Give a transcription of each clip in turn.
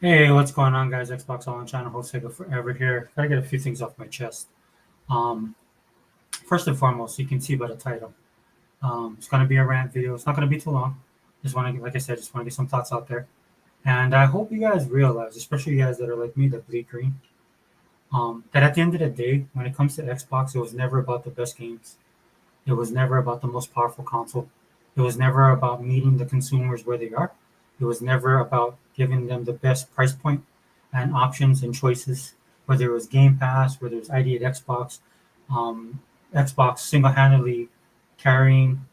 Hey, what's going on, guys? Xbox All On channel host Sega Forever here. Gotta get a few things off my chest. Um, First and foremost, you can see by the title. It's gonna be a rant video. It's not gonna be too long. Just want to, like I said, just want to get some thoughts out there. And I hope you guys realize, especially you guys that are like me that bleed green, that at the end of the day, when it comes to Xbox, it was never about the best games. It was never about the most powerful console. It was never about meeting the consumers where they are. It was never about giving them the best price point and options and choices, whether it was Game Pass, whether it was ID at Xbox, um, Xbox single handedly carrying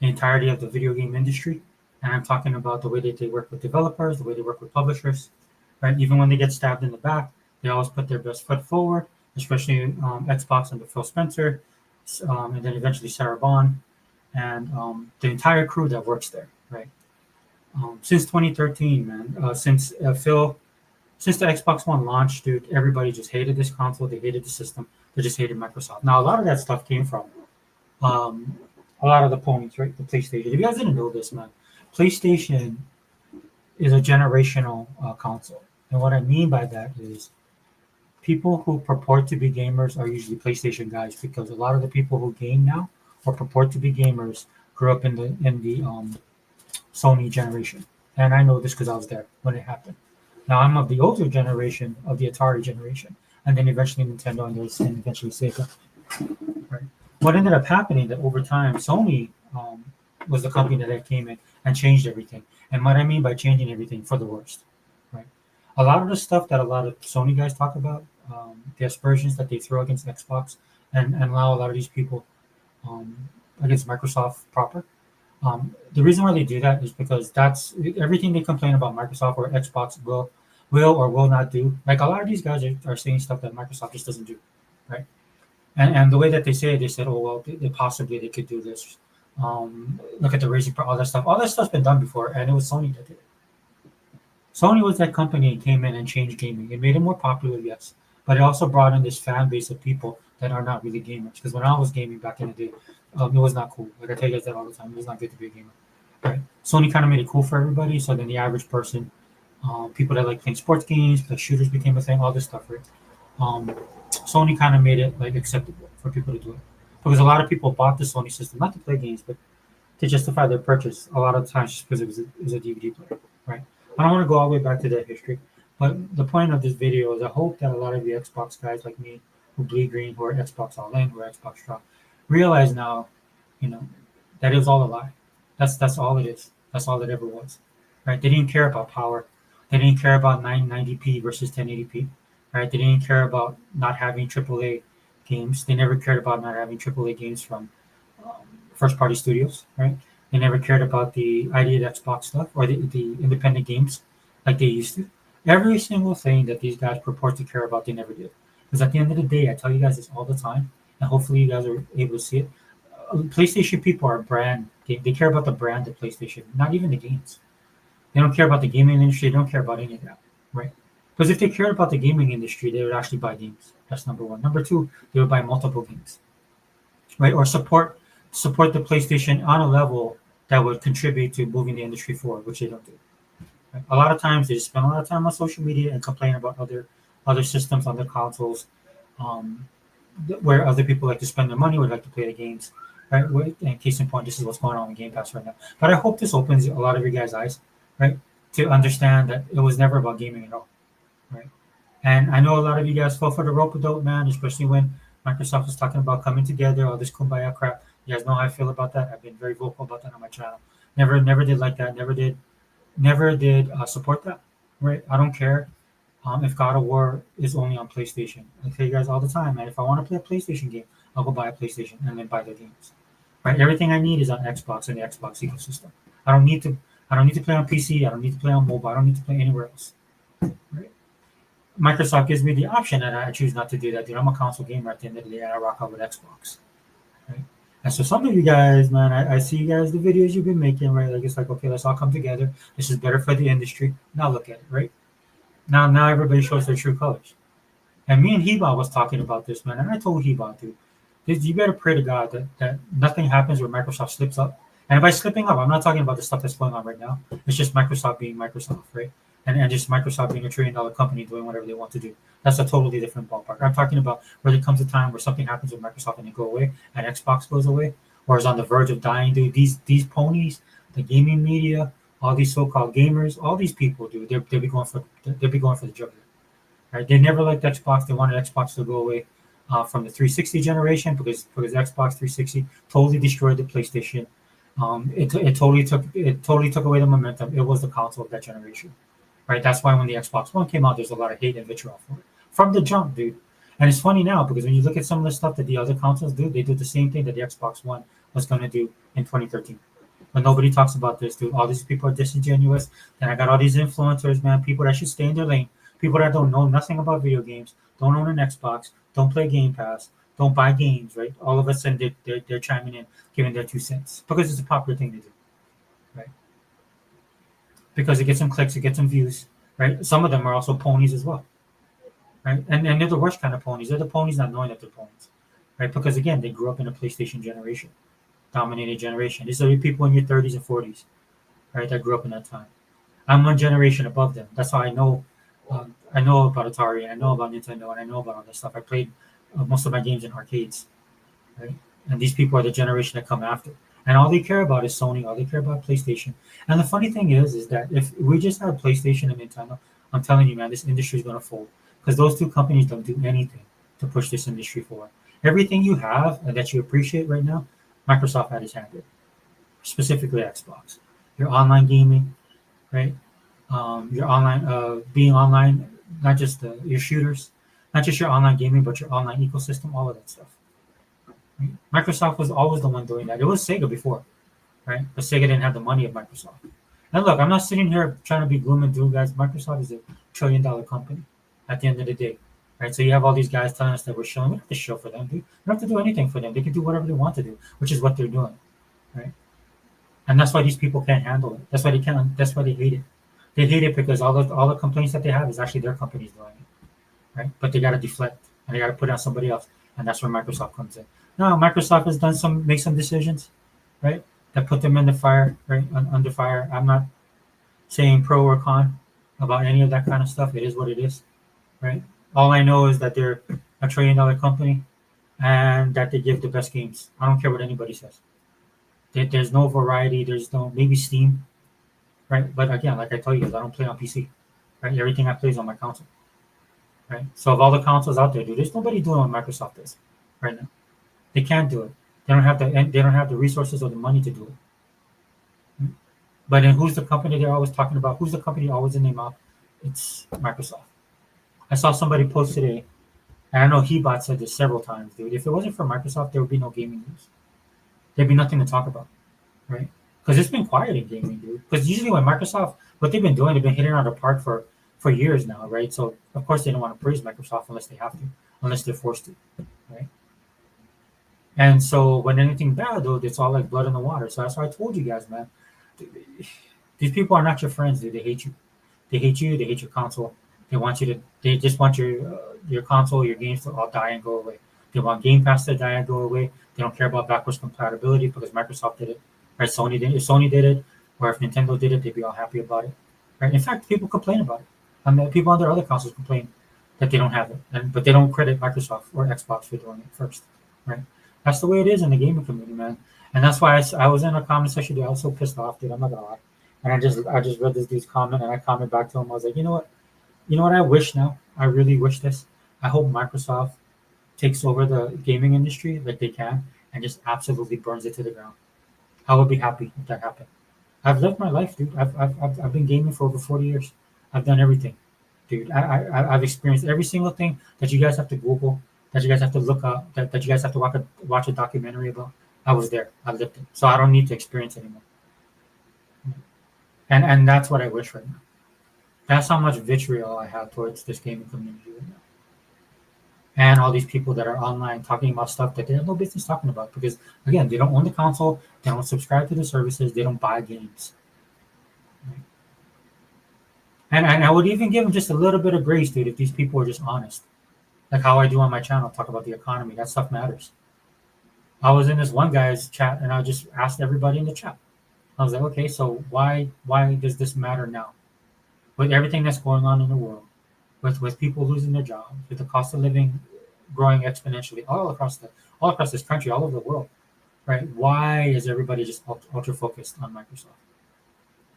the entirety of the video game industry. And I'm talking about the way that they work with developers, the way they work with publishers, right? Even when they get stabbed in the back, they always put their best foot forward, especially Xbox under Phil Spencer, and then eventually Sarah Bond and the entire crew that works there, right? Since 2013, man, since the Xbox One launched, dude, everybody just hated this console. They hated the system. They just hated Microsoft. Now, a lot of that stuff came from um, a lot of the ponies, right? The PlayStation. If you guys didn't know this, man, PlayStation is a generational console. And what I mean by that is people who purport to be gamers are usually PlayStation guys because a lot of the people who game now or purport to be gamers grew up in the Sony generation. And I know this because I was there when it happened. Now I'm of the older generation of the Atari generation, and then eventually Nintendo and eventually Sega. Right. What ended up happening that over time Sony was the company that came in and changed everything. And what I mean by changing everything for the worst, right? A lot of the stuff that a lot of Sony guys talk about, the aspersions that they throw against Xbox, and allow a lot of these people um, against Microsoft proper. The reason why they do that is because that's everything they complain about Microsoft or Xbox will or will not do. Like a lot of these guys are saying stuff that Microsoft just doesn't do, right? And the way that they say it, they said, oh well, they possibly they could do this. Look at the raising, all that stuff. All that stuff's been done before, and it was Sony that did it. Sony was that company and came in and changed gaming. It made it more popular, yes, but it also brought in this fan base of people that are not really gamers. Because when I was gaming back in the day, it was not cool. Like I tell you guys that all the time, it was not good to be a gamer. Right? Sony kind of made it cool for everybody. So then the average person, people that like playing sports games, like shooters became a thing, all this stuff, right? Um, Sony kind of made it like acceptable for people to do it because a lot of people bought the Sony system not to play games, but to justify their purchase. A lot of times just because it was a DVD player, right? I don't want to go all the way back to that history, but the point of this video is I hope that a lot of the Xbox guys like me who bleed green, who are Xbox all in, who are Xbox strong, realize now, you know, that it was all a lie. That's all it is. That's all it ever was, right? They didn't care about power. They didn't care about 990p versus 1080p, right? They didn't care about not having AAA games. They never cared about not having AAA games from first party studios, right? They never cared about the idea of Xbox stuff or the independent games like they used to. Every single thing that these guys purport to care about, they never did. Because at the end of the day, I tell you guys this all the time, and hopefully you guys are able to see it. PlayStation people are brand. They care about the brand of PlayStation, not even the games. They don't care about the gaming industry. They don't care about any of that, right? Because if they cared about the gaming industry, they would actually buy games. That's number one. Number two, they would buy multiple games, right? Or support the PlayStation on a level that would contribute to moving the industry forward, which they don't do. Right? A lot of times they just spend a lot of time on social media and complain about other systems, other consoles, um, where other people like to spend their money, would like to play the games. Right? And case in point, this is what's going on with Game Pass right now. But I hope this opens a lot of you guys' eyes, right, to understand that it was never about gaming at all, right? And I know a lot of you guys fell for the rope dope, man, especially when Microsoft was talking about coming together, all this kumbaya crap. You guys know how I feel about that. I've been very vocal about that on my channel. Never did like that. Never did support that. Right? I don't care if God of War is only on PlayStation. I tell you guys all the time, man. If I want to play a PlayStation game, I'll go buy a PlayStation and then buy the games. Right? Everything I need is on Xbox and the Xbox ecosystem. I don't need to. I don't need to play on PC. I don't need to play on mobile. I don't need to play anywhere else. Right? Microsoft gives me the option, and I choose not to do that. Dude, I'm a console gamer at the end of the day. I rock out with Xbox. Right? And so some of you guys, man, I see you guys the videos you've been making, right? Like it's like, okay, let's all come together. This is better for the industry. Now look at it, right? Now everybody shows their true colors. And me and Heba was talking about this, man, and I told Heba, dude, you better pray to God that nothing happens where Microsoft slips up. And by slipping up, I'm not talking about the stuff that's going on right now. It's just Microsoft being Microsoft, right? and just Microsoft being $1 trillion company doing whatever they want to do. That's a totally different ballpark. I'm talking about where there comes a time where something happens with Microsoft and they go away, and Xbox goes away, or is on the verge of dying. Dude, these ponies, the gaming media, all these so-called gamers, all these people, dude, they'll be going for the jugular. Right? They never liked Xbox. They wanted Xbox to go away from the 360 generation because Xbox 360 totally destroyed the PlayStation. It totally took away the momentum. It was the console of that generation, right? That's why when the Xbox One came out, there's a lot of hate and vitriol for it from the jump, dude. And it's funny now because when you look at some of the stuff that the other consoles do, they do the same thing that the Xbox One was going to do in 2013. But nobody talks about this, dude. All these people are disingenuous. And I got all these influencers, man, people that should stay in their lane, people that don't know nothing about video games, don't own an Xbox, don't play Game Pass, don't buy games, right? All of a sudden they're chiming in, giving their 2 cents because it's a popular thing to do, right? Because it gets some clicks, it gets some views, right? Some of them are also ponies as well, right? And they're the worst kind of ponies. They're the ponies not knowing that they're ponies, right? Because again, they grew up in a PlayStation generation, dominated generation. These are the people in your 30s and 40s, right? That grew up in that time. I'm one generation above them. That's how I know. I know about Atari, and I know about Nintendo, and I know about all this stuff. I played most of my games in arcades, right? And these people are the generation that come after. And all they care about is Sony. All they care about PlayStation. And the funny thing is that if we just had PlayStation and Nintendo, I'm telling you, man, this industry is going to fold because those two companies don't do anything to push this industry forward. Everything you have and that you appreciate right now, Microsoft had his hand in, specifically Xbox. Your online gaming, right? Your online, being online, not just your shooters, not just your online gaming, but your online ecosystem, all of that stuff. Right? Microsoft was always the one doing that. It was Sega before, right? But Sega didn't have the money of Microsoft. And look, I'm not sitting here trying to be gloom and doom, guys. Microsoft is $1 trillion company at the end of the day, right? So you have all these guys telling us that we're showing. We don't have to show for them, dude. We don't have to do anything for them. They can do whatever they want to do, which is what they're doing, right? And that's why these people can't handle it. That's why they can't. That's why they hate it. They hate it because all the complaints that they have is actually their companies doing it, right? But they got to deflect and they got to put it on somebody else, and that's where Microsoft comes in. Now, Microsoft has made some decisions, right, that put them in the fire, right, under fire. I'm not saying pro or con about any of that kind of stuff. It is what it is, right? All I know is that they're $1 trillion company and that they give the best games. I don't care what anybody says. There's no variety. There's no maybe Steam, right? But again, like I told you, I don't play on PC, right? Everything I play is on my console, right? So of all the consoles out there, dude, there's nobody doing what Microsoft does right now. They can't do it. They don't have the resources or the money to do it. But then who's the company they're always talking about? Who's the company always in their mouth? It's Microsoft. I saw somebody post today, and I know Hebot said this several times, dude. If it wasn't for Microsoft, there would be no gaming news. There'd be nothing to talk about, right? Because it's been quiet in gaming, dude. Because usually when Microsoft, what they've been doing, they've been hitting out of the park for years now, right? So of course they don't want to praise Microsoft unless they have to, unless they're forced to, right? And so when anything bad, though, it's all like blood in the water. So that's why I told you guys, man. These people are not your friends, dude. They hate you. They hate you. They hate your console. They want you to. They just want your console, your games to all die and go away. They want Game Pass to die and go away. They don't care about backwards compatibility because Microsoft did it, right? Sony did. If Sony did it, or if Nintendo did it, they'd be all happy about it, right? In fact, people complain about it. I mean, people on their other consoles complain that they don't have it, but they don't credit Microsoft or Xbox for doing it first, right? That's the way it is in the gaming community, man. And that's why I was in a comment section, dude. I was so pissed off, dude. I'm not gonna lie. And I just read this dude's comment, and I commented back to him. I was like, you know what? I wish now. I really wish this. I hope Microsoft takes over the gaming industry like they can, and just absolutely burns it to the ground. I would be happy if that happened. I've lived my life, dude. I've been gaming for over 40 years. I've done everything, dude. I've experienced every single thing that you guys have to Google, that you guys have to look up, that you guys have to watch a documentary about. I was there. I lived it. So I don't need to experience anymore. And that's what I wish right now. That's how much vitriol I have towards this gaming community right now. And all these people that are online talking about stuff that they have no business talking about because again, they don't own the console, they don't subscribe to the services, they don't buy games. Right? And I would even give them just a little bit of grace, dude, if these people are just honest. Like how I do on my channel, talk about the economy. That stuff matters. I was in this one guy's chat and I just asked everybody in the chat. I was like, okay, so why does this matter now? with everything that's going on in the world, with people losing their jobs, with the cost of living growing exponentially all across this country, all over the world, right? Why is everybody just ultra focused on Microsoft,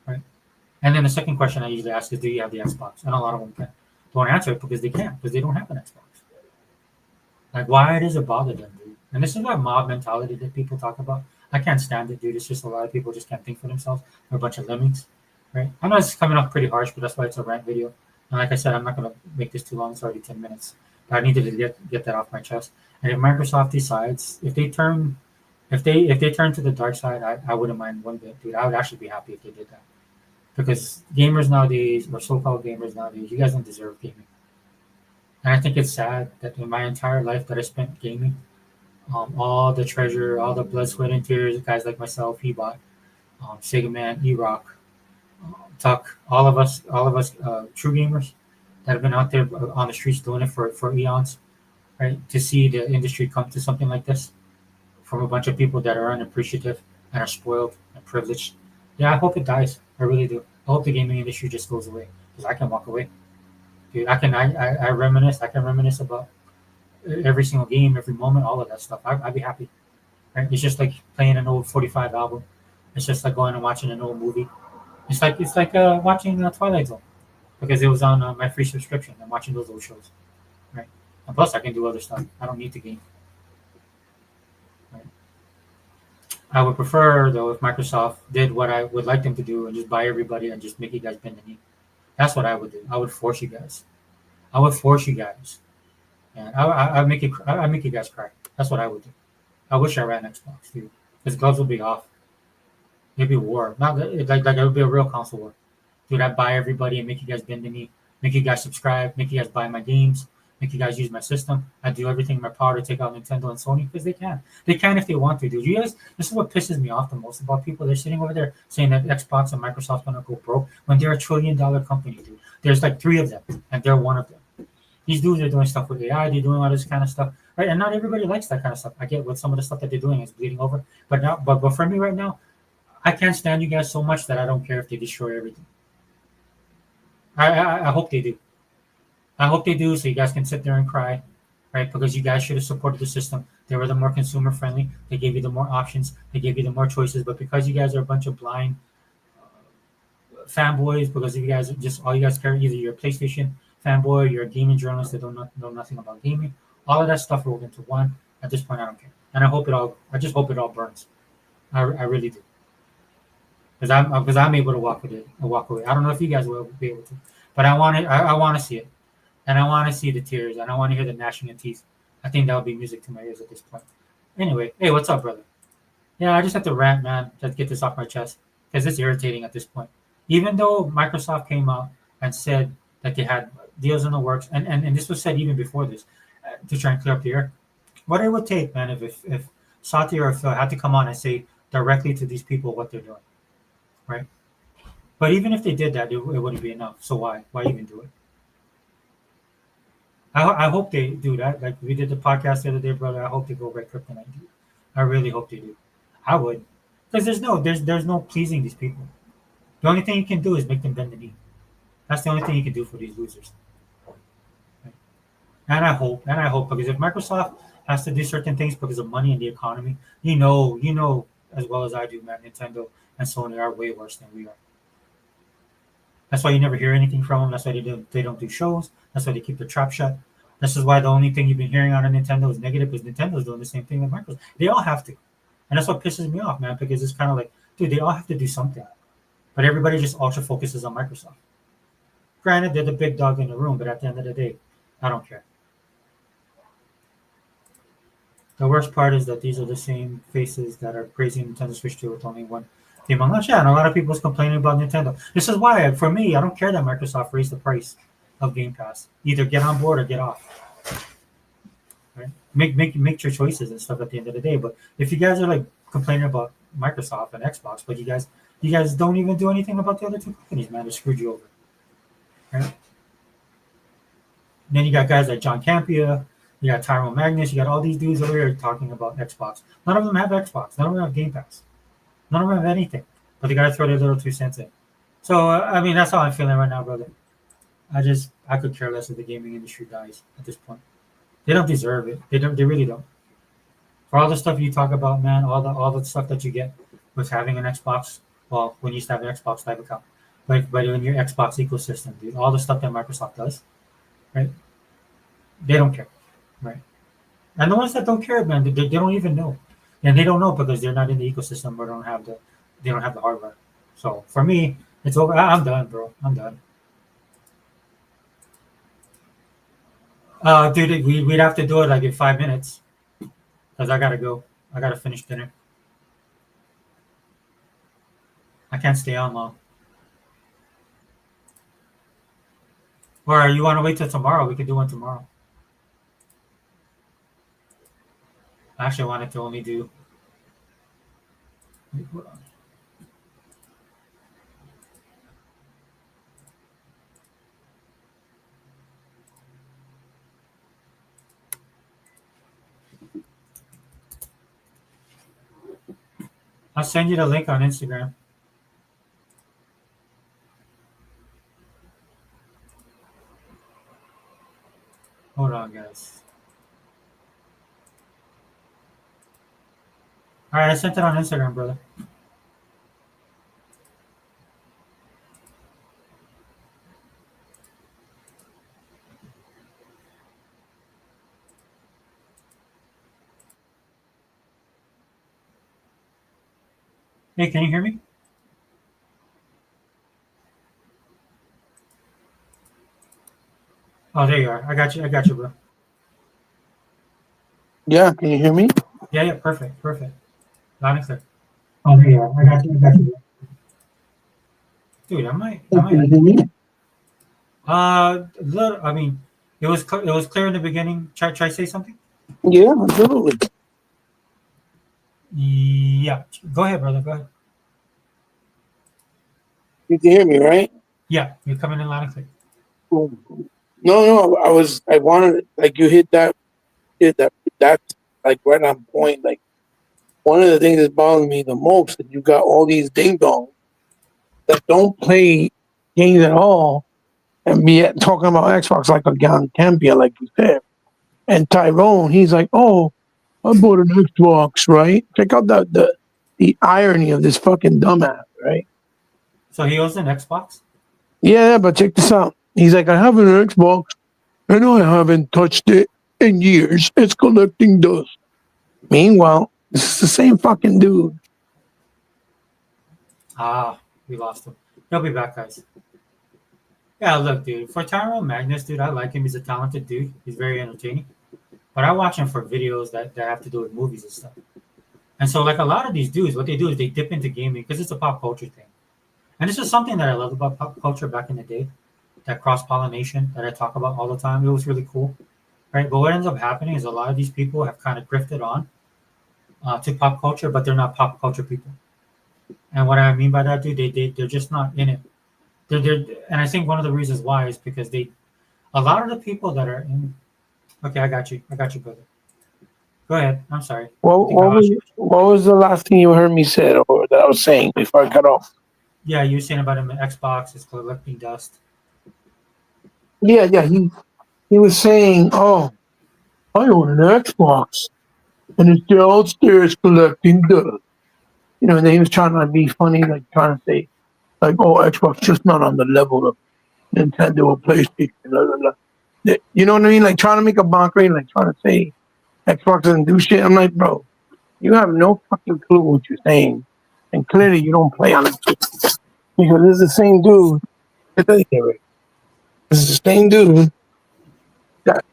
right? And then the second question I usually ask is, do you have the Xbox? And a lot of them don't answer it because they can't, because they don't have an Xbox. Like, why does it bother them, dude? And this is that mob mentality that people talk about. I can't stand it, dude. It's just a lot of people just can't think for themselves. They're a bunch of lemmings, right? I know it's coming off pretty harsh, but that's why it's a rant video. And like I said, I'm not going to make this too long. It's already 10 minutes. But I needed to get that off my chest. And if Microsoft decides, if they turn to the dark side, I wouldn't mind one bit, dude. I would actually be happy if they did that. Because gamers nowadays, or so-called gamers nowadays, you guys don't deserve gaming. And I think it's sad that in my entire life that I spent gaming, all the treasure, all the blood, sweat, and tears, guys like myself, Hebot, Sega Man, E-Rock, Tuck, all of us, true gamers that have been out there on the streets doing it for eons, right? To see the industry come to something like this from a bunch of people that are unappreciative and are spoiled and privileged. Yeah, I hope it dies. I really do. I hope the gaming industry just goes away because I can walk away, dude. I reminisce. I can reminisce about every single game, every moment, all of that stuff. I'd be happy. Right? It's just like playing an old 45 album. It's just like going and watching an old movie. It's like watching Twilight Zone because it was on my free subscription. I'm watching those old shows, right? And plus, I can do other stuff. I don't need to game. Right? I would prefer though if Microsoft did what I would like them to do and just buy everybody and just make you guys bend the knee. That's what I would do. I would force you guys. I would force you guys, and I make you guys cry. That's what I would do. I wish I ran Xbox, dude. Because gloves would be off. It'd be war. Not like it would be a real console war. Dude, I'd buy everybody and make you guys bend the knee, make you guys subscribe, make you guys buy my games, make you guys use my system. I'd do everything in my power to take out Nintendo and Sony because they can. They can if they want to, dude. You guys, this is what pisses me off the most about people. They're sitting over there saying that Xbox and Microsoft's gonna go broke when they're $1 trillion company, dude. There's like three of them, and they're one of them. These dudes are doing stuff with AI. They're doing all this kind of stuff, right? And not everybody likes that kind of stuff. I get what some of the stuff that they're doing is bleeding over, but for me right now, I can't stand you guys so much that I don't care if they destroy everything. I hope they do. I hope they do, so you guys can sit there and cry, right? Because you guys should have supported the system. They were the more consumer friendly. They gave you the more options. They gave you the more choices. But because you guys are a bunch of blind fanboys, because you guys just all you guys care, either you're a PlayStation fanboy, or you're a gaming journalist that don't know nothing about gaming. All of that stuff rolled into one. At this point, I don't care, and I hope it all. I just hope it all burns. I really do. Because I'm able to walk away. I don't know if you guys will be able to, but I want to see it, and I want to see the tears, and I want to hear the gnashing of teeth. I think that would be music to my ears at this point. Anyway, hey, what's up, brother? Yeah, I just have to rant, man, to get this off my chest because it's irritating at this point. Even though Microsoft came out and said that they had deals in the works, and this was said even before this to try and clear up the air. What it would take, man, if Satya or Phil had to come on and say directly to these people what they're doing, right? But even if they did that, it wouldn't be enough. So why? Why even do it? I hope they do that. Like we did the podcast the other day, brother. I hope they go right kryptonite. Dude. I really hope they do. I would, because there's no pleasing these people. The only thing you can do is make them bend the knee. That's the only thing you can do for these losers. Right? And I hope because if Microsoft has to do certain things because of money and the economy, you know as well as I do, man. Nintendo and Sony are way worse than we are. That's why you never hear anything from them. That's why they don't do shows. That's why they keep their trap shut. This is why the only thing you've been hearing out of Nintendo is negative because Nintendo's doing the same thing with Microsoft. They all have to. And that's what pisses me off, man, because it's kind of like, dude, they all have to do something. But everybody just ultra focuses on Microsoft. Granted, they're the big dog in the room, but at the end of the day, I don't care. The worst part is that these are the same faces that are praising Nintendo Switch 2 with only one game on launch. Yeah, and a lot of people's complaining about Nintendo. This is why, for me, I don't care that Microsoft raised the price of Game Pass. Either get on board or get off. Right? Make your choices and stuff at the end of the day. But if you guys are like complaining about Microsoft and Xbox, but you guys don't even do anything about the other two companies, man, they screwed you over. Right? Then you got guys like John Campia, you got Tyrone Magnus, you got all these dudes over here talking about Xbox. None of them have Xbox. None of them have Game Pass. None of them have anything. But they got to throw their little 2 cents in. So I mean, that's how I'm feeling right now, brother. I could care less if the gaming industry dies at this point. They don't deserve it. They don't. They really don't. For all the stuff you talk about, man, all the stuff that you get with having an Xbox. Well, when you used to have an Xbox Live account, but in your Xbox ecosystem, dude, all the stuff that Microsoft does, right? They don't care, right? And the ones that don't care, man, they don't even know, and they don't know because they're not in the ecosystem or they don't have the hardware. So for me, it's over. I'm done, bro. I'm done. Dude, we'd have to do it like in 5 minutes because I gotta go. I gotta finish dinner. I can't stay on long. Or you want to wait till tomorrow? We could do one tomorrow. I actually wanted to only do. Hold on. I'll send you the link on Instagram. Hold on, guys. All right, I sent it on Instagram, brother. Hey, can you hear me? Oh, there you are. I got you. I got you, bro. Yeah, can you hear me? Yeah, yeah, perfect, perfect. Loud and clear. Oh, there you are. I got you. I got you, bro. Dude, I Can you might. hear me? Little. I mean, it was clear in the beginning. Try say something. Yeah, absolutely. Yeah. Go ahead, brother. Go ahead. You can hear me, right? Yeah, you're coming in loud and clear. Cool. No, no, I wanted, like, you hit that's like right on point. Like, one of the things that bothers me the most is you got all these ding dongs that don't play games at all and be talking about Xbox like a Gallon Campia, like you said. And Tyrone, he's like, oh, I bought an Xbox, right? Check out the irony of this fucking dumbass, right? So he owns an Xbox. Yeah, but check this out. He's like, I have an Xbox and I haven't touched it in years. It's collecting dust. Meanwhile, this is the same fucking dude. Ah, we lost him. He'll be back, guys. Yeah, look, dude. For Tyrone Magnus, dude, I like him. He's a talented dude. He's very entertaining. But I watch him for videos that have to do with movies and stuff. And so, like a lot of these dudes, what they do is they dip into gaming because it's a pop culture thing. And this is something that I love about pop culture back in the day. That cross pollination that I talk about all the time. It was really cool, right? But what ends up happening is a lot of these people have kind of drifted on to pop culture, but they're not pop culture people. And what I mean by that, dude, they're just not in it. They're and I think one of the reasons why is because a lot of the people that are in. Okay, I got you, brother. Go ahead. I'm sorry. I think I lost you. What was the last thing you heard me say or that I was saying before I cut off? Yeah, you were saying about him. Xbox is collecting dust. Yeah. He was saying, oh, I own an Xbox and it's downstairs collecting dust. You know, and then he was trying to be funny, like trying to say, like, oh, Xbox just not on the level of Nintendo or PlayStation. Blah, blah, blah. You know what I mean? Like trying to make a mockery, like trying to say Xbox doesn't do shit. I'm like, bro, you have no fucking clue what you're saying, and clearly you don't play on it because this is the same dude. This is the same dude that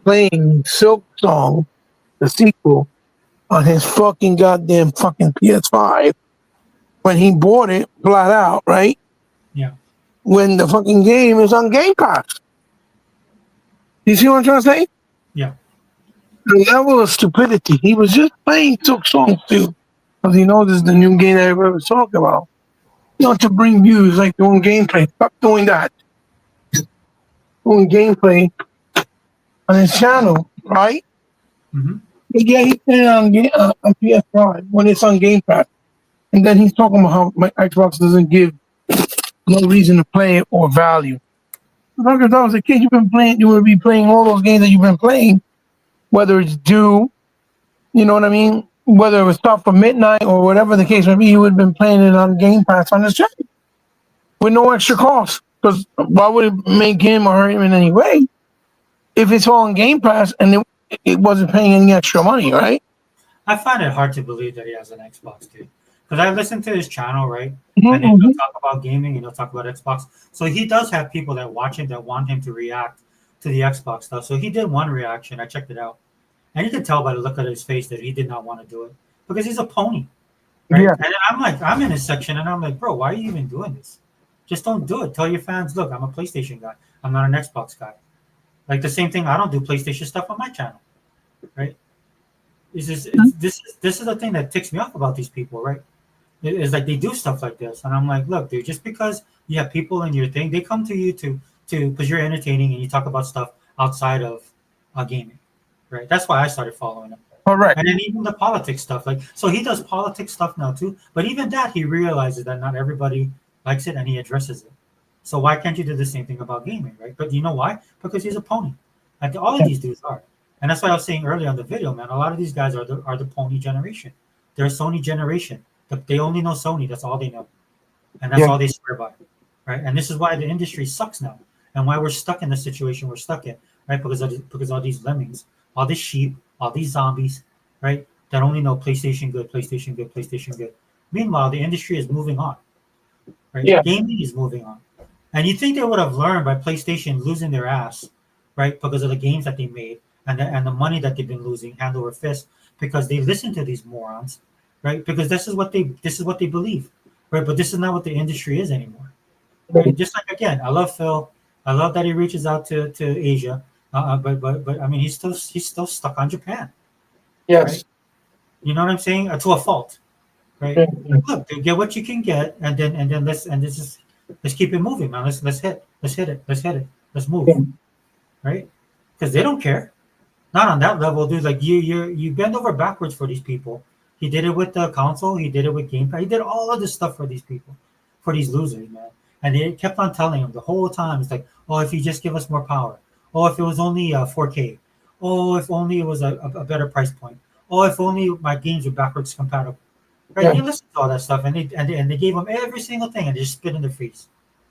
playing Silk Song, the sequel, on his fucking goddamn fucking PS5 when he bought it flat out, right? Yeah, When the fucking game is on Game Pass. You see what I'm trying to say? yeah. The level of stupidity. He was just playing Silk Song too. Because he knows this is the new game that everybody's talking about. Not to bring views like doing gameplay. Stop doing that. Doing gameplay on his channel, right? Mm-hmm. But yeah, he's playing on PS5 when it's on Game Pass. And then he's talking about how my Xbox doesn't give no reason to play it or value. Because I was a kid, you would be playing all those games that you've been playing, whether it's due, you know what I mean? Whether it was start from midnight or whatever the case may be, you would have been playing it on Game Pass on his channel with no extra cost. Because why would it make him or hurt him in any way if it's all on Game Pass and it wasn't paying any extra money, right? I find it hard to believe that he has an Xbox, dude. Because I listen to his channel, right? And then Mm-hmm. he'll talk about gaming and he'll talk about Xbox. So he does have people that watch him that want him to react to the Xbox stuff. So he did one reaction. I checked it out. And you could tell by the look at his face that he did not want to do it. Because he's a pony. Right? Yeah. And I'm like, I'm in his section and I'm like, bro, why are you even doing this? Just don't do it. Tell your fans, look, I'm a PlayStation guy. I'm not an Xbox guy. Like the same thing, I don't do PlayStation stuff on my channel. Right? This is the thing that ticks me off about these people, right? It's like they do stuff like this, and I'm like, look, dude, just because you have people in your thing, they come to you to because you're entertaining and you talk about stuff outside of gaming, right? That's why I started following him. Correct. And then even the politics stuff, like so he does politics stuff now too. But even that, he realizes that not everybody likes it, and he addresses it. So why can't you do the same thing about gaming, right? But you know why? Because he's a pony. Like all of these dudes are. And that's why I was saying earlier on the video, man. A lot of these guys are the pony generation. They're a Sony generation. They only know Sony. That's all they know, and that's all they swear by, right? And this is why the industry sucks now, and why we're stuck in the situation we're stuck in, right? Because all these lemmings, all these sheep, all these zombies, right? That only know PlayStation good, PlayStation good, PlayStation good. Meanwhile, the industry is moving on, right? Yeah. Gaming is moving on, and you think they would have learned by PlayStation losing their ass, right? Because of the games that they made and the money that they've been losing hand over fist because they listen to these morons, right? Because this is what they believe, right? But this is not what the industry is anymore. Right? Just like again, I love Phil. I love that he reaches out to Asia, but I mean he's still stuck on Japan. Yes. Right? You know what I'm saying? To a fault, right? Yeah. Look, get what you can get, and then let's keep it moving, man. Let's hit it, let's move, Yeah. right? Because they don't care. Not on that level, dude. Like you bend over backwards for these people. He did it with the console. He did it with Game Pass. He did all of this stuff for these people, for these losers, man. And they kept on telling him the whole time. It's like, oh, if you just give us more power. Oh, if it was only 4K. Oh, if only it was a better price point. Oh, if only my games were backwards compatible. Right? Yeah. They listened to all that stuff, and they gave him every single thing, and they just spit in their face.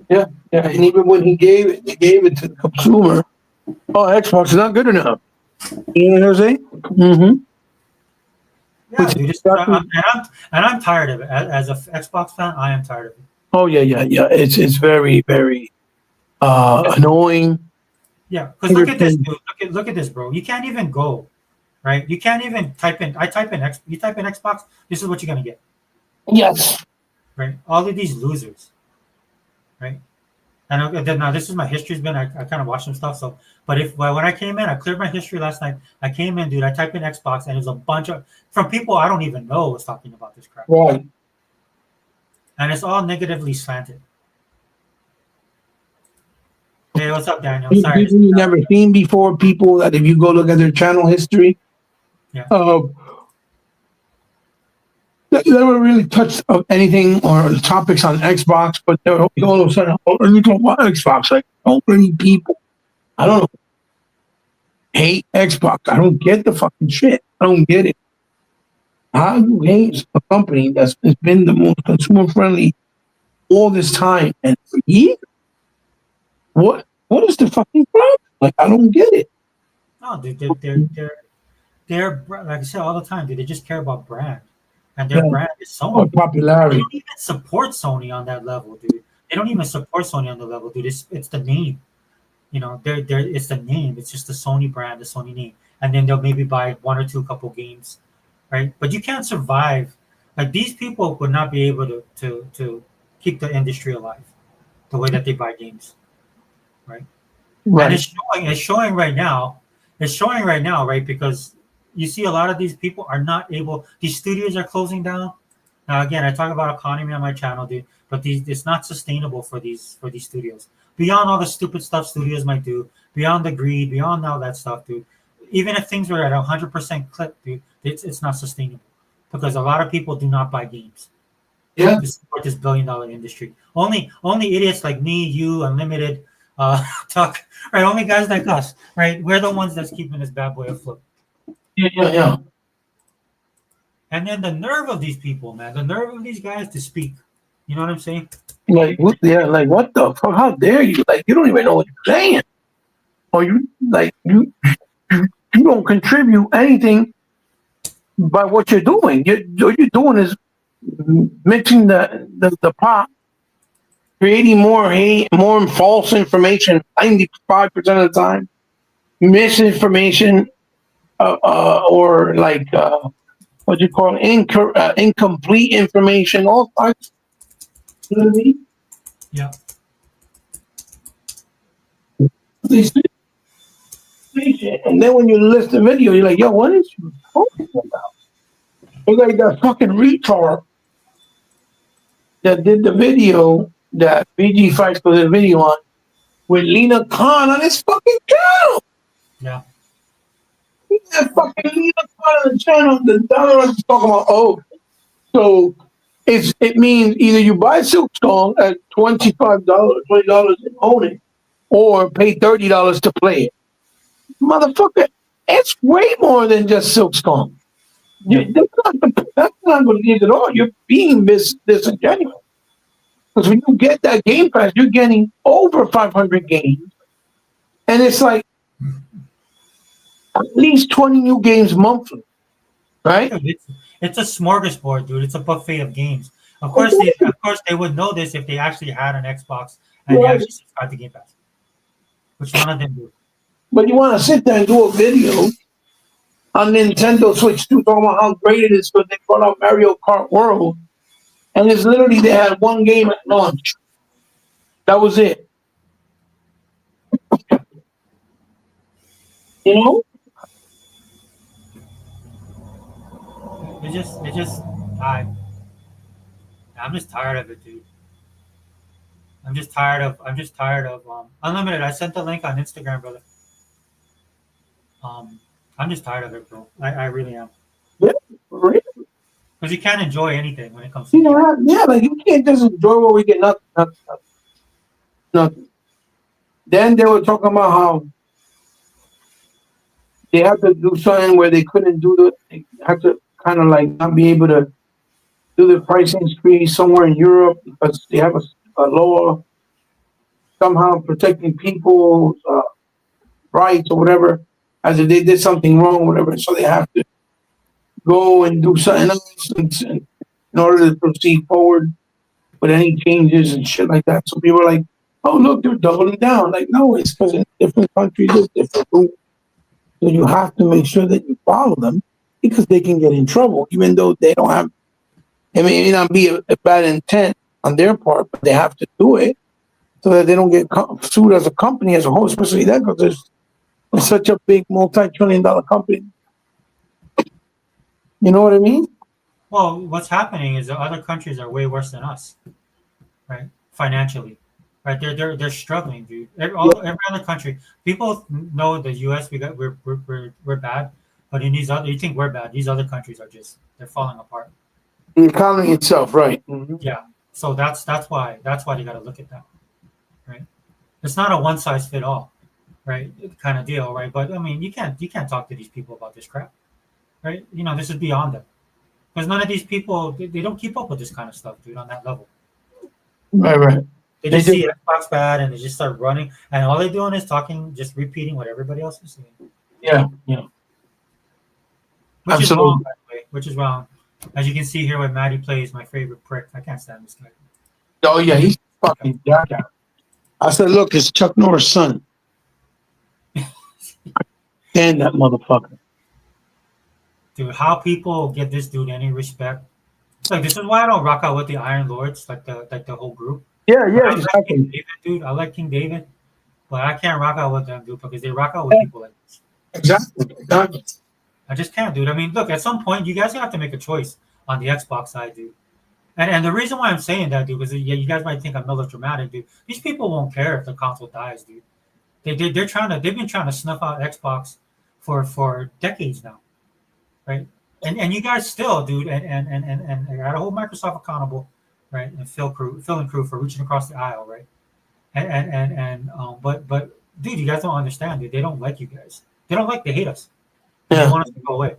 Yeah. Yeah. And even when they gave it to the consumer. Oh, Xbox is not good enough. You know what I'm saying? Mm-hmm. Yeah, dude. I'm tired of it. As a Xbox fan, I am tired of it. Oh yeah. It's very, very annoying. Yeah, because look at this, dude. Look at this, bro. You can't even go, right? You can't even type in. You type in Xbox. This is what you're gonna get, Yes. right? All of these losers, right? And now this is my history's been. I kind of watched some stuff. So, but when I came in, I cleared my history last night. I came in, dude. I typed in Xbox, and there's a bunch of from people I don't even know was talking about this crap. Right. And it's all negatively slanted. Hey, what's up, Daniel? Sorry. People you've never seen before. People that if you go look at their channel history, Yeah. They never really touched anything or topics on Xbox, but they were all of a sudden, oh, let me talk about Xbox. Like, so many people, I don't know, hate Xbox. I don't get the fucking shit. I don't get it. How you hate a company that's been the most consumer friendly all this time and for years? What is the fucking problem? Like, I don't get it. No, dude, they're like I say all the time, dude. They just care about brand, and their brand is Sony. Or popularity. They don't even support Sony on that level, dude. They don't even support Sony on the level, dude. It's the name, you know. It's the name. It's just the Sony brand, the Sony name, and then they'll maybe buy one or two couple games, right? But you can't survive. Like these people would not be able to keep the industry alive, the way that they buy games, right? Right. And it's showing right now. It's showing right now, right? Because you see a lot of these people are not able. These studios are closing down. Now again, I talk about economy on my channel, dude. But it's not sustainable for these studios. Beyond all the stupid stuff studios might do, beyond the greed, beyond all that stuff, dude. Even if things were at 100% clip, dude, it's not sustainable because a lot of people do not buy games, Yeah. to support this billion-dollar industry. Only idiots like me, you, Unlimited, Tuck, right? Only guys like us, right? We're the ones that's keeping this bad boy afloat. Yeah. And then the nerve of these people, man, the nerve of these guys to speak. You know what I'm saying? Like what? Yeah, like what the fuck? How dare you? Like you don't even know what you're saying, or you don't contribute anything by what you're doing. What you're doing is mixing the pot, creating more hate, more false information. 95% of the time, misinformation, or like what you call incomplete information. All types. You know what I mean? Yeah. They say- And then when you list the video, you're like, yo, what is you talking about? It's like that fucking retard that did the video that BG Fights put a video on with Lena Khan on his fucking channel. Yeah. That fucking Lena Khan on the channel, the dollar is talking about, oh, so it means either you buy Silkstone at $25, $20 and own it, or pay $30 to play it. Motherfucker, it's way more than just Silkstone. That's not what it is at all. You're being disingenuous. Because when you get that Game Pass, you're getting over 500 games. And it's like at least 20 new games monthly, right? Dude, it's a smorgasbord, dude. It's a buffet of games. Of course they would know this if they actually had an Xbox and they Right. actually subscribed to Game Pass, which none of them do. But you want to sit there and do a video on Nintendo Switch 2 talking about how great it is because they brought out Mario Kart World. And it's literally they had one game at launch. That was it. You know? I'm just tired of it, dude. I'm just tired of Unlimited. I sent the link on Instagram, brother. I'm just tired of it, bro. I really am. Yeah, for real. Because you can't enjoy anything when it comes to Yeah, like you can't just enjoy what we get nothing. Then they were talking about how they had to do something where they couldn't they had to kind of like not be able to do the price increase somewhere in Europe because they have a law somehow protecting people's rights or whatever, as if they did something wrong or whatever. So they have to go and do something else in order to proceed forward with any changes and shit like that. So people are like, oh, look, they're doubling down. Like, no, it's because in different countries, there's different rules. So you have to make sure that you follow them because they can get in trouble, even though they don't have, it may not be a bad intent on their part, but they have to do it so that they don't get sued as a company as a whole, especially that because there's such a big multi-trillion-dollar company. You know what I mean? Well, what's happening is the other countries are way worse than us, right? Financially, right? They're struggling, dude. Every other country, people know the U.S. We're bad, but in these other, you think we're bad. These other countries are they're falling apart. The economy itself, right? Mm-hmm. Yeah. So that's why they got to look at that, right? It's not a one size fit all, right? Kind of deal, right? But I mean, you can't talk to these people about this crap, right? You know, this is beyond them. Because none of these people, they don't keep up with this kind of stuff, dude, on that level. Right. They just see Xbox bad and they just start running. And all they're doing is talking, just repeating what everybody else is saying. Yeah. Which is wrong, by the way. Which is wrong. As you can see here, when Maddie plays, my favorite prick. I can't stand this guy. Oh, yeah, he's fucking jackass. I said, look, it's Chuck Norris' son. Stand that motherfucker. Dude, how people give this dude any respect? It's like, this is why I don't rock out with the Iron Lords, like the whole group. Yeah, I exactly. like King David, dude. I like King David, but I can't rock out with them, dude, because they rock out with people like this. Exactly. I just can't, dude. I mean, look, at some point, you guys have to make a choice on the Xbox side, dude. And the reason why I'm saying that, dude, is you guys might think I'm melodramatic, dude. These people won't care if the console dies, dude. They've been trying to snuff out Xbox for decades now, right? And you guys still, dude, and I gotta hold Microsoft accountable. right? And Phil and crew for reaching across the aisle, right? But dude, you guys don't understand, dude. They don't like you guys. They don't like. They hate us. And they Yeah. want us to go away.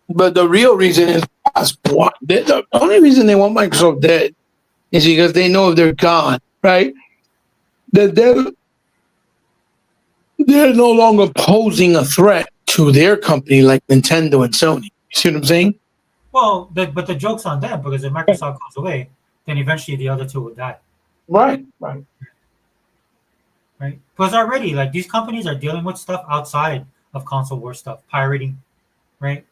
But the real reason is the only reason they want Microsoft dead is because they know if they're gone, right? That they're no longer posing a threat to their company like Nintendo and Sony. You see what I'm saying? Well, but the joke's on them because if Microsoft goes away, then eventually the other two will die, Right, right. right? Because already, like these companies are dealing with stuff outside of console war stuff, pirating, right?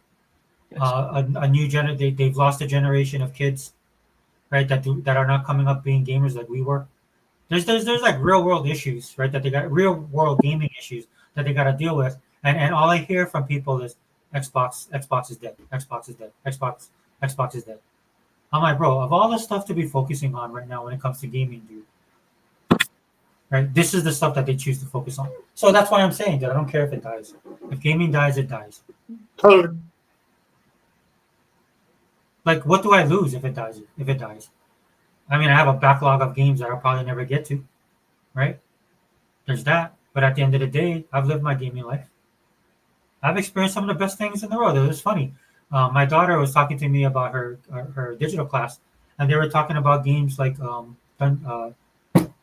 Yes. A new they've lost a generation of kids, right? That are not coming up being gamers like we were. There's like real world issues, right? That they got real world gaming issues that they got to deal with, and all I hear from people is Xbox is dead, Xbox is dead, Xbox is dead. I'm like, bro, of all the stuff to be focusing on right now when it comes to gaming, dude, right? This is the stuff that they choose to focus on. So that's why I'm saying that I don't care if it dies. If gaming dies, it dies. Totally. Like, what do I lose if it dies? If it dies, I mean, I have a backlog of games that I'll probably never get to, right? There's that. But at the end of the day, I've lived my gaming life. I've experienced some of the best things in the world. It was funny. My daughter was talking to me about her digital class, and they were talking about games like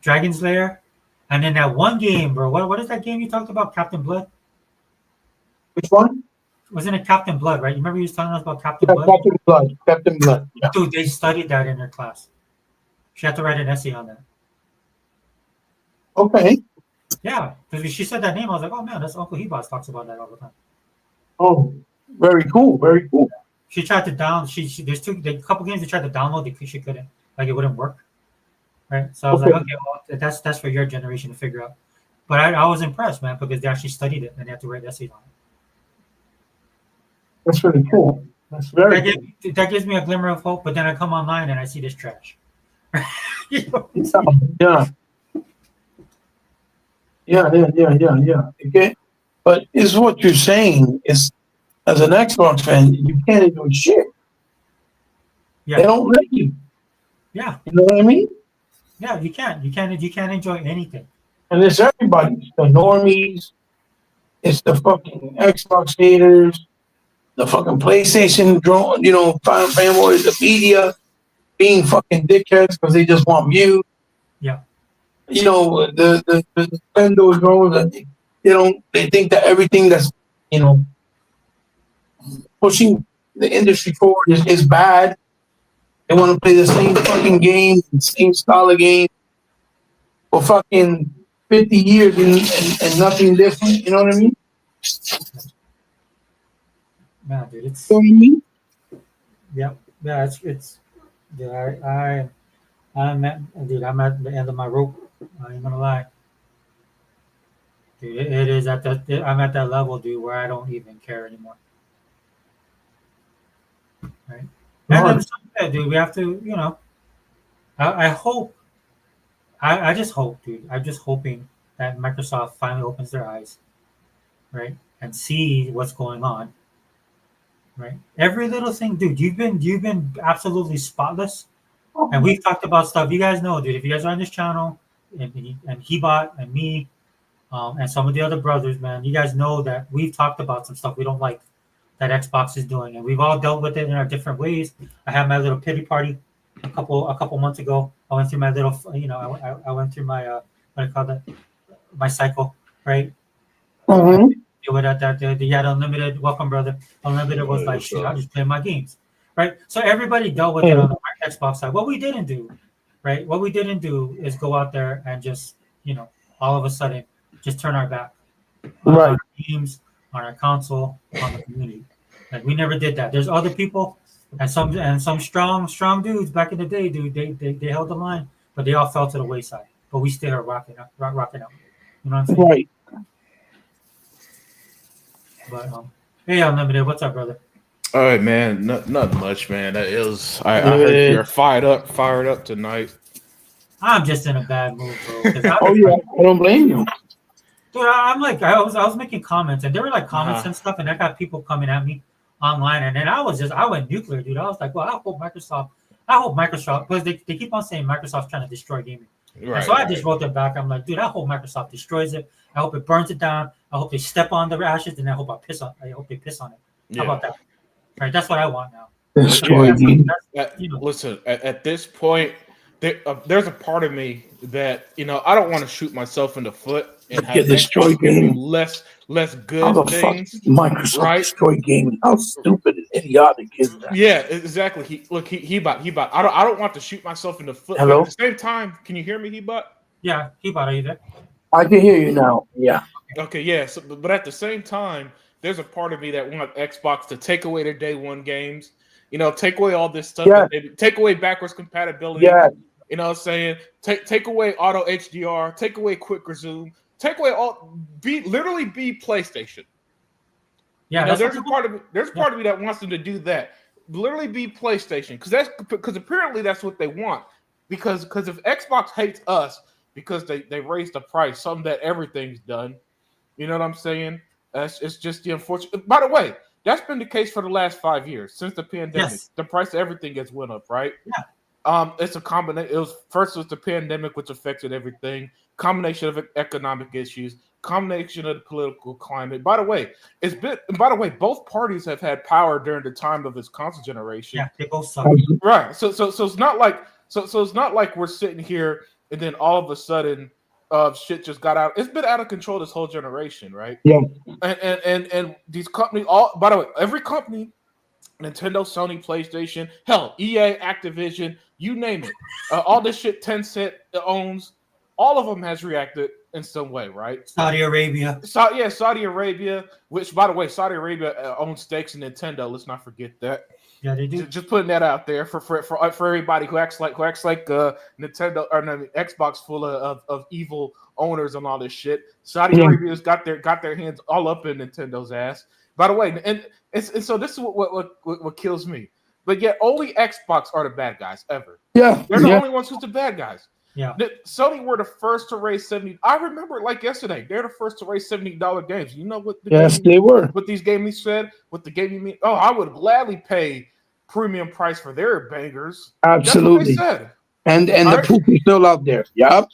Dragon's Lair, and then that one game, bro. What is that game you talked about? Captain Blood? Which one? Wasn't it Captain Blood, right? You remember you was telling us about Captain Yeah, Blood? Captain Blood. Captain Blood. Yeah. Dude, they studied that in their class. She had to write an essay on that. Okay. Yeah, because she said that name, I was like, oh man, that's Uncle Hebos talks about that all the time. Oh, very cool. Very cool. She tried to there's a couple games they tried to download, she couldn't, like it wouldn't work, right? So I was like, okay, well, that's for your generation to figure out. But I was impressed, man, because they actually studied it and they had to write essays on it. That's really cool. That's very cool. That gives me a glimmer of hope. But then I come online and I see this trash. You know? Yeah. Yeah. Okay. But is what you're saying is, as an Xbox fan, you can't enjoy shit. Yeah. They don't let you. Yeah. You know what I mean? Yeah, you can't. You can't enjoy anything. And it's everybody. It's the normies. It's the fucking Xbox haters. The fucking PlayStation drone, fanboys, the media being fucking dickheads because they just want views. Yeah. The Nintendo drones, and they think that everything that's, pushing the industry forward is bad. They want to play the same fucking game, the same style of game for fucking 50 years and nothing different. You know what I mean? Yeah, dude, it's. You know what I mean? Yeah, it's. Yeah, I'm at the end of my rope. I ain't gonna lie. Dude, it is I'm at that level, dude, where I don't even care anymore. Right? And then, dude, we have to, I hope, I just hope, dude, I'm just hoping that Microsoft finally opens their eyes, right, and see what's going on, right? Every little thing, dude, you've been absolutely spotless, and we've talked about stuff. You guys know, dude, if you guys are on this channel, and Hebot and me, and some of the other brothers, man, you guys know that we've talked about some stuff we don't like that Xbox is doing, and we've all dealt with it in our different ways. I had my little pity party a couple months ago. I went through my little, I went through my what do you call that? My cycle, right? Mm-hmm. With that, you had unlimited. Welcome, brother. Unlimited was like, shit, I'll just play my games, right? So everybody dealt with it on the Xbox side. What we didn't do, right? What we didn't do is go out there and just, all of a sudden, just turn our back on our games, on our console, on the community. Like we never did that. There's other people and some strong dudes back in the day, dude. They held the line, but they all fell to the wayside. But we still are rocking out. You know what I'm saying? Right. But hey, Unlimited, what's up, brother? All right, man. Not much, man. I heard you're fired up tonight. I'm just in a bad mood, bro. I don't blame you. Dude, I'm like, I was making comments, and there were like comments and stuff, and I got people coming at me online, and then I went nuclear, dude. I was like, well, I hope Microsoft I hope Microsoft, because they keep on saying Microsoft's trying to destroy gaming. Right. And so I just wrote them back. I'm like, dude, I hope Microsoft destroys it. I hope it burns it down. I hope they step on the ashes, and I hope I hope they piss on it. How about that? Right, that's what I want now. Destroy gaming. Listen, at this point, there's a part of me that I don't want to shoot myself in the foot and have destroy gaming. less good How the things. fuck Microsoft destroy gaming? How stupid and idiotic is that? Yeah, exactly. Hebot. I don't want to shoot myself in the foot. Hello? But at the same time, can you hear me, Hebot? Yeah, Hebot, are you there? I can hear you now. Yeah. Okay, yeah. So, but at the same time, there's a part of me that wants Xbox to take away their day one games. Take away all this stuff. Yeah. Take away backwards compatibility. Yeah. You know what I'm saying? Take away auto HDR. Take away quick resume. Take away literally be PlayStation. Yeah, there's a part of me that wants them to do that. Literally be PlayStation, because apparently that's what they want. Because if Xbox hates us because they raised the price, something that everything's done. You know what I'm saying? It's just the unfortunate. By the way, that's been the case for the last 5 years since the pandemic. Yes. The price of everything has went up, right? Yeah. It's a combination. It was the pandemic, which affected everything. Combination of economic issues, combination of the political climate. By the way, both parties have had power during the time of this console generation. Yeah, they both suck. Right. So it's not like it's not like we're sitting here and then all of a sudden shit just got out. It's been out of control this whole generation, right? Yeah. And these companies, by the way, every company, Nintendo, Sony, PlayStation, hell, EA, Activision, you name it. All this shit Tencent owns, all of them has reacted in some way, right? Saudi Arabia. Saudi Arabia, which, by the way, Saudi Arabia owns stakes in Nintendo. Let's not forget that. Yeah, they do. Just putting that out there for everybody who acts like Nintendo or Xbox full of evil owners and all this shit. Saudi Arabia's got their hands all up in Nintendo's ass. By the way, and so this is what kills me. But yet only Xbox are the bad guys ever. Yeah, they're the only ones who's the bad guys. Yeah, Sony were the first to raise $70. I remember like yesterday, they're the first to raise $70 games. You know what? They were. What these gaming said? What the gaming mean? Oh, I would gladly pay premium price for their bangers. Absolutely. That's what they said. And the proof is still out there. Yep.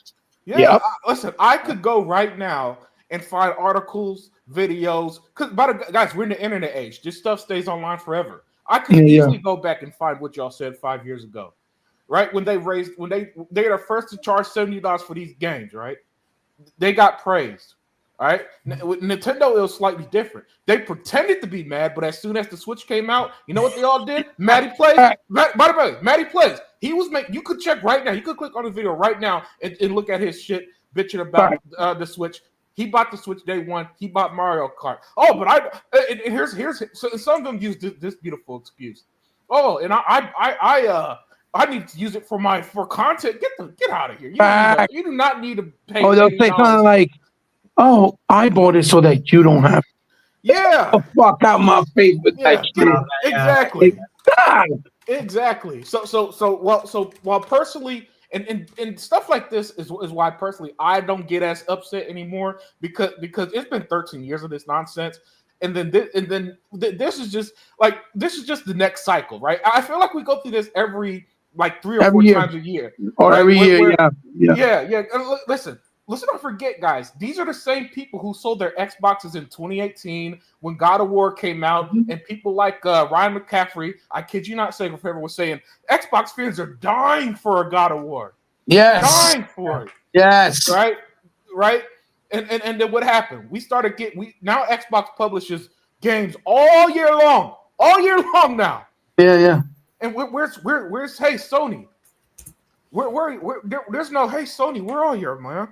Yeah. Yep. Listen, I could go right now and find articles, videos. Guys, we're in the internet age. This stuff stays online forever. I could easily go back and find what y'all said 5 years ago. Right when they're the first to charge $70 for these games, right? They got praised. All right, with Nintendo, it was slightly different. They pretended to be mad, but as soon as the Switch came out, you know what they all did? Matty plays. By the way, Matty plays. He was You could check right now. You could click on the video right now and look at his shit bitching about the Switch. He bought the Switch day one. He bought Mario Kart. Oh, but here's so some of them use this beautiful excuse. Oh, and I need to use it for content. Get out of here. You do not need to pay. Oh, they'll say something like, "Oh, I bought it so that you don't have." Yeah. Oh, fuck out my face with that shit. Exactly. God. Exactly. So while personally, and stuff like this is why personally I don't get as upset anymore because it's been 13 years of this nonsense. And then this is just the next cycle, right? I feel like we go through this every 3 or 4 times a year. Or right? Every year, yeah. Listen, let's not forget, guys. These are the same people who sold their Xboxes in 2018 when God of War came out, and people like Ryan McCaffrey, I kid you not, Sega Forever, was saying Xbox fans are dying for a God of War. Yes, dying for it. Yes, right. And then what happened? Now Xbox publishes games all year long now. Yeah. And where's Hey Sony? There's no Hey Sony. Where are you, man?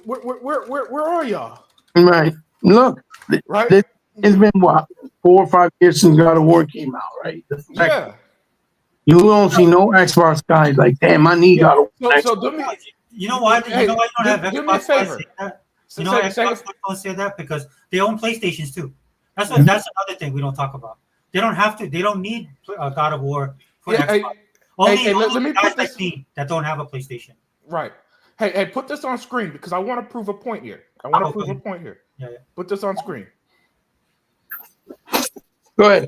Where are y'all? Right. Look. Right. It's been 4 or 5 years since God of War came out, right? Yeah. You don't see no Xbox guys like, damn, I need God of War. So you know why? You know why you don't have Xbox? Do me a favor. You know why Xbox don't say that? Because they own PlayStations too. That's another thing we don't talk about. They don't have to. They don't need God of War for Xbox. Let me put this that don't have a PlayStation. Right. Hey, put this on screen because I want to prove a point here. Yeah. Put this on screen. Go ahead.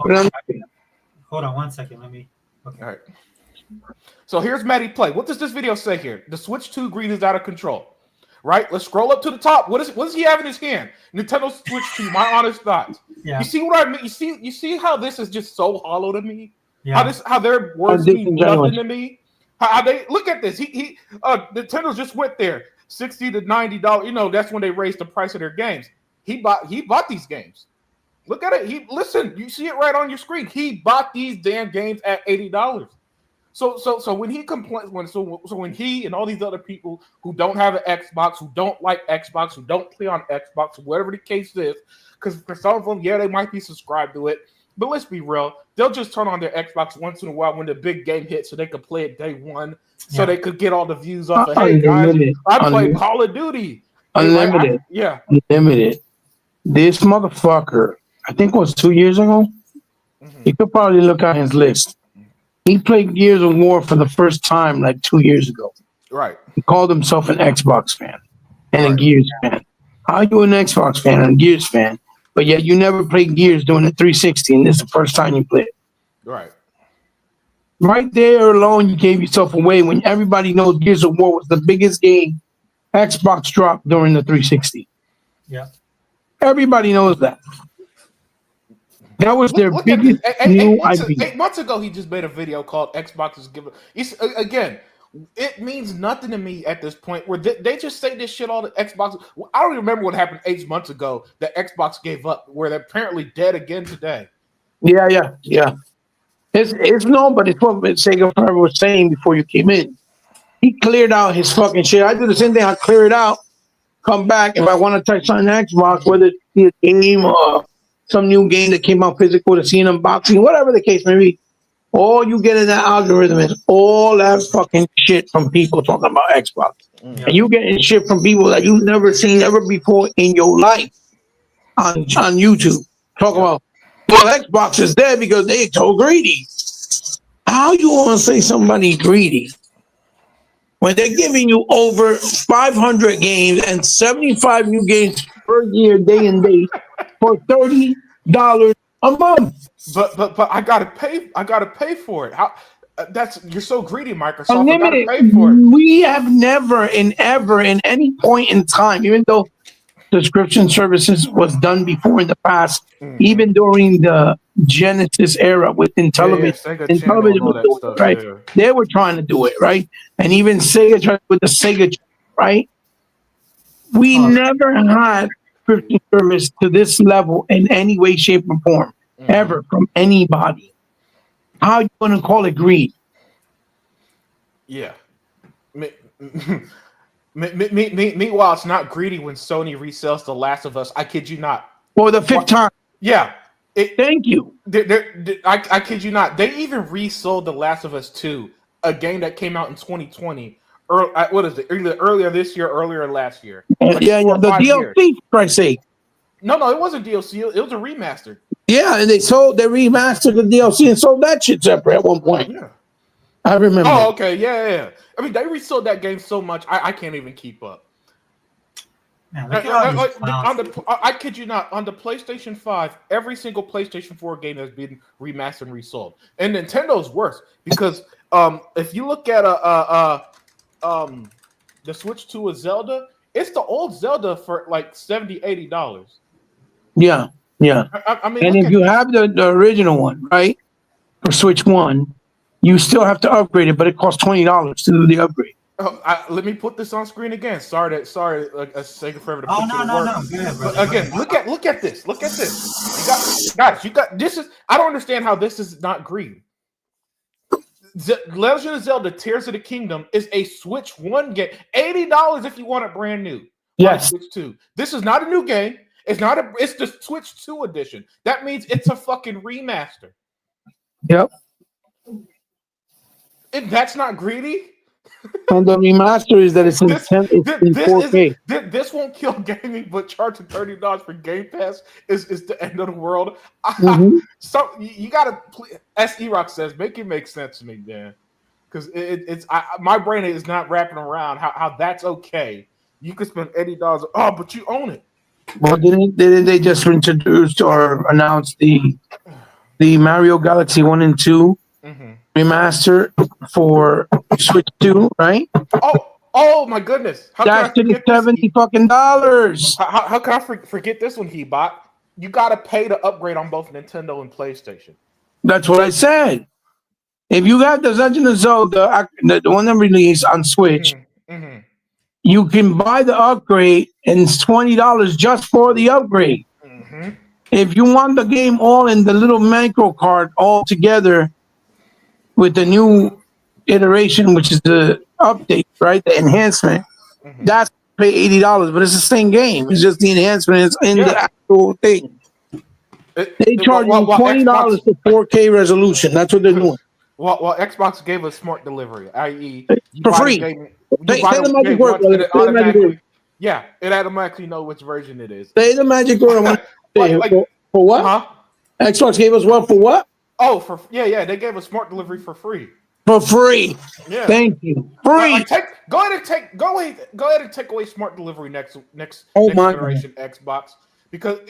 Hold on 1 second. Let me. Okay. All right. So here's Matty Play. What does this video say here? The Switch 2 greed is out of control. Right? Let's scroll up to the top. What does he have in his hand? Nintendo Switch 2. My honest thoughts. Yeah. You see what I mean? You see how this is just so hollow to me? Yeah. How their words mean nothing to me? How they look at this. Nintendo just went there. $60 to $90. You know, that's when they raised the price of their games. He bought these games. Look at it. Listen, you see it right on your screen. He bought these damn games at $80. So when he complains, when he and all these other people who don't have an Xbox, who don't like Xbox, who don't play on Xbox, whatever the case is, because for some of them, yeah, they might be subscribed to it, but let's be real, they'll just turn on their Xbox once in a while when the big game hits, so they could play it day one, so they could get all the views off of. Hey guys, I play Call of Duty. Unlimited. Unlimited. This motherfucker, I think it was 2 years ago. You could probably look at his list. He played Gears of War for the first time like 2 years ago. Right. He called himself an Xbox fan and a Gears fan. How are you an Xbox fan and a Gears fan, but yet you never played Gears doing the 360 and this is the first time you play it? Right. Right there alone, you gave yourself away when everybody knows Gears of War was the biggest game Xbox dropped during the 360. Yeah. Everybody knows that. That was their biggest new IP. 8 months ago, he just made a video called Xbox is giving. Again, it means nothing to me at this point. Where they just say this shit all the Xbox. I don't even remember what happened 8 months ago that Xbox gave up. Where they're apparently dead again today. Yeah. It's no, but it's what Sega Forever was saying before you came in. He cleared out his fucking shit. I do the same thing. I clear it out, come back. If I want to touch on Xbox, whether it's a game or some new game that came out physical to see an unboxing, whatever the case may be, all you get in that algorithm is all that fucking shit from people talking about Xbox. Yeah. And you getting shit from people that you've never seen ever before in your life on YouTube. Talk about, well, Xbox is dead because they so greedy. How you want to say somebody greedy when they're giving you over 500 games and 75 new games per year, day and day, for $30 a month? But I gotta pay for it. How? You're so greedy, Microsoft. Unlimited. I gotta pay for it. We have never in any point in time, even though subscription services was done before in the past, even during the Genesis era within television, and television was doing it, right? Yeah. They were trying to do it, right? And even Sega tried with the Sega, right? We never had subscription service to this level in any way, shape, or form, ever from anybody. How you going to call it greed? Yeah. Meanwhile, it's not greedy when Sony resells The Last of Us. I kid you not. For the fifth time. Yeah. Thank you. I kid you not. They even resold The Last of Us 2, a game that came out in 2020. What is it? Either earlier this year, earlier last year. Like the DLC, for Christ's sake. No, it wasn't DLC. It was a remaster. Yeah, and they remastered the DLC and sold that shit separate at one point. Yeah. I remember. Oh, okay. Yeah. I mean, they resold that game so much, I can't even keep up. Man, I kid you not, on the PlayStation 5, every single PlayStation 4 game has been remastered and resold. And Nintendo's worse because if you look at the Switch 2 of Zelda, it's the old Zelda for like $70, $80. Yeah. I mean, and if you have the original one, right, for Switch 1, you still have to upgrade it, but it costs $20 to do the upgrade. Let me put this on screen again. Sorry, Sega Forever to put no. But again, look at this. Look at this. You got this is. I don't understand how this is not greed. Legend of Zelda: Tears of the Kingdom is a Switch 1 game. $80 if you want it brand new. Yes. Switch 2. This is not a new game. It's the Switch 2 edition. That means it's a fucking remaster. Yep. If that's not greedy. And the remaster is that it's in 4K. This won't kill gaming, but charging $30 for Game Pass is the end of the world. So you gotta, as E-Rock says, make it make sense to me, man. Because my brain is not wrapping around how that's okay. You could spend $80. Oh, but you own it. Well, didn't they just introduce or announce the Mario Galaxy 1 and 2 remaster for Switch 2, right? Oh my goodness! How That's can I forget this? $70 fucking dollars. How can I forget this one, Hebot? You got to pay to upgrade on both Nintendo and PlayStation. That's what I said. If you got the Legend of Zelda, the one that released on Switch, you can buy the upgrade and it's $20 just for the upgrade. If you want the game all in the little micro card all together with the new iteration, which is the update, right? The enhancement, that's pay $80, but it's the same game. It's just the enhancement is in the actual thing. They charge you $20 for 4K resolution. That's what they're doing. Well, Xbox gave us smart delivery, i.e., for free. Say the magic word. Yeah, it automatically know which version it is. Say the magic word. For what? Huh? Xbox gave us what for what? Oh, they gave us smart delivery for free. For free. Yeah. Thank you. Free. Go ahead and take away smart delivery next generation Xbox. Because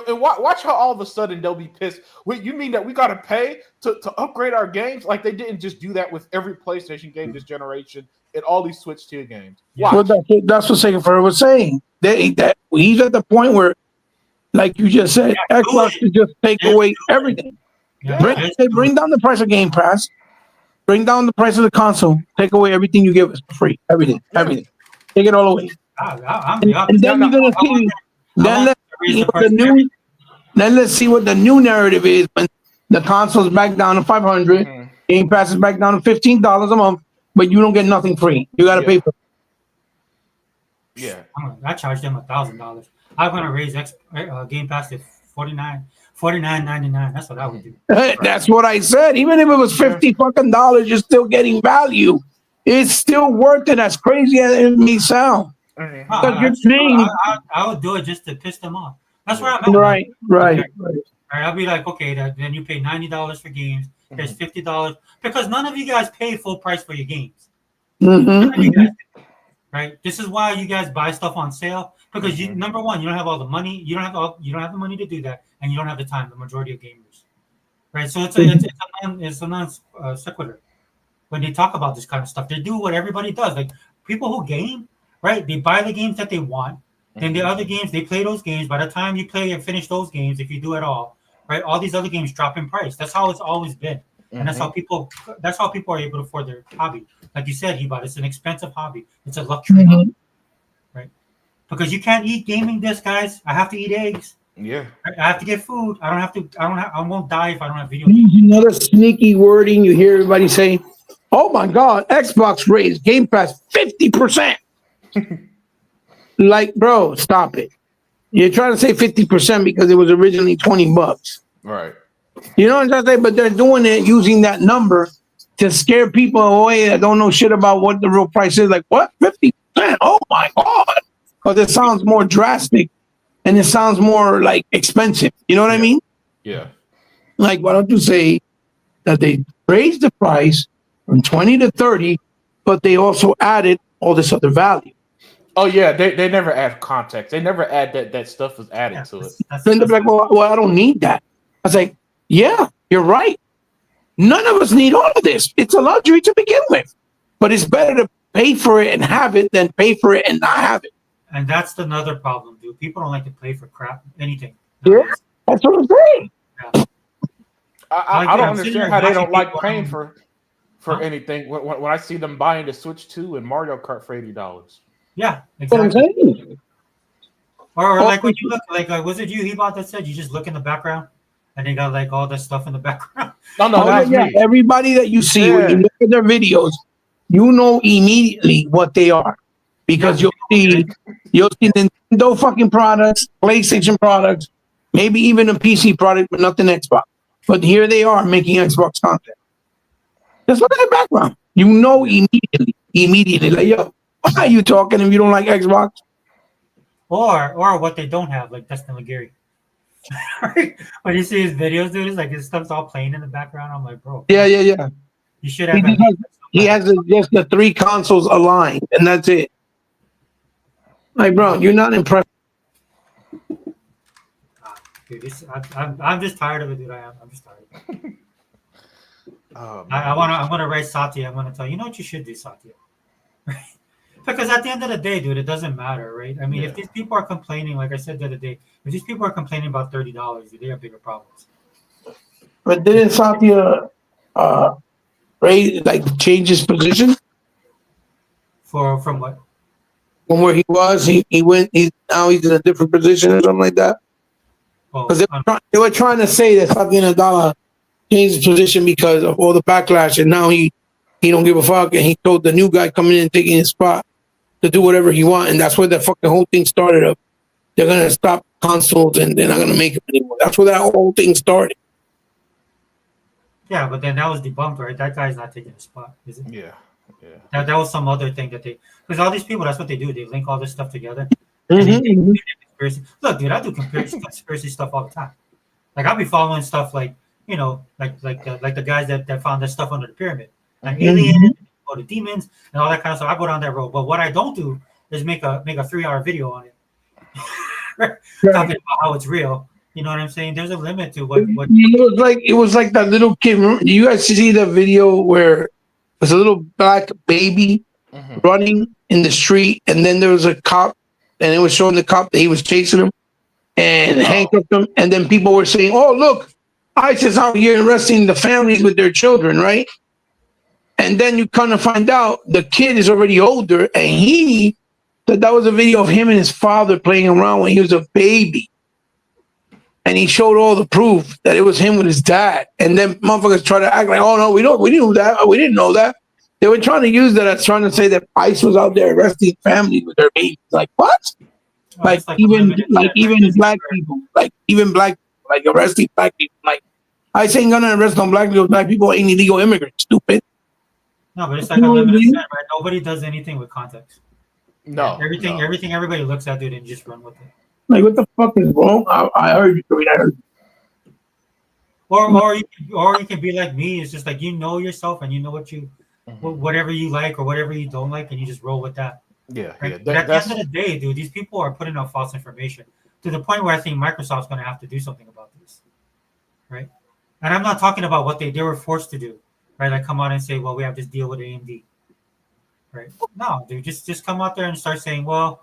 watch how all of a sudden they'll be pissed. Wait, you mean that we got to pay to upgrade our games? Like they didn't just do that with every PlayStation game this generation and all these Switch 2 games. Well, that's what Sega Fur was saying. He's at the point where, like you just said, Xbox should just take away everything. Bring down the price of Game Pass. Bring down the price of the console. Take away everything you give us for free. Everything. Take it all away. And then you're gonna see. Then let's see what the new narrative is when the console's back down to $500, Game Pass is back down to $15 a month, but you don't get nothing free. You got to pay for it. Yeah, I charged them $1,000. I'm gonna raise Game Pass to $49.99. That's what I would do. That's what I said. Even if it was $50 fucking dollars, you're still getting value. It's still worth it. As crazy as it may sound. I would do it just to piss them off. That's where I'm at. Right. I'll be like, okay, then you pay $90 for games. There's $50 because none of you guys pay full price for your games. Right? This is why you guys buy stuff on sale because number one, you don't have all the money. You don't have the money to do that, and you don't have the time. The majority of gamers, right? So it's a non sequitur. When they talk about this kind of stuff, they do what everybody does. Like people who game. Right, they buy the games that they want. Then the other games, they play those games. By the time you play and finish those games, if you do at all, right, all these other games drop in price. That's how it's always been, and that's how people are able to afford their hobby. Like you said, Hebot, it's an expensive hobby. It's a luxury hobby, right? Because you can't eat gaming discs, guys. I have to eat eggs. Yeah, I have to get food. I won't die if I don't have video games. Another sneaky wording you hear everybody say, "Oh my God, Xbox raised Game Pass 50%." Like, bro, stop it. You're trying to say 50% because it was originally $20. Right. You know what I'm saying? But they're doing it using that number to scare people away that don't know shit about what the real price is. Like, what? 50%? Oh my God. Because it sounds more drastic and it sounds more like expensive. You know what I mean? Yeah. Like, why don't you say that they raised the price from 20 to 30, but they also added all this other value? Oh yeah, they never add context. They never add that stuff was added to it. Then they're like, well, I don't need that. I was like, yeah, you're right. None of us need all of this. It's a luxury to begin with, but it's better to pay for it and have it than pay for it and not have it. And that's another problem, dude. People don't like to pay for crap, anything. Yeah, that's what I'm saying. Yeah. I don't understand how they don't like paying for anything when I see them buying the Switch 2 and Mario Kart for $80. Yeah, exactly. Or like when you look, like was it you, Hebot, that said you just look in the background and they got like all that stuff in the background? No, that's me. Everybody that you see when you look at their videos, you know immediately what they are because you'll see Nintendo fucking products, PlayStation products, maybe even a PC product, but nothing Xbox. But here they are making Xbox content. Just look at the background. You know immediately, like, yo, why are you talking if you don't like Xbox? Or what they don't have, like Dustin Legary. When you see his videos, dude, it's like his stuff's all playing in the background. I'm like, bro. Yeah. You should have. He has just the 3 consoles aligned, and that's it. Like, bro, you're not impressed. Dude, I'm just tired of it, dude. I'm just tired. Oh I man, want to. I'm gonna write Satya. I'm gonna tell you, you know what you should do, Satya. Because at the end of the day, dude, it doesn't matter, right? I mean, if yeah. these people are complaining, like I said the other day, if these people are complaining about $30, they have bigger problems. But didn't Satya uh raise like change his position For from what? from where he was? He went. He now he's in a different position or something like that. Oh, Because they were trying to say that Satya Nadella changed his position because of all the backlash, and now he don't give a fuck, and he told the new guy coming in and taking his spot to do whatever he want, and that's where the fucking whole thing started. Of they're gonna stop consoles and they're not gonna make them anymore. That's where that whole thing started. yeah, but then that was debunked, right? That guy's not taking a spot, is it? Yeah, yeah. That was some other thing that they, because all these people, that's what they do. They link all this stuff together, and Mm-hmm, mm-hmm. they conspiracy. Look, dude, I do conspiracy stuff all the time. Like I'll be following stuff like like the guys that found that stuff under the pyramid, like alien Mm-hmm. or the demons and all that kind of stuff. I go down that road. But what I don't do is make a 3-hour video on it, Right. talking about how it's real. You know what I'm saying? There's a limit to what. It was like that little kid. Do you guys see the video where there's a little black baby Hmm. running in the street, and then there was a cop, and it was showing the cop that he was chasing him and Oh, handcuffed him, and then people were saying, "Oh, look, ISIS out here arresting the families with their children," right? And then you kind of find out the kid is already older, and he said that was a video of him and his father playing around when he was a baby. And he showed all the proof that it was him with his dad. And then motherfuckers try to act like, oh no, we didn't know that. We didn't know that. They were trying to use that as trying to say that ICE was out there arresting families with their babies. Like what? Oh, Like it's like even unlimited like shit, right? even black people, like even black people, like arresting black people. Like ICE ain't gonna arrest no black people. Black people ain't illegal immigrants. Stupid. No, but it's You like know what I unlimited mean? shit, right? Nobody does anything with context. Right? no, Everything, no. everything, everybody looks at, dude, and just run with it. Like what the fuck is wrong? I heard you. I heard Or you can be like me. It's just like you know yourself and you know what you, Mhm. whatever you like or whatever you don't like, and you just roll with that. Yeah, Right? yeah. But at the That's end of the day, dude, these people are putting out false information to the point where I think Microsoft's going to have to do something about this, right? And I'm not talking about what they were forced to do, right? Like come out and say, well, we have this deal with AMD, right? No, dude, just come out there and start saying, well,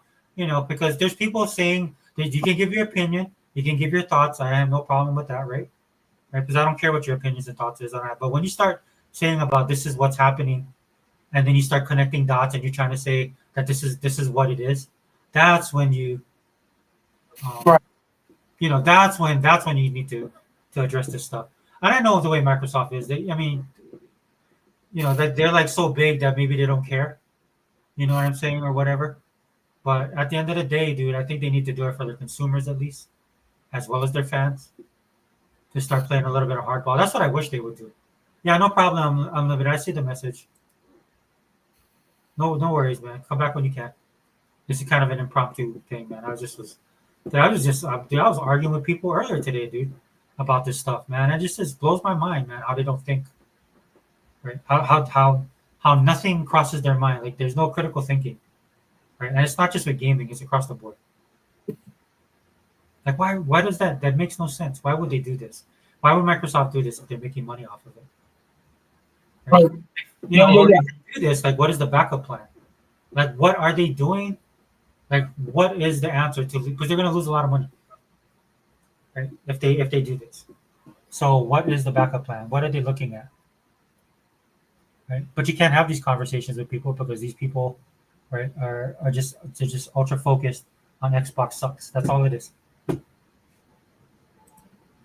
because there's people saying that you can give your opinion, you can give your thoughts. I have no problem with that, right? Right? Because I don't care what your opinions and thoughts is on that. But when you start saying about this is what's happening, and then you start connecting dots, and you're trying to say that this is what it is, that's when you, Right. um, that's when you need to address this stuff. And I know the way Microsoft is. I mean, that they're like so big that maybe they don't care. You know what I'm saying, or whatever. But at the end of the day, dude, I think they need to do it for their consumers at least, as well as their fans, to start playing a little bit of hardball. That's what I wish they would do. Yeah, no problem, Unlimited. I see the message. No worries, man. Come back when you can. This is kind of an impromptu thing, man. I was arguing with people earlier today, dude, about this stuff, man. It just blows my mind, man, how they don't think, right? How nothing crosses their mind. Like there's no critical thinking, right? And it's not just with gaming; it's across the board. Like why does that makes no sense? Why would they do this? Why would Microsoft do this if they're making money off of it? Right? Right. Yeah, yeah, Or yeah. if they do this, like what is the backup plan? Like what are they doing? Like what is the answer to, because they're gonna lose a lot of money, right? If they do this. So what is the backup plan? What are they looking at? Right? But you can't have these conversations with people because these people, right, are just they're just ultra focused on Xbox sucks. That's all it is.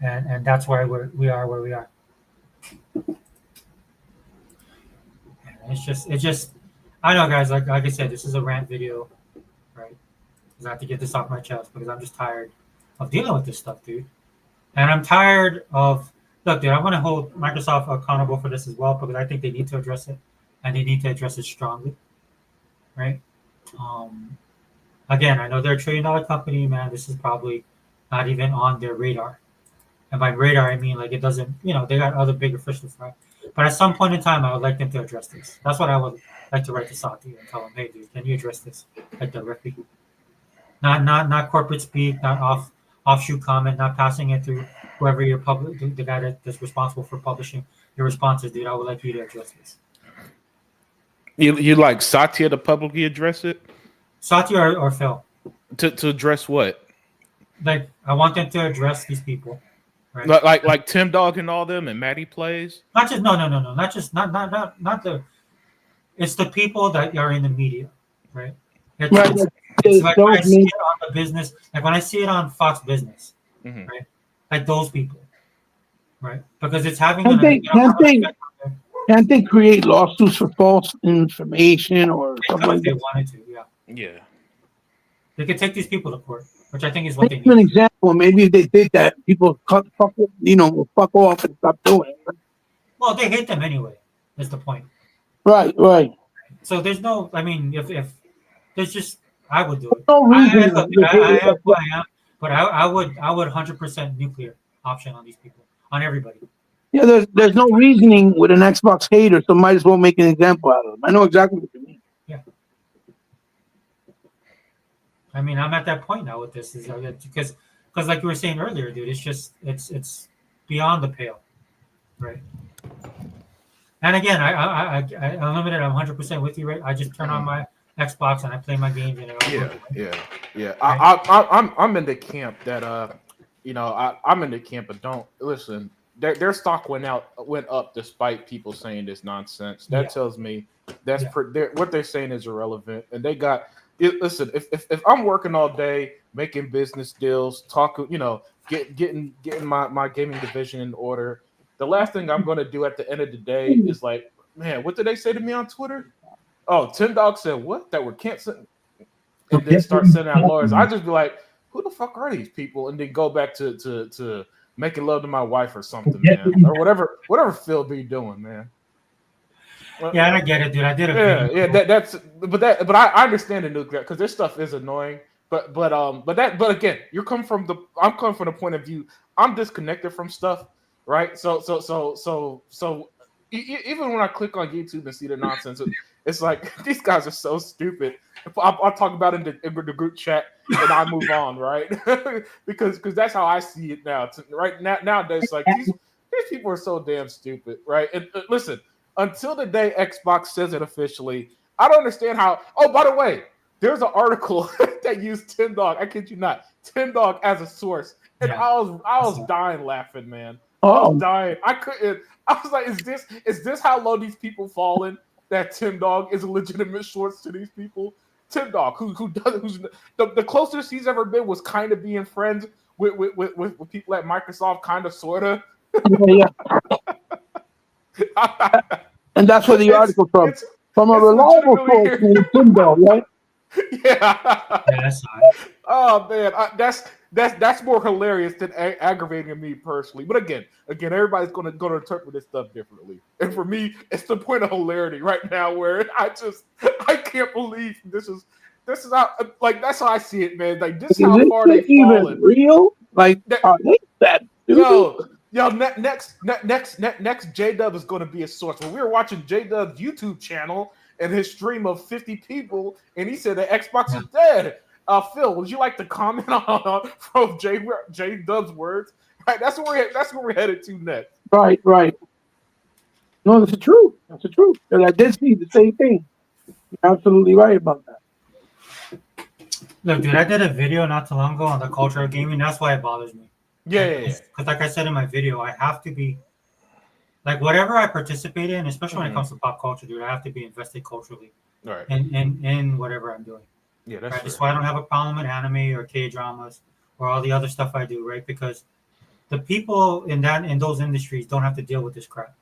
And that's why we are where we are. It's just I know, guys, like I said, this is a rant video, right? Because I have to get this off my chest because I'm just tired of dealing with this stuff, dude. And I'm tired of, look, dude, I'm going to hold Microsoft accountable for this as well because I think they need to address it and they need to address it strongly, right? Um, Again, I know they're $1 trillion company, man. This is probably not even on their radar. And by radar, I mean like it doesn't, they got other bigger fish to fry. But at some point in time, I would like them to address this. That's what I would like to write to Sati and tell him, hey, dude, can you address this like directly? Not corporate speak, not offshoot comment, not passing it through whoever your public the guy that's responsible for publishing your responses, dude. I would like you to address this. You like Satya to publicly address it? Satya or Phil? To address what? Like, I want them to address these people, right? Like Tim Dog and all them and Matty Plays. Not just no, not just not the. It's the people that are in the media, right? It's like when I see it on the business, like when I see it on Fox Business, right? Like those people, right? Because it's having can't they create lawsuits for false information or something like if they that? wanted to, yeah. Yeah. They could take these people to court, which I think is what they Give an need. example. Maybe if they did that, people fuck off and stop doing it. Well, they hate them anyway. Is the point? Right. So there's no. I mean, if there's just, I would do it. No reason. I am who I am, but I would 100% nuclear option on these people, on everybody. Yeah, there's no reasoning with an Xbox hater, so might as well make an example out of them. I know exactly what you mean. Yeah. I mean, I'm at that point now with this, because like you were saying earlier, dude, it's just it's beyond the pale, right? And again, I unlimited. I'm 100% with you, right? I just turn on my Xbox and I play my games. Yeah. Right? I'm in the camp that I'm in the camp, but don't listen. Their stock went up despite people saying this nonsense. That tells me what they're saying is irrelevant, and they got. Listen, if I'm working all day making business deals, getting my gaming division in order, the last thing I'm going to do at the end of the day is like, man, what did they say to me on Twitter? Oh, Tim Dog said what? That we're canceling, and then start sending out lawyers. I just be like, who the fuck are these people? And then go back to making love to my wife or something, man, or whatever Phil be doing, man. Yeah, and I get it, dude. I did it. But I understand the nuclear because this stuff is annoying. But again, I'm coming from the point of view I'm disconnected from stuff, right? So even when I click on YouTube and see the nonsense, it's like these guys are so stupid. I'll talk about it in the group chat and I move on, right? because that's how I see it now. Right nowadays, like these people are so damn stupid, right? And listen. Until the day Xbox says it officially, I don't understand how. Oh, by the way, there's an article that used Tim Dog. I kid you not, Tim Dog as a source, and I was dying laughing, man. I was dying. I couldn't. I was like, is this how low these people fallen? That Tim Dog is a legitimate source to these people. Tim Dog, who's the closest he's ever been was kind of being friends with people at Microsoft, kind of, sorta. Yeah. And that's where the article from a reliable source named Tim Dog, right? Yeah. That's fine. Oh man, that's more hilarious than aggravating me personally. But again, everybody's gonna interpret this stuff differently. And for me, it's the point of hilarity right now where I can't believe this is how, like, that's how I see it, man. Like, this is how far they've fallen. Real? Like, are they that stupid? Yo, next, J-Dub is going to be a source. When we were watching J-Dub's YouTube channel and his stream of 50 people, and he said the Xbox is dead. Phil, would you like to comment on from J-Dub's words? Right, that's where we're headed to next. Right. No, that's the truth. And I did see the same thing. You're absolutely right about that. Look, dude, I did a video not too long ago on the culture of gaming. That's why it bothers me. Yeah. Because like I said in my video, I have to be, like, whatever I participate in, especially when it comes to pop culture, dude, I have to be invested culturally, right, in whatever I'm doing. Yeah, that's right. That's why I don't have a problem with anime or K-dramas or all the other stuff I do, right? Because the people in those industries don't have to deal with this crap,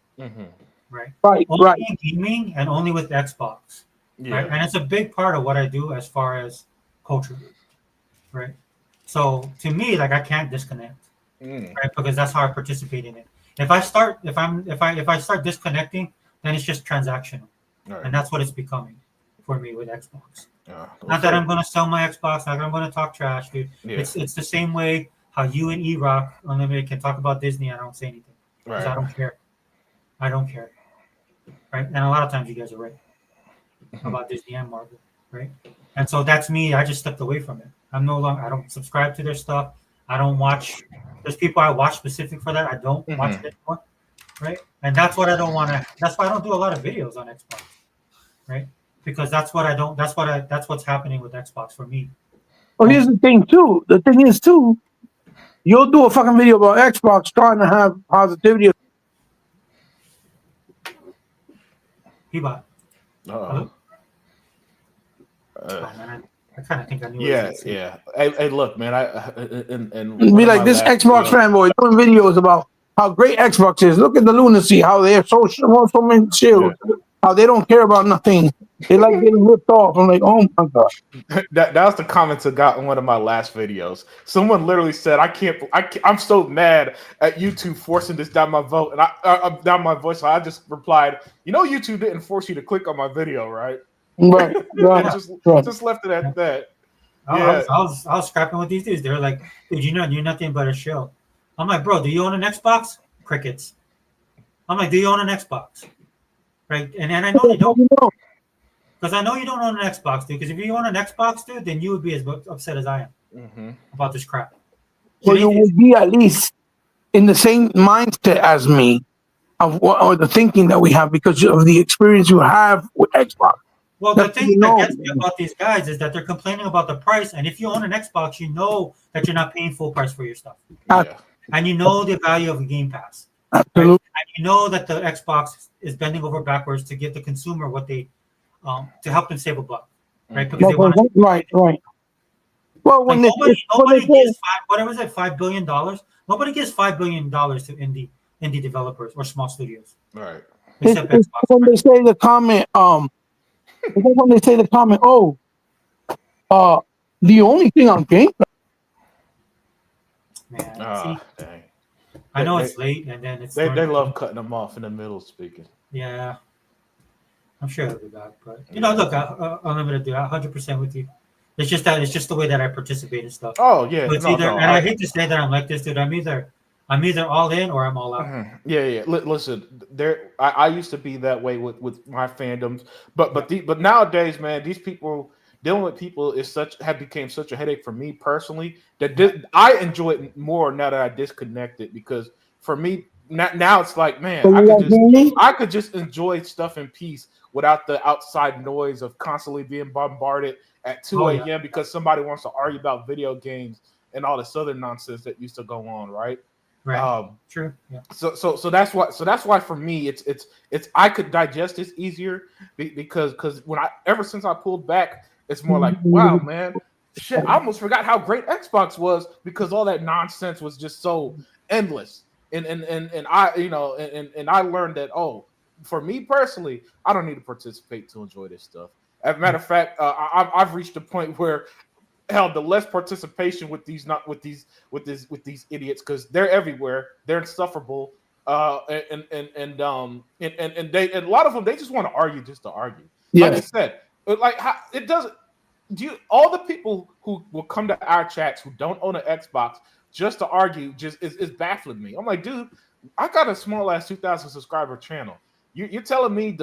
right? Only in gaming and only with Xbox, right? And it's a big part of what I do as far as culture, right? So to me, like, I can't disconnect. Right, because that's how I participate in it. If I start disconnecting, then it's just transactional, and that's what it's becoming for me with Xbox. Not that I'm going to sell my Xbox, not that I'm going to talk trash, dude. Yeah. It's the same way how you and E-Rock Unlimited can talk about Disney. I don't say anything because I don't care. Right, and a lot of times you guys are right about Disney and Marvel, right? And so that's me. I just stepped away from it. I don't subscribe to their stuff. I don't watch. There's people I watch specific for that. I don't watch it anymore. right? And that's what I don't want to. That's why I don't do a lot of videos on Xbox, right? Because that's what I don't. That's what's happening with Xbox for me. Well, here's the thing too. The thing is too, you'll do a fucking video about Xbox trying to have positivity. P-Bot. Uh-oh. Oh man, I kind of think I knew. Yeah, what yeah. Hey, look, man. And Be like this Xbox fanboy doing videos about how great Xbox is. Look at the lunacy, how they're so many shields, how they don't care about nothing. They like getting ripped off. I'm like, oh my god. that was the comments I got in one of my last videos. Someone literally said, I'm so mad at YouTube forcing this down my vote and I down my voice. So I just replied, YouTube didn't force you to click on my video, right? Right. Just left it at that. I was scrapping with these dudes. They were like, dude, you're nothing but a shill. I'm like, bro, do you own an Xbox? Crickets. I'm like, do you own an Xbox? Right? And I know they don't. Because I know you don't own an Xbox, dude. Because if you own an Xbox, dude, then you would be as upset as I am about this crap. So you would be at least in the same mindset as me of or the thinking that we have because of the experience you have with Xbox. Well, the thing that gets me about these guys is that they're complaining about the price. And if you own an Xbox, you know that you're not paying full price for your stuff. And you know the value of a Game Pass. Absolutely. Right? And you know that the Xbox is bending over backwards to give the consumer what they to help them save a buck. Right? Because they want to right. Well, when nobody gives $5 billion. Nobody gives $5 billion to indie developers or small studios. Right. Except Xbox. When they say the comment, the only thing on Game Pass. Man, dang. I know it's late, and then it's they love cutting them off in the middle speaking. Yeah, I'm sure they'll be back, but look, Unlimited, dude, 100% with you. It's just the way that I participate in stuff. Oh yeah, so it's I hate to say that I'm like this, dude. I'm either all in or I'm all out. Yeah. Listen, I used to be that way with my fandoms, but nowadays, man, these people dealing with people became such a headache for me personally that I enjoy it more now that I disconnected because for me now it's like, man, I could just enjoy stuff in peace without the outside noise of constantly being bombarded at 2 a.m. because somebody wants to argue about video games and all this other nonsense that used to go on, right? Right. True. Yeah. So that's why for me it's I could digest this easier because ever since I pulled back, it's more like, wow, man, shit, I almost forgot how great Xbox was because all that nonsense was just so endless. And I and I learned that for me personally, I don't need to participate to enjoy this stuff. As a matter of fact, I've reached a point where hell, the less participation with these idiots because they're everywhere, they're insufferable, and a lot of them they just want to argue just to argue. Like I said, it doesn't. All the people who will come to our chats who don't own an Xbox just to argue is baffling me. I'm like, dude, I got a small ass 2,000 subscriber channel. You're telling me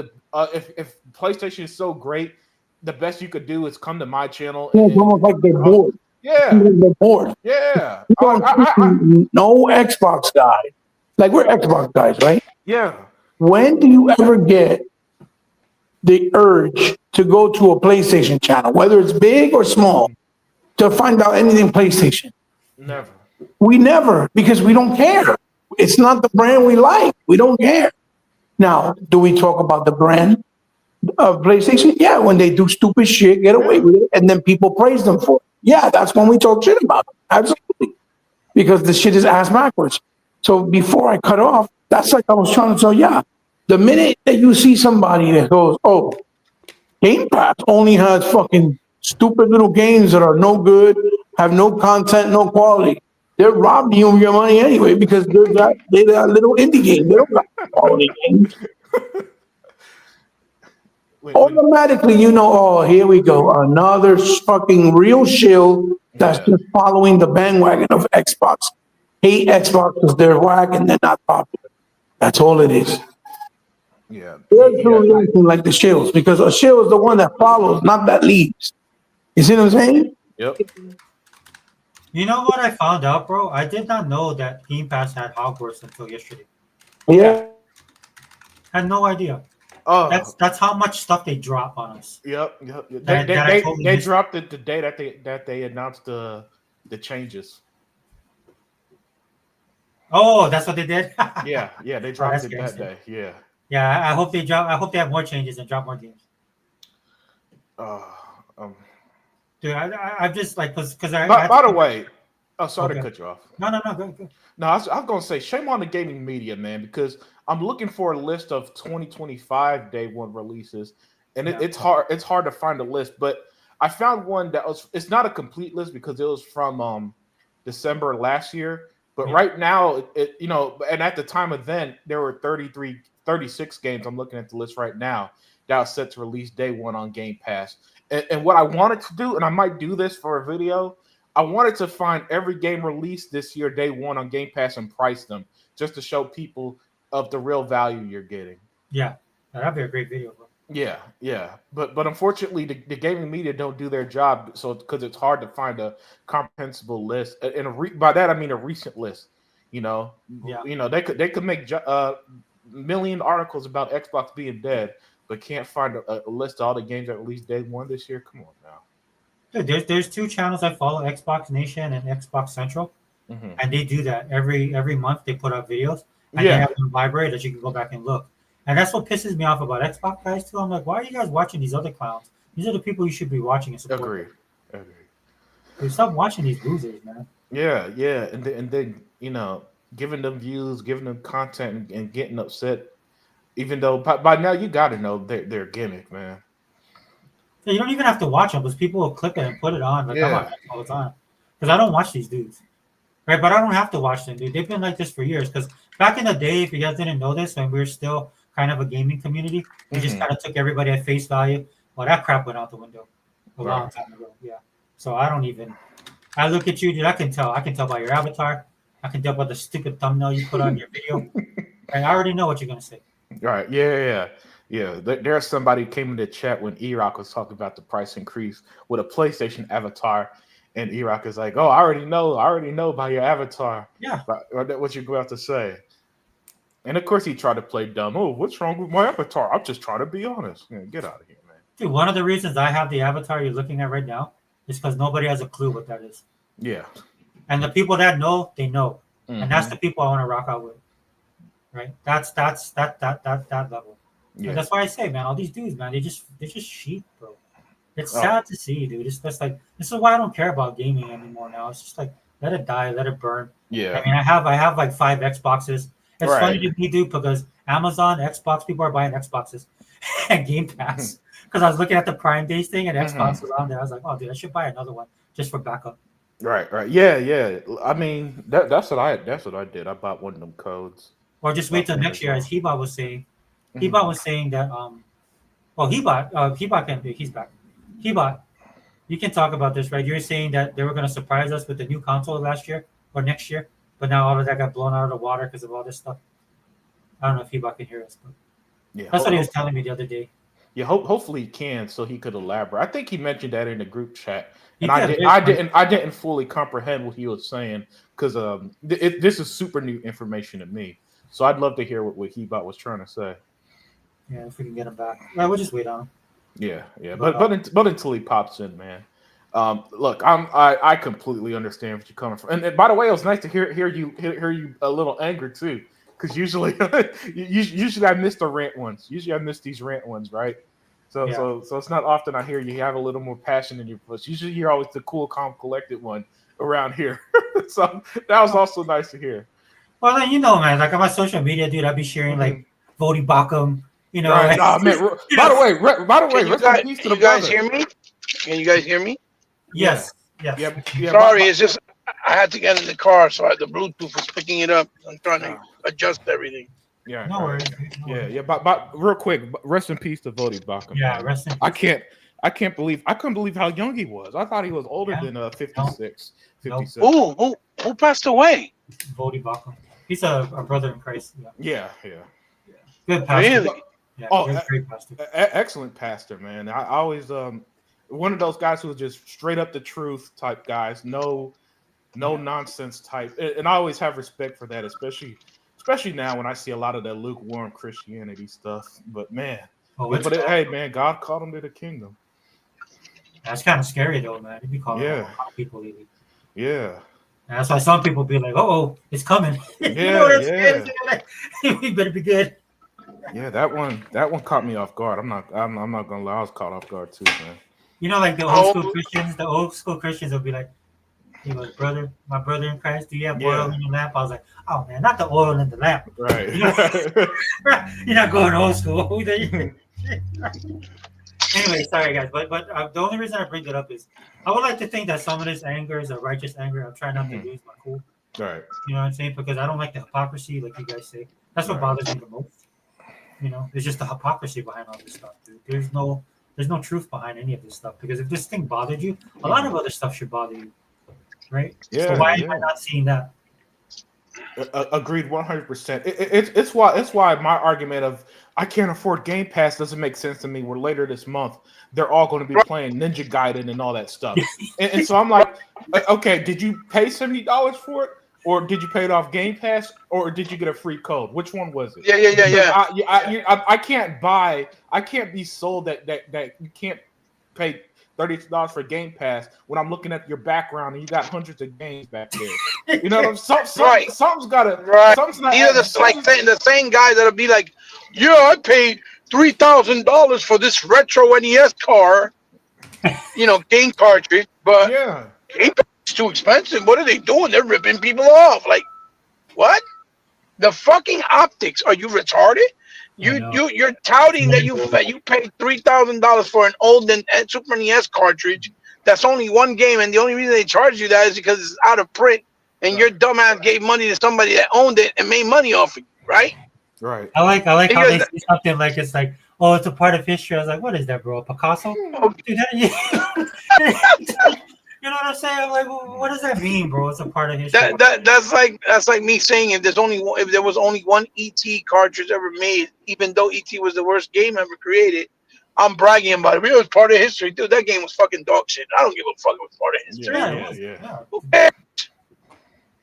if PlayStation is so great, the best you could do is come to my channel. It's almost like they're bored. Yeah, they're bored. Yeah. No Xbox guy. Like we're Xbox guys, right? Yeah. When do you ever get the urge to go to a PlayStation channel, whether it's big or small, to find out anything PlayStation? Never. We never, because we don't care. It's not the brand we like. We don't care. Now, do we talk about the brand of PlayStation? Yeah, when they do stupid shit, get away with it, and then people praise them for it. Yeah, that's when we talk shit about them. Absolutely. Because the shit is ass backwards. So before I cut off, that's like I was trying to tell you. The minute that you see somebody that goes, oh, Game Pass only has fucking stupid little games that are no good, have no content, no quality. They're robbing you of your money anyway because they're that little indie game. They don't got quality games. Automatically, here we go. Another fucking real shill that's just following the bandwagon of Xbox. Hate Xbox because they're whack and they're not popular. That's all it is. Yeah. They're doing anything like the shills because a shill is the one that follows, not that leads. You see what I'm saying? Yep. You know what I found out, bro? I did not know that Game Pass had Hogwarts until yesterday. Yeah. Had no idea. Oh, That's how much stuff they drop on us. yep. That I totally They missed. dropped it the day that they announced the changes. Oh, that's what they did. Yeah, they Oh, dropped that's it that gangster. day. Yeah. Yeah, I hope they drop. I hope they have more changes and drop more games. Uh, um, Dude, I'm just like because I by, have by to the keep. way, oh, sorry to Okay. cut you off. No, go. No, I was gonna say shame on the gaming media, man, because I'm looking for a list of 2025 day one releases, and Yeah, it's hard. It's hard to find a list, but I found one that was. It's not a complete list because it was from December last year. But yeah, right now, and at the time of then, there were 36 games. I'm looking at the list right now that was set to release day one on Game Pass. And what I wanted to do, and I might do this for a video, I wanted to find every game released this year, day one on Game Pass, and price them just to show people of the real value you're getting. yeah. That'd be a great video, bro. Yeah. But unfortunately, the gaming media don't do their job, so because it's hard to find a comprehensible list. And by that I mean a recent list. Yeah. They could make million articles about Xbox being dead, but can't find a list of all the games that released day one this year. Come on now. Dude, there's two channels I follow: Xbox Nation and Xbox Central, Mm-hmm. and they do that every month. They put out videos, and they Yeah, have them library that you can go back and look. And that's what pisses me off about Xbox guys too. I'm like, why are you guys watching these other clowns? These are the people you should be watching and supporting. agreed. Dude, stop watching these losers, man. Yeah, and then giving them views, giving them content, and getting upset. Even though by now you got to know they're gimmick, man. So you don't even have to watch them because people will clip it and put it on. Like I'm on Yeah. X all the time because I don't watch these dudes, right? But I don't have to watch them, dude. They've been like this for years. Because back in the day, if you guys didn't know this, when we were still kind of a gaming community, we just Mhm. kind of took everybody at face value. Well, that crap went out the window a long Right. time ago. Yeah. So I don't even. I look at you, dude. I can tell. I can tell by your avatar. I can tell by the stupid thumbnail you put on your video. And I already know what you're gonna say. Right. Yeah. There's somebody who came in the chat when E-Rock was talking about the price increase with a PlayStation avatar, and E-Rock is like, "Oh, I already know by your avatar." Yeah. What you're about to say. And of course, he tried to play dumb. Oh, what's wrong with my avatar? I'm just trying to be honest. Yeah, get out of here, man. Dude, one of the reasons I have the avatar you're looking at right now is because nobody has a clue what that is. Yeah. And the people that know, they know. And that's Mhm. the people I want to rock out with. Right? That's that level. Yeah. And that's why I say, man, all these dudes, man, they're just sheep, bro. It's Oh. sad to see, dude. It's just like this is why I don't care about gaming anymore now. It's just like let it die, let it burn. Yeah. I mean, I have like 5 Xboxes. It's funny Right. to me, dude, because Amazon, Xbox, people are buying Xboxes and Game Pass. Because I was looking at the Prime Days thing and Xbox was on there. I was like, oh, dude, I should buy another one just for backup. Right. Yeah. I mean, that's what I did. I bought one of them codes. Or just wait till next year, as Hebot was saying. Mhm. Hebot was saying that Hebot can do. He's back. Hebot, you can talk about this, right? You're saying that they were going to surprise us with the new console last year or next year, but now all of that got blown out of the water because of all this stuff. I don't know if Hebot can hear us, but Yeah. that's what he was telling me the other day. Yeah, hopefully he can, so he could elaborate. I think he mentioned that in the group chat, He and did. I didn't fully comprehend what he was saying because this is super new information to me. So I'd love to hear what Hebot was trying to say. Yeah, if we can get him back, right, we'll just wait on him. Yeah. But until he pops in, man. Look, I completely understand what you're coming from, and by the way, it was nice to hear you a little angry too, because usually I miss the rant ones. Usually I miss these rant ones, right? So it's not often I hear you have a little more passion in your voice. Usually you're always the cool, calm, collected one around here. So that was also nice to hear. Well, then man, like on my social media, dude, I'd be sharing like Vody Bakum, Right. Oh, man. By the way, Can you guys hear me? Can you guys hear me? Yes. Yeah. Sorry, it's just I had to get in the car, so the Bluetooth was picking it up. I'm trying to adjust everything. Yeah. No worries. Yeah. But real quick, rest in peace to Vody Bakum. Yeah, rest in peace. I couldn't believe how young he was. I thought he was older than 56, 57. Who passed away? Vody Bakum. He's a brother in Christ. Yeah. Good pastor. Really? Yeah, great pastor. Excellent pastor, man. I always one of those guys who was just straight up the truth type guys, no nonsense type, and I always have respect for that, especially especially now when I see a lot of that lukewarm Christianity stuff. But man, Oh, hey man, God called them to the kingdom. that's kind of scary though, man. You be calling Yeah. a lot of people lately. Yeah. And that's why some people be like, "Oh, it's coming." You know Yeah, what I'm yeah. saying? Like, you better be good. Yeah, that one caught me off guard. I'm not gonna lie, I was caught off guard too, man. You know, like the old school Christians will be like, he goes, "Brother, my brother in Christ, do you have oil in your lamp?" I was like, "Oh man, not the oil in the lamp." Right. You know, you're not going old school. Anyway, sorry guys, but the only reason I bring that up is I would like to think that some of this anger is a righteous anger. I'm trying not to lose my cool. Right. You know what I'm saying? Because I don't like the hypocrisy, like you guys say. That's what bothers me the most. You know, it's just the hypocrisy behind all this stuff, dude. There's no truth behind any of this stuff. Because if this thing bothered you, a lot of other stuff should bother you, right? Yeah. So why am I not seeing that? Agreed 100%. It's why my argument of I can't afford Game Pass doesn't make sense to me. Where later this month they're all going to be playing Ninja Gaiden and all that stuff, and so I'm like, okay, did you pay $70 for it, or did you pay it off Game Pass, or did you get a free code? Which one was it? Yeah. I can't be sold that you can't pay $30 for Game Pass when I'm looking at your background and you got hundreds of games back there. You know what I'm saying? Right. Something's gotta. Right. Something's not. Either the same guy that'll be like, yeah, I paid $3,000 for this retro NES car, game cartridge, but Game Pass is too expensive. What are they doing? They're ripping people off. Like, what? The fucking optics. Are you retarded? You're touting that you paid $3,000 for an old Super NES cartridge that's only one game, and the only reason they charge you that is because it's out of print, and your dumbass gave money to somebody that owned it and made money off it, right? Right. I like how they say something like it's like, oh, it's a part of history. I was like, what is that, bro? Picasso? Dude, you know what I'm saying? I'm like, well, what does that mean, bro? It's a part of history. That's like me saying if there was only one ET cartridge ever made, even though ET was the worst game ever created, I'm bragging about it. It was part of history, dude. That game was fucking dog shit. I don't give a fuck. It was part of history.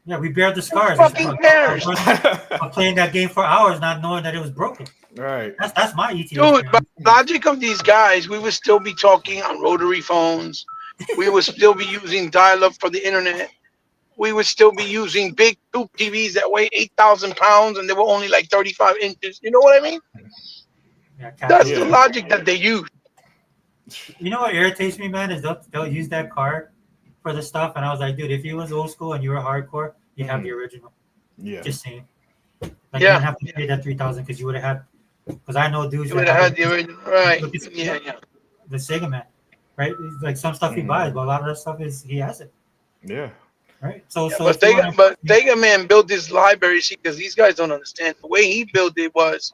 Yeah, we bear the scars. Fucking cares? I'm playing that game for hours, not knowing that it was broken. Right. That's my ET. Dude, but logic of these guys, we would still be talking on rotary phones. We would still be using dial-up for the internet. We would still be using big tube TVs that weigh 8,000 pounds and they were only like 35 inches. You know what I mean? Yeah, that's the logic that they use. You know what irritates me, man, is they'll use that card for the stuff, and I was like, dude, if you was old school and you were hardcore, you have the original. Yeah. Just saying. Like you didn't have to pay that $3,000 because you would have had. Because I know dudes. You would have had the original, right? The Sega Man, right? Like some stuff he buys, but a lot of that stuff he has it. Yeah. Right. So but Sega Man built this library because these guys don't understand the way he built it was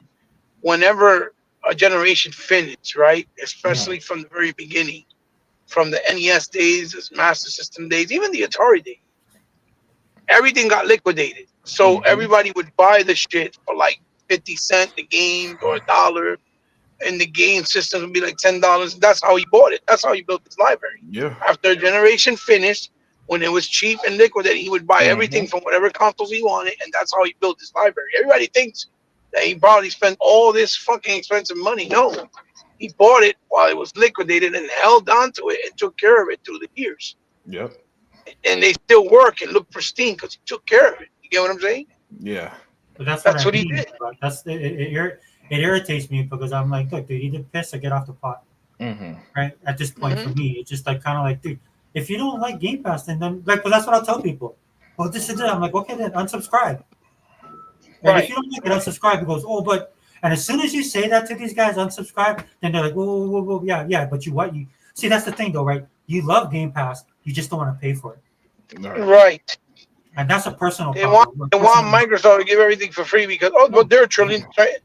whenever a generation finished, right? Especially from the very beginning, from the NES days, the Master System days, even the Atari days, everything got liquidated. So everybody would buy the shit for like 50 cents a game or $1, and the game system would be like $10. That's how he bought it. That's how he built his library. Yeah. After a generation finished, when it was cheap and liquidated, he would buy everything from whatever consoles he wanted, and that's how he built his library. Everybody thinks that he probably spent all this fucking expensive money. No, he bought it while it was liquidated and held on to it and took care of it through the years. Yep. And they still work and look pristine because he took care of it. You get what I'm saying? Yeah. But that's what he did. It irritates me because I'm like, look, dude, either piss or get off the pot. Right? At this point, for me, it's just like kind of like, dude, if you don't like Game Pass, then like, but that's what I'll tell people. Well, this is it. I'm like, okay, then unsubscribe. And if you don't like it, unsubscribe. He goes, oh, but, and as soon as you say that to these guys, unsubscribe, then they're like, whoa, yeah, but you see, that's the thing though, right? You love Game Pass, you just don't want to pay for it. Right. And that's a personal problem. They want Microsoft to give everything for free because, but they're a $4 trillion company.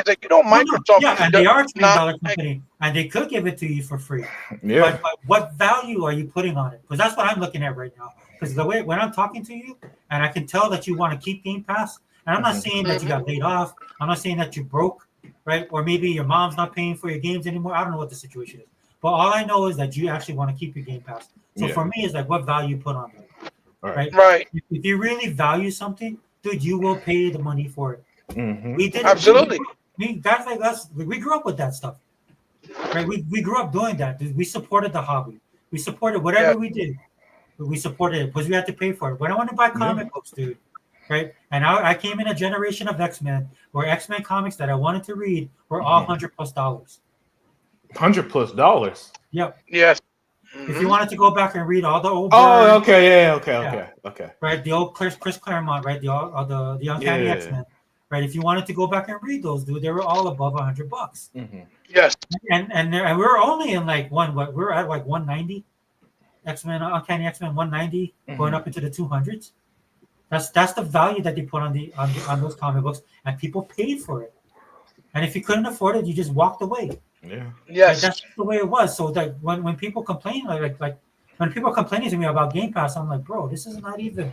It's like, Microsoft. Yeah, and they are a $1 trillion company, and they could give it to you for free. Yeah. But what value are you putting on it? Because that's what I'm looking at right now. Because the way when I'm talking to you, and I can tell that you want to keep Game Pass, and I'm not saying that you got laid off. I'm not saying that you broke, right? Or maybe your mom's not paying for your games anymore. I don't know what the situation is. But all I know is that you actually want to keep your Game Pass. So for me, it's like what value you put on it. Right? Right. If you really value something, dude, you will pay the money for it. Mm-hmm. We did absolutely. Guys like us, we grew up with that stuff, right? We grew up doing that. Dude. We supported the hobby. We supported whatever we did. We supported it because we had to pay for it. When I want to buy comic books, dude, right? And I came in a generation of X-Men where X-Men comics that I wanted to read were all $100+. $100+. Yep. Yes. If you wanted to go back and read all the old okay, right, the old Chris Claremont, right, the Uncanny X-Men, right. If you wanted to go back and read those, dude, they were all above $100. Mm-hmm. Yes. And we were only in like we're at like 190. X-Men, Uncanny X-Men 190, going up into the 200s. That's the value that they put on those comic books, and people paid for it. And if you couldn't afford it, you just walked away. Yeah. Yes. Like, that's the way it was. So that when people complain, like when people are complaining to me about Game Pass, I'm like, bro, this is not even.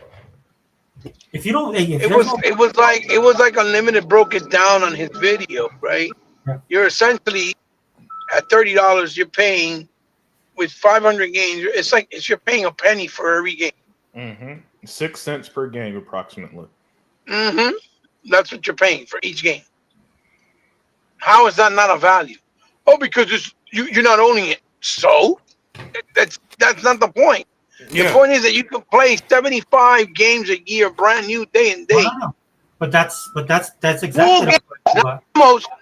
If you don't, It was like Unlimited broke it down on his video, right? Yeah. You're essentially at $30, you're paying with 500 games. It's like you're paying a penny for every game. Mm-hmm. 6 cents per game, approximately. Mm-hmm. That's what you're paying for each game. How is that not a value? Oh, because you're not owning it. So that's not the point. The point is that you can play 75 games a year, brand new, day and day. No. But that's exactly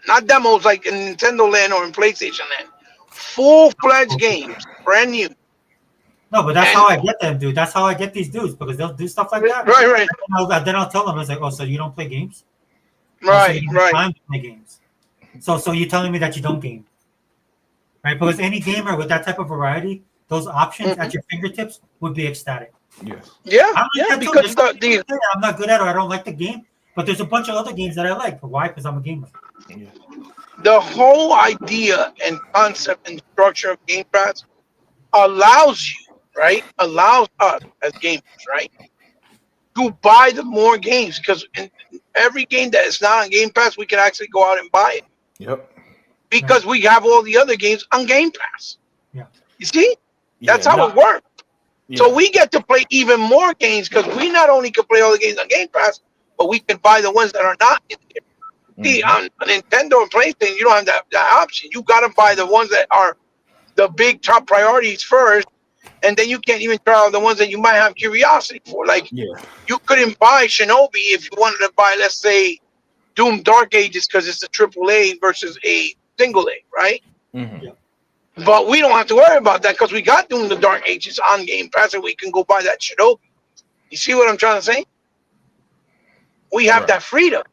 not demos like in Nintendo Land or in PlayStation Land. Full-fledged games, brand new. No, but that's how I get them, dude. That's how I get these dudes because they'll do stuff like that. Right. Then I'll tell them, it's like, oh, so you don't play games? Right. Time to play games. So you're telling me that you don't game, right? Because any gamer with that type of variety, those options at your fingertips would be ecstatic. Yes. Yeah. Because I'm not good at it. Or I don't like the game, but there's a bunch of other games that I like. Why? Because I'm a gamer. Yeah. The whole idea and concept and structure of Game Pass allows you, right? Allows us as gamers, right, to buy the more games because in every game that is not on Game Pass, we can actually go out and buy it. Yep. Because we have all the other games on Game Pass. Yeah. You see? That's how it works. Yeah. So we get to play even more games because we not only can play all the games on Game Pass, but we can buy the ones that are not in there. See, on Nintendo and PlayStation, you don't have that option. You got to buy the ones that are the big top priorities first, and then you can't even try out the ones that you might have curiosity for. Like, you couldn't buy Shinobi if you wanted to buy, let's say, Doom Dark Ages because it's a AAA versus a single A, right? Mm-hmm. Yeah. But we don't have to worry about that because we got Doom the Dark Ages on Game Pass, and we can go buy that Shinobi. You see what I'm trying to say? We have that freedom.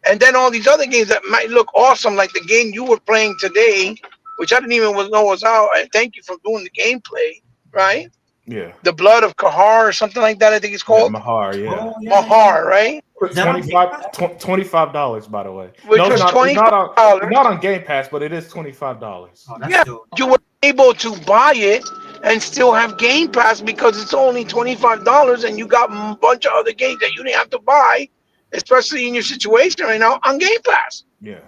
And then all these other games that might look awesome, like the game you were playing today, which I didn't even know was out. And thank you for doing the gameplay, right? Yeah. The Blood of Kahar or something like that, I think it's called. Mahar, yeah. Mahar, right? $25, by the way. Which was $25. Not on Game Pass, but it is $25. You were able to buy it and still have Game Pass because it's only $25 and you got a bunch of other games that you didn't have to buy, especially in your situation right now, on Game Pass. Yeah.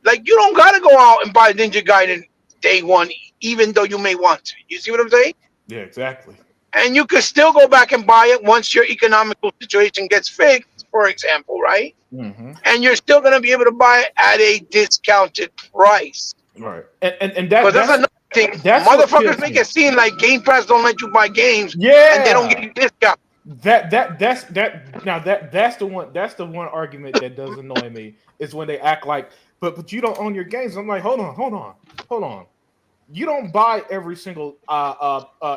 Like, you don't got to go out and buy Ninja Gaiden day one, even though you may want to. You see what I'm saying? Yeah, exactly. And you can still go back and buy it once your economical situation gets fixed, for example, right? Mm-hmm. And you're still going to be able to buy it at a discounted price. Right. And that's another thing. Motherfuckers make it seem like Game Pass don't let you buy games. Yeah. And they don't give you discounts. That's the one argument that does annoy me is when they act like but you don't own your games. I'm like, hold on. You don't buy every single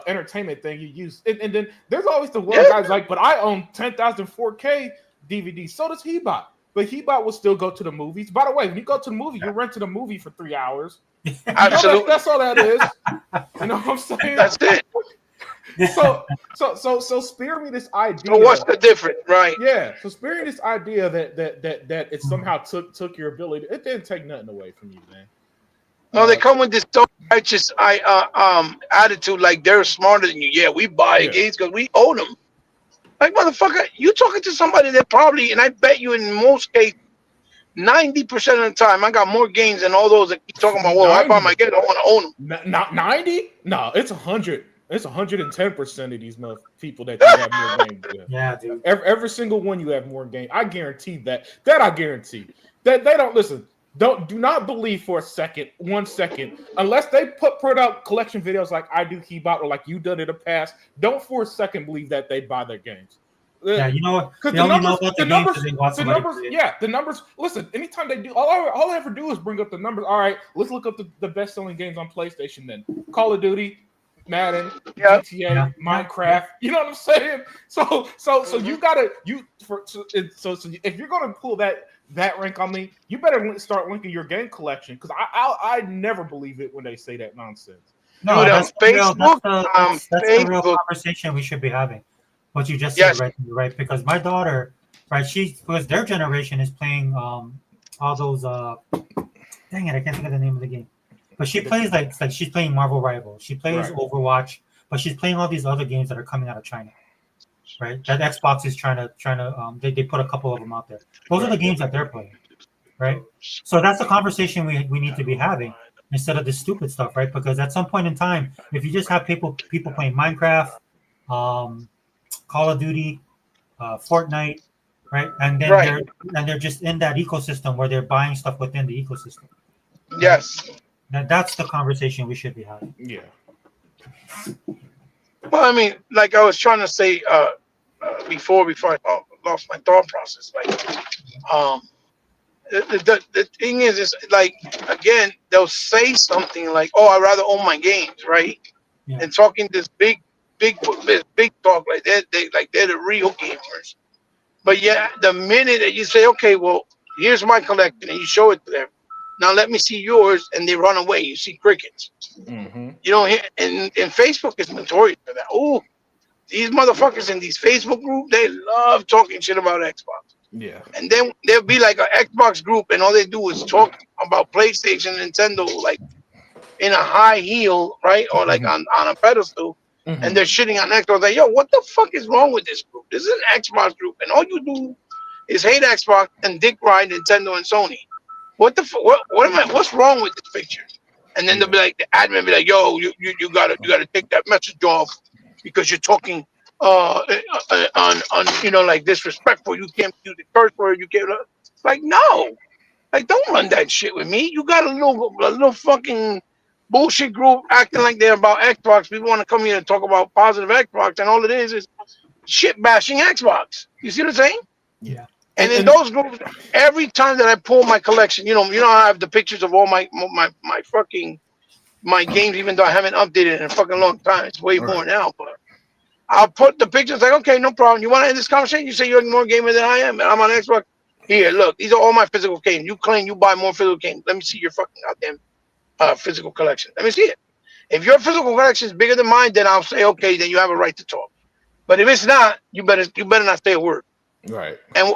entertainment thing you use. And then there's always the one guy's like, but I own 10,000 4K DVDs. So does Hebot. But Hebot will still go to the movies. By the way, when you go to the movie, you rent to the movie for 3 hours. Absolutely. That's all that is. You know what I'm saying? That's it. So spare me this idea. So what's the difference, right? Yeah. So spare me this idea that it somehow took your ability. It didn't take nothing away from you, man. No, they come with this self-righteous attitude, like they're smarter than you. Yeah, we buy games because we own them. Like, motherfucker, you talking to somebody that probably, and I bet you in most cases, 90% of the time, I got more games than all those that keep talking about, well, I buy my games, I want to own them. Not 90? No, it's 100. It's 110% of these people that you have more games with. Yeah, dude. Every single one you have more games. I guarantee that. That I guarantee. That they don't listen. Do not believe for 1 second, unless they put out collection videos like I do Keybot or like you done in the past. Don't for a second believe that they buy their games. Yeah, you know what? Because the numbers. Listen, anytime they do, all I ever do is bring up the numbers. All right, let's look up the best-selling games on PlayStation. Then Call of Duty, Madden, GTA, Minecraft. You know what I'm saying? So you gotta if you're gonna pull that rank on me, you better start linking your game collection because I never believe it when they say that nonsense. No, that's the real conversation we should be having. What you just said, right? Because my daughter, right, because their generation is playing all those dang it, I can't think of the name of the game. But she plays like she's playing Marvel Rivals. She plays Overwatch, but she's playing all these other games that are coming out of China. Right? That Xbox is trying to they put a couple of them out there. Those are the games that they're playing. Right? So that's the conversation we need to be having instead of this stupid stuff, right? Because at some point in time, if you just have people playing Minecraft, Call of Duty, Fortnite, right? And then they're just in that ecosystem where they're buying stuff within the ecosystem. Yes. That's the conversation we should be having. Yeah. Well, I mean, like I was trying to say before I lost my thought process. Like, the thing is like, again, they'll say something like, "Oh, I'd rather own my games," right? Yeah. And talking this big talk like that, they're the real gamers. But yeah, the minute that you say, okay, well, here's my collection, and you show it to them, now let me see yours, and they run away. You see crickets. Mm-hmm. You know, and Facebook is notorious for that. Oh, these motherfuckers in these Facebook groups, they love talking shit about Xbox. Yeah. And then there'll be like an Xbox group, and all they do is talk about PlayStation, Nintendo, like in a high heel, right, or like on a pedestal. Mm-hmm. And they're shitting on Xbox. Like, yo, what the fuck is wrong with this group? This is an Xbox group, and all you do is hate Xbox and dick ride Nintendo and Sony. What the what's wrong with this picture? And then they'll be like, the admin be like, yo, you gotta take that message off because you're talking on like disrespectful. You can't use the curse word. You can't like no, like don't run that shit with me. You got a little fucking bullshit group acting like they're about Xbox. People want to come here and talk about positive Xbox, and all it is shit bashing Xbox. You see what I'm saying? Yeah. And in those groups, every time that I pull my collection, you know, I have the pictures of all my games, even though I haven't updated in a fucking long time. It's way more now, but I'll put the pictures like, okay, no problem. You want to end this conversation? You say you're more gamer than I am, and I'm on Xbox. Here, look, these are all my physical games. You claim you buy more physical games. Let me see your fucking goddamn physical collection. Let me see it. If your physical collection is bigger than mine, then I'll say, okay, then you have a right to talk. But if it's not, you better not say a word. Right. And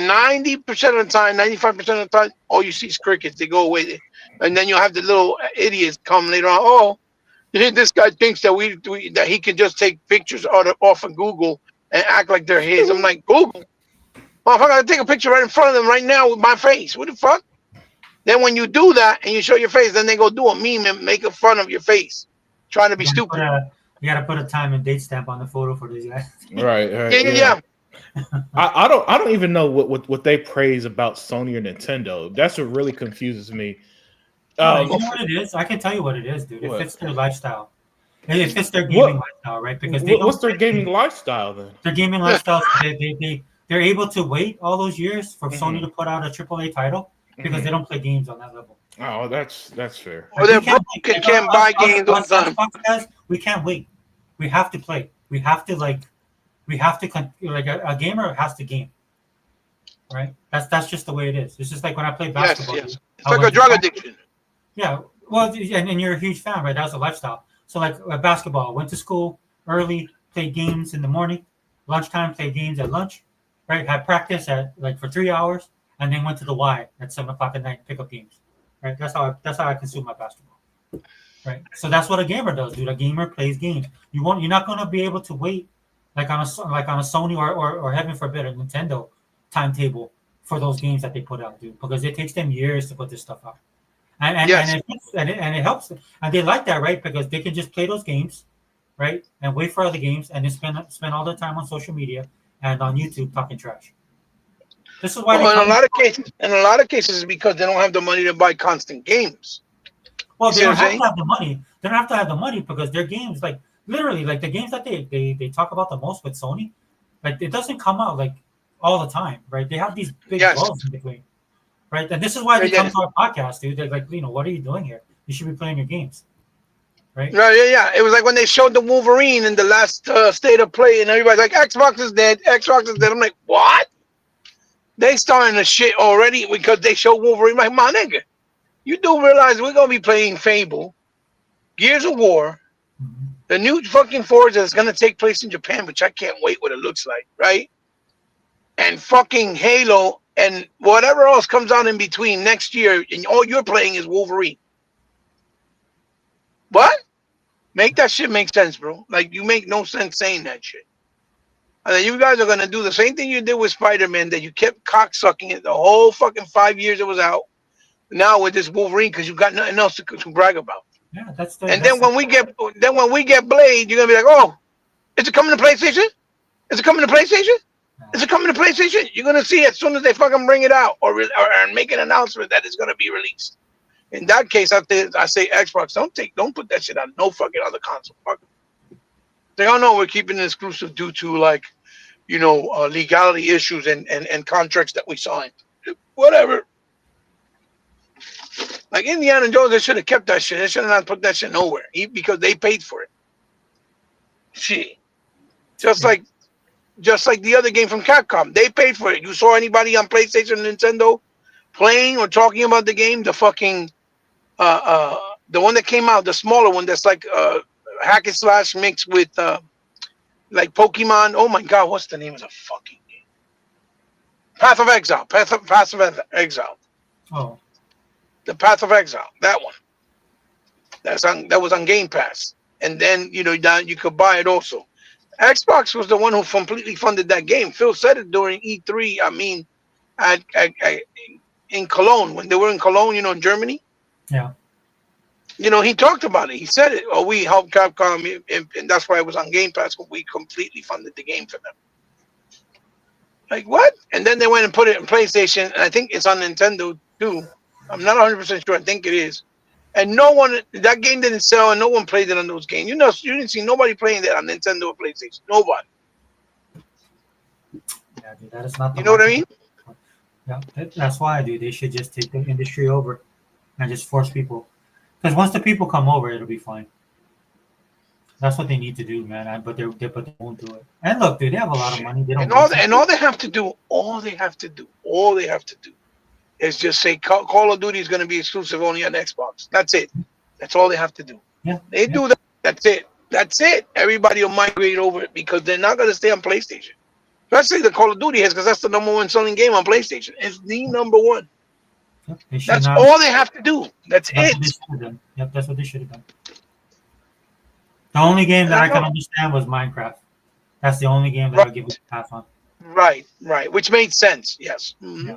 90% of the time, 95% of the time, all you see is crickets. They go away. And then you'll have the little idiots come later on. Oh, this guy thinks that that he can just take pictures off of Google and act like they're his. I'm like, Google? Motherfucker, I take a picture right in front of them right now with my face. What the fuck? Then when you do that and you show your face, then they go do a meme and make fun of your face, trying to be stupid. You gotta put a time and date stamp on the photo for these guys. Right. Yeah. I don't even know what they praise about Sony or Nintendo. That's what really confuses me. You know what it is? I can tell you what it is, dude. It fits their lifestyle. It fits their gaming lifestyle, right? Because what's their gaming lifestyle then? Their gaming lifestyle. They're able to wait all those years for Sony to put out a AAA title because they don't play games on that level. Oh, that's fair. Or they're broke and can't buy games all the time. We can't wait. We have to play. We have to like a gamer has to game, right? That's just the way it is. It's just like when I play basketball. Yes. It's like a drug addiction. Yeah, well, and you're a huge fan, right? That's a lifestyle. So like basketball, went to school early, played games in the morning, lunchtime, played games at lunch, right? Had practice for 3 hours, and then went to the Y at 7:00 at night, pick up games, right? That's how I consume my basketball, right? So that's what a gamer does, dude. A gamer plays games. You're not gonna be able to wait. Like on a Sony or heaven forbid a Nintendo timetable for those games that they put out, dude, because it takes them years to put this stuff out, and it helps them. And they like that, right? Because they can just play those games, right? And wait for other games, and then spend all their time on social media and on YouTube talking trash. This is why they Well, come. in a lot of cases, it's because they don't have the money to buy constant games. Well, You they see what don't I'm have saying? to have the money. They don't have to have the money because their games, like literally, like the games that they talk about the most with Sony, like it doesn't come out like all the time, right? They have these big Yes. lulls in between, right? And this is why Yeah, they come yeah. to our podcast, dude. They're like, what are you doing here? You should be playing your games, right? Right, yeah. It was like when they showed the Wolverine in the last state of play, and everybody's like, "Xbox is dead. Xbox is dead." I'm like, "What?" They starting the shit already because they show Wolverine. Like, my nigga, you do realize we're gonna be playing Fable, Gears of War, Mhm. the new fucking Forza is gonna take place in Japan, which I can't wait what it looks like, right? And fucking Halo and whatever else comes out in between next year, and all you're playing is Wolverine. What? Make that shit make sense, bro. Like, you make no sense saying that shit. And then you guys are gonna do the same thing you did with Spider-Man, that you kept cocksucking it the whole fucking 5 years it was out. Now with this Wolverine, because you got nothing else to brag about. Yeah, And then when we get Blade, you're gonna be like, "Oh, is it coming to PlayStation? Is it coming to PlayStation? Is it coming to PlayStation?" You're gonna see as soon as they fucking bring it out or make an announcement that it's gonna be released. In that case, I say Xbox, don't put that shit on no fucking other console. Fuck. They all know we're keeping it exclusive due to, like, legality issues and contracts that we signed. Whatever. Like Indiana Jones, they should have kept that shit. They should have not put that shit nowhere, because they paid for it. See, just Yeah. like the other game from Capcom, they paid for it. You saw anybody on PlayStation, Nintendo playing or talking about the game? The fucking the one that came out, the smaller one that's like hack and slash mixed with like Pokemon. Oh my god, what's the name of the fucking game? Path of Exile. Path of Exile. Oh, The Path of Exile. That one. That was on Game Pass. And then now you could buy it also. Xbox was the one who completely funded that game. Phil said it during E3. I mean, in Cologne, when they were in Cologne, in Germany. yeah. He talked about it. He said it. Oh, we helped Capcom, and that's why it was on Game Pass. We completely funded the game for them. Like, what? And then they went and put it in PlayStation, and I think it's on Nintendo too. I'm not 100% sure. I think it is. And that game didn't sell, and no one played it on those games. You didn't see nobody playing that on Nintendo or PlayStation. Nobody. Yeah, dude, that is not the You know what I market. mean? Yeah, that's why, dude. They should just take the industry over and just force people. Because once the people come over, it'll be fine. That's what they need to do, man. But they won't do it. And look, dude, they have a lot of money. They don't. And all they have to do is just say Call of Duty is going to be exclusive only on Xbox. That's it. That's all they have to do. Yeah. They do that. That's it. That's it. Everybody will migrate over it because they're not going to stay on PlayStation. Especially the Call of Duty has, because that's the number one selling game on PlayStation. It's the number one. Yep, that's all they have to do. That's it. Yep, that's what they should have done. The only game that I can understand was Minecraft. That's the only game that I'll give it a pass on. Right. Which made sense. Yes. Mm-hmm. Yeah.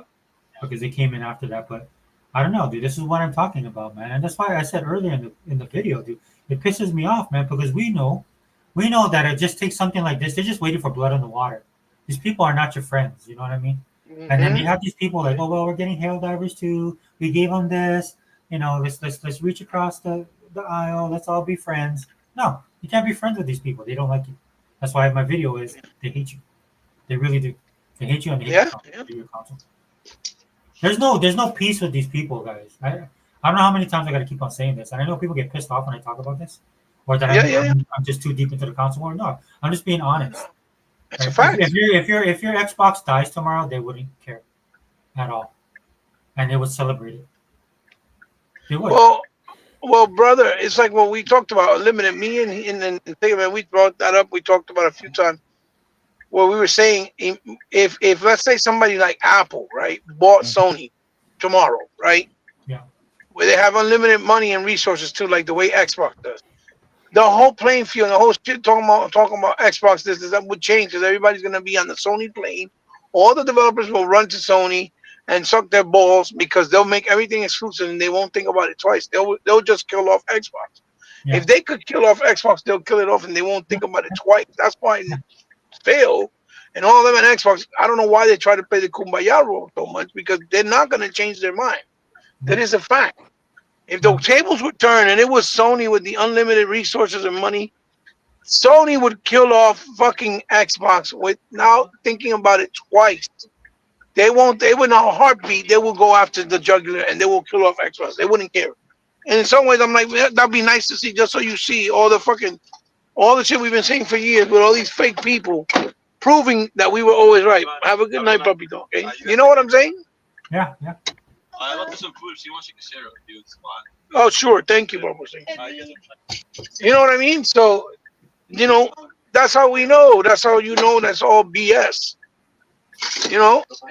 Because they came in after that, but I don't know, dude. This is what I'm talking about, man, and that's why I said earlier in the video, dude. It pisses me off, man, because we know that it just takes something like this. They're just waiting for blood in the water. These people are not your friends. You know what I mean? Mm-hmm. And then you have these people like, oh well, we're getting hail divers too. We gave them this. Let's reach across the aisle. Let's all be friends. No, you can't be friends with these people. They don't like you. That's why my video is they hate you. They really do. They hate you and they hate your console. There's no peace with these people, guys. I don't know how many times I got to keep on saying this, and I know people get pissed off when I talk about this, or that I'm just too deep into the console war. No, I'm just being honest. It's a fact. If your Xbox dies tomorrow, they wouldn't care at all, and they would celebrate it. They would. Well, brother, it's like what we talked about. Limited. Me and we brought that up. We talked about a few times. Well, we were saying if let's say somebody like Apple, right, bought Sony tomorrow, right? Yeah. Where they have unlimited money and resources too, like the way Xbox does. The whole playing field, the whole shit talking about Xbox, that would change because everybody's gonna be on the Sony plane. All the developers will run to Sony and suck their balls because they'll make everything exclusive and they won't think about it twice. They'll just kill off Xbox. Yeah. If they could kill off Xbox, they'll kill it off, and they won't think about it twice. That's why it failed. And all of them at Xbox, I don't know why they try to play the kumbaya role so much, because they're not going to change their mind. That is a fact. If the tables would turn and it was Sony with the unlimited resources and money, Sony would kill off fucking Xbox without thinking about it twice. They won't. They would not heartbeat. They will go after the jugular and they will kill off Xbox. They wouldn't care. And in some ways, I'm like, that'd be nice to see, just so you see all the shit we've been saying for years with all these fake people proving that we were always right. Have a good night, puppy dog. Okay? You know what I'm saying? Yeah, yeah. I left her some food. She wants you to share it with you. It's fine. Oh, sure. Thank you, Bubba. You know what I mean? So, that's how we know. That's how you know that's all BS.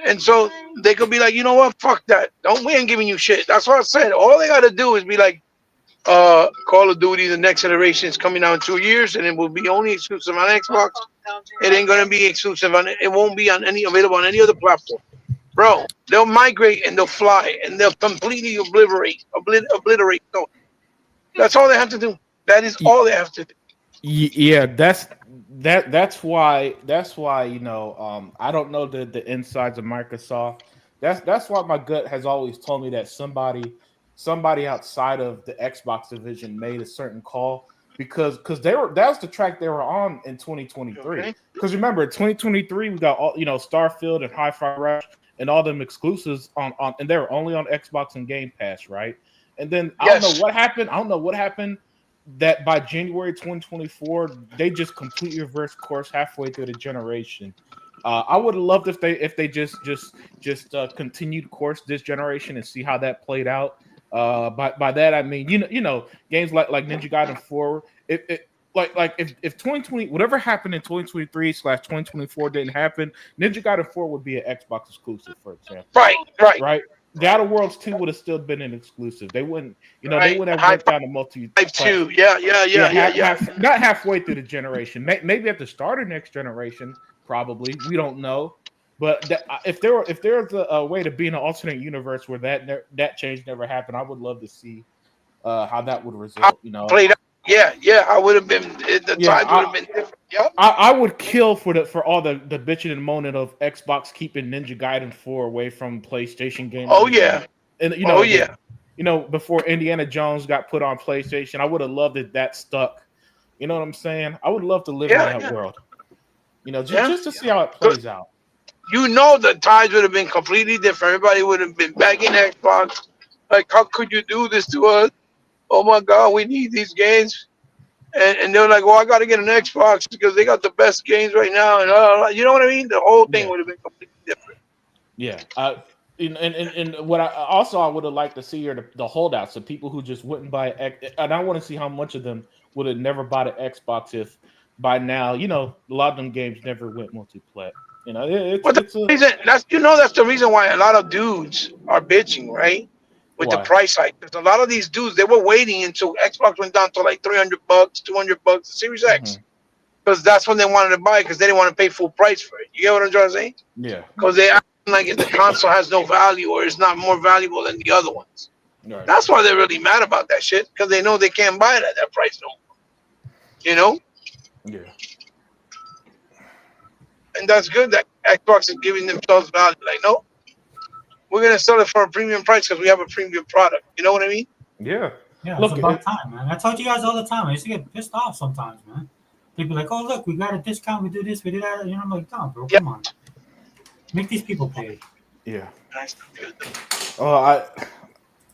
And so they could be like, you know what? Fuck that. We ain't giving you shit. That's what I said. All they got to do is be like, Call of Duty, the next iteration is coming out in 2 years, and it will be only exclusive on Xbox. It ain't gonna be exclusive it won't be available on any other platform. Bro, they'll migrate and they'll fly and they'll completely obliterate. No, that's all they have to do. That is all they have to do. Yeah, that's why I don't know the insides of Microsoft. That's why my gut has always told me that somebody outside of the Xbox division made a certain call, because that was the track they were on in 2023. Because remember, 2023 we got all Starfield and Hi-Fi Rush and all them exclusives on and they were only on Xbox and Game Pass, right? And then I don't know what happened that by January 2024 they just completely reversed course halfway through the generation. I would have loved if they just continued course this generation and see how that played out. By that I mean games like Ninja Gaiden 4. If 2020 whatever happened in 2023/2024 didn't happen, Ninja Gaiden 4 would be an Xbox exclusive, for example. Right. The Outer Worlds 2 would have still been an exclusive. They wouldn't, they wouldn't have worked out a multi. Type 2, yeah. Not halfway through the generation. Maybe at the start of next generation, probably. We don't know. But if there's a way to be in an alternate universe where that change never happened, I would love to see how that would result. Played out. Yeah. I would have been. The time would have been different. Yep. I would kill for all the bitching and moaning of Xbox keeping Ninja Gaiden 4 away from PlayStation games. Oh yeah. And before Indiana Jones got put on PlayStation, I would have loved that stuck. You know what I'm saying? I would love to live in that world. Just to see how it plays out. The tides would have been completely different. Everybody would have been begging Xbox, like, how could you do this to us? Oh my God, we need these games. And they're like, well, I got to get an Xbox because they got the best games right now. And you know what I mean? The whole thing would have been completely different. Yeah. And what I would have liked to see are the holdouts, the people who just wouldn't buy and I want to see how much of them would have never bought an Xbox if by now, a lot of them games never went multiplayer. That's the reason why a lot of dudes are bitching, right? With the price hike. Because a lot of these dudes, they were waiting until Xbox went down to like $300, $200, the Series X. Because that's when they wanted to buy it, because they didn't want to pay full price for it. You get what I'm trying to say? Yeah. Because they act like the console has no value or is not more valuable than the other ones. Right. That's why they're really mad about that shit, because they know they can't buy it at that price no more. Yeah. And that's good that Xbox is giving themselves value. Like, no, we're going to sell it for a premium price because we have a premium product. You know what I mean? Yeah. Yeah, it's about time, man. I talk to you guys all the time. I used to get pissed off sometimes, man. People like, oh, look, we got a discount. We do this, we do that. I'm like, no, bro, come on. Make these people pay. Yeah. Oh,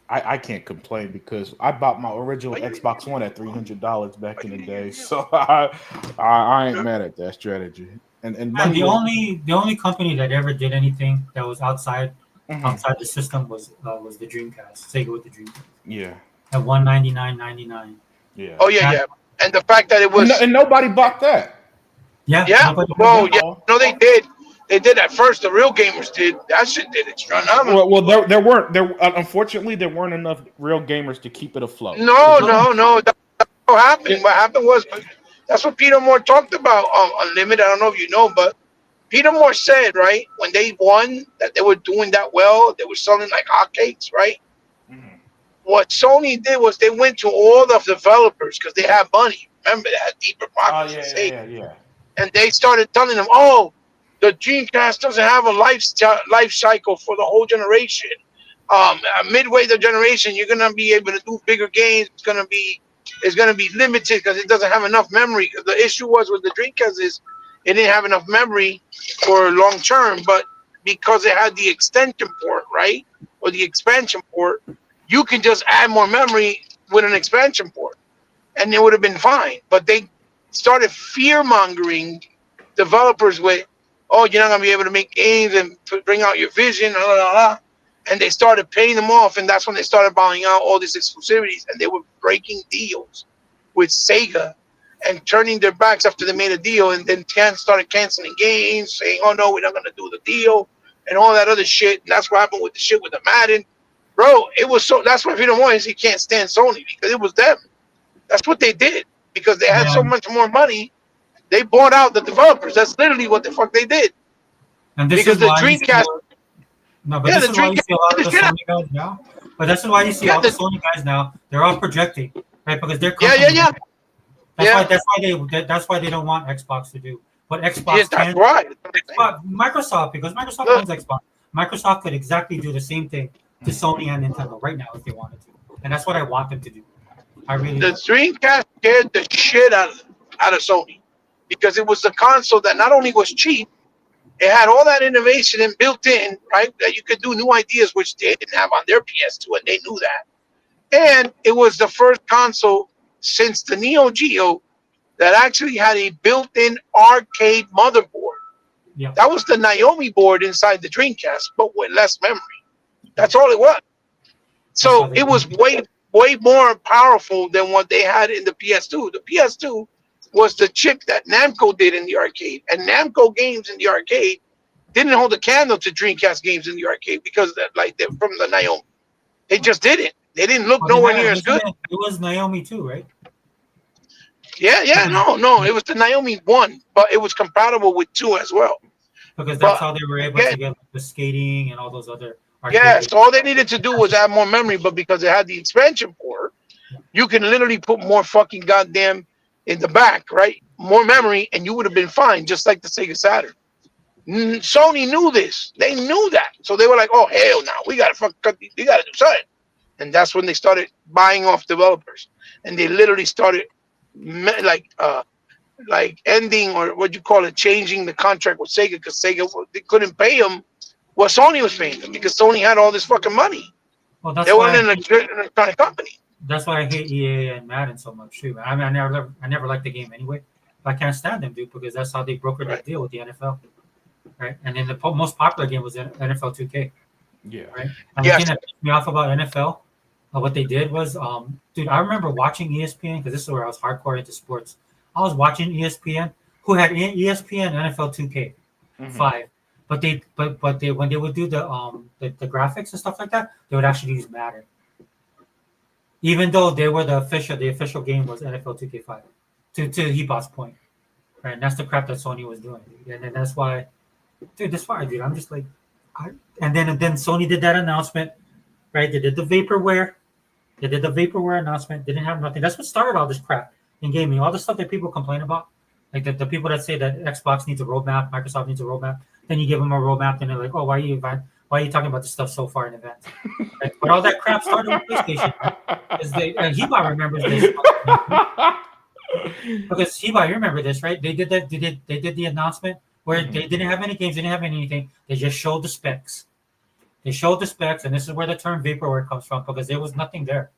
I can't complain because I bought my original Xbox One at $300 back in the day, so I ain't mad at that strategy. And the only company that ever did anything that was outside the system was the Dreamcast. Sega with the Dreamcast. Yeah. At $199.99. Yeah. Oh yeah. And the fact that it was and nobody bought that. Yeah. Oh yeah. No, they did. They did at first. The real gamers did. That shit did it. Well, unfortunately, there weren't enough real gamers to keep it afloat. No. That's what happened. What happened was, that's what Peter Moore talked about on Unlimited. I don't know if you know, but Peter Moore said, right, when they won, that they were doing that well, they were selling like hotcakes, right? Mm-hmm. what Sony did was they went to all the developers because they had money. Remember, they had deeper pockets. Yeah. And they started telling them, "Oh, the Dreamcast doesn't have a life cycle for the whole generation. Midway the generation, you're gonna be able to do bigger games. It's gonna be limited because it doesn't have enough memory. The issue was with the Dreamcast is it didn't have enough memory for long term, but because it had the extension port, right, or the expansion port, you can just add more memory with an expansion port, and it would have been fine. But they started fear mongering developers with, oh, you're not gonna be able to make games and bring out your vision, blah, blah, blah. And they started paying them off, and that's when they started buying out all these exclusivities, and they were breaking deals with Sega and turning their backs after they made a deal, and then started canceling games, saying, "Oh no, we're not gonna do the deal," and all that other shit. And that's what happened with the shit with the Madden, bro. It was so. That's why Peter Moyes, he can't stand Sony because it was them. That's what they did because they had so much more money. They bought out the developers. That's literally what the fuck they did. And this Because is the why Dreamcast. No, but this is why you see a lot of the Sony guys now. But this is why you see all the Sony guys now. They're all projecting, right? Because they're Yeah. That's why they don't want Xbox to do what Xbox that's can. right. Microsoft, because Microsoft owns Xbox. Microsoft could exactly do the same thing to Sony and Nintendo right now if they wanted to, and that's what I want them to do. I really. The Dreamcast scared the shit out of Sony because it was the console that not only was cheap, it had all that innovation and built in, right? That you could do new ideas, which they didn't have on their PS2, and they knew that. And it was the first console since the Neo Geo that actually had a built-in arcade motherboard. Yeah. That was the Naomi board inside the Dreamcast, but with less memory. That's all it was. So it was way more powerful than what they had in the PS2. The PS2 was the chip that Namco did in the arcade, and Namco games in the arcade didn't hold a candle to Dreamcast games in the arcade because they're from the Naomi. They just didn't. They didn't look nowhere near as good. It was Naomi too, right? Yeah. No. It was the Naomi 1, but it was compatible with 2 as well. Because that's how they were able to get the skating and all those other. So all they needed to do was add more memory, but because it had the expansion port, you can literally put more fucking goddamn in the back, right? More memory, and you would have been fine, just like the Sega Saturn. Sony knew this. They knew that. So they were like, oh, hell no, we got to do something. And that's when they started buying off developers. And they literally started ending, or what you call it, changing the contract with Sega because Sega, they couldn't pay them what Sony was paying them because Sony had all this fucking money. Well, that's they weren't an electronic company. That's why I hate EA and Madden so much too. I mean, I never liked the game anyway. But I can't stand them, dude, because that's how they brokered that deal with the NFL, right? And then the most popular game was NFL 2K. Yeah. Right. And the thing that pissed me off about NFL, what they did was, dude, I remember watching ESPN because this is where I was hardcore into sports. I was watching ESPN, who had ESPN NFL 2K 5. But they when they would do the graphics and stuff like that, they would actually use Madden. Even though they were the official game was NFL 2K5. To Hebot's point, right? And that's the crap that Sony was doing, and then that's why, dude, that's why, dude. I'm just like, and then Sony did that announcement, right? They did the vaporware, announcement. They didn't have nothing. That's what started all this crap in gaming. All the stuff that people complain about, like the people that say that Xbox needs a roadmap, Microsoft needs a roadmap. Then you give them a roadmap, and they're like, "Oh, why are you talking about this stuff so far in advance?" Like, but all that crap started with PlayStation. Right? And Hebot remembers this because Hebot, you remember this, right? They did that. They did the announcement where they didn't have any games, they didn't have anything. They just showed the specs. They showed the specs, and this is where the term vaporware comes from because there was nothing there,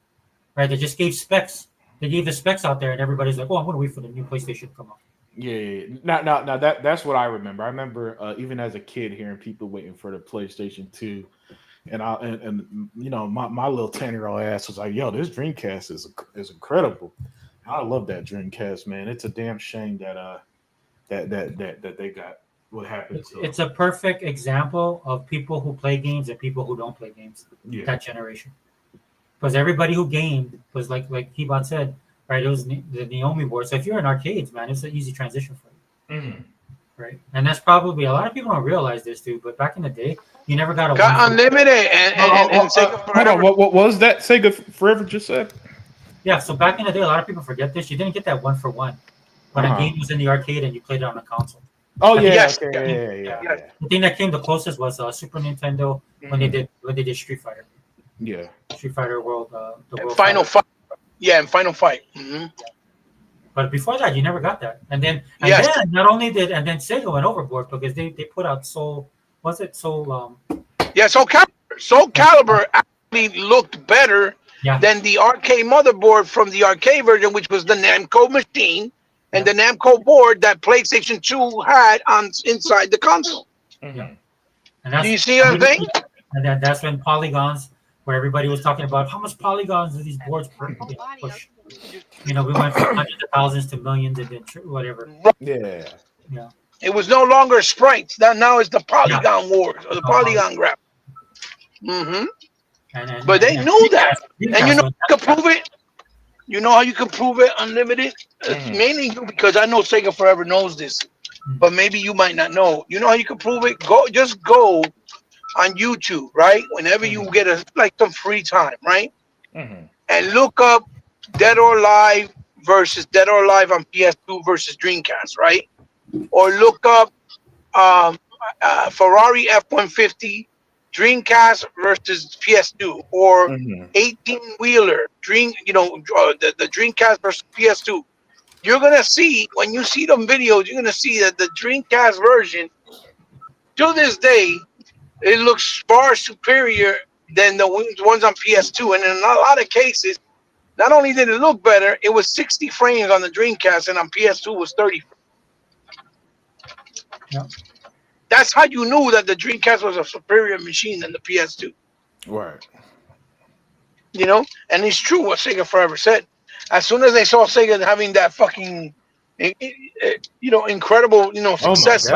right? They just gave specs. They gave the specs out there, and everybody's like, "Oh, I'm going to wait for the new PlayStation to come out." Yeah. Now that's what I remember. I remember even as a kid hearing people waiting for the PlayStation 2, and you know my little 10-year-old ass was like, "Yo, this Dreamcast is incredible." I love that Dreamcast, man. It's a damn shame that they got what happened. It's a perfect example of people who play games and people who don't play games. Yeah. That generation, because everybody who gamed was like Hebot said. Right, it was the Naomi board. So if you're in arcades, man, it's an easy transition for you. right? And that's probably a lot of people don't realize this too. But back in the day, you never got a Got unlimited and Sega hold on. Forever. What was that Sega Forever just said? Yeah, so back in the day, a lot of people forget this. You didn't get that 1-for-1 when a game was in the arcade and you played it on a console. Oh I yeah, Yes. yeah. The thing that came the closest was Super Nintendo when they did Street Fighter. Yeah. Street Fighter World, the World Final Fighter. Fight. Yeah, and Final Fight. Mm-hmm. But before that, you never got that. And then Yes. not only did and then Sega went overboard because they put out Soul. Was it Soul? Yeah, Soul Calibur actually looked better than the arcade motherboard from the arcade version, which was the Namco machine and the Namco board that PlayStation 2 had on inside the console. Yeah. And do you see what I'm saying? And then that's when polygons, where everybody was talking about how much polygons do these boards push. You know, we went from hundreds of thousands to millions and then whatever. Yeah. Yeah. It was no longer sprites. Now it's the polygon wars or the polygon graph. Mm-hmm. But they knew that. And you know how you can prove it? You know how you can prove it unlimited? Mainly because I know Sega Forever knows this. But maybe you might not know. You know how you can prove it? Just go on YouTube, right? Whenever you get some free time, right? And look up Dead or Alive versus Dead or Alive on PS2 versus Dreamcast, right? Or look up Ferrari F-150 Dreamcast versus PS2, or 18-wheeler the Dreamcast versus PS2. You're gonna see, when you see them videos, you're gonna see that the Dreamcast version, to this day, it looks far superior than the ones on PS2. And in a lot of cases, not only did it look better, it was 60 frames on the Dreamcast, and on PS2 was 30. Yeah. That's how you knew that the Dreamcast was a superior machine than the PS2. Right. You know, and it's true what Sega Forever said. As soon as they saw Sega having that fucking, incredible, success,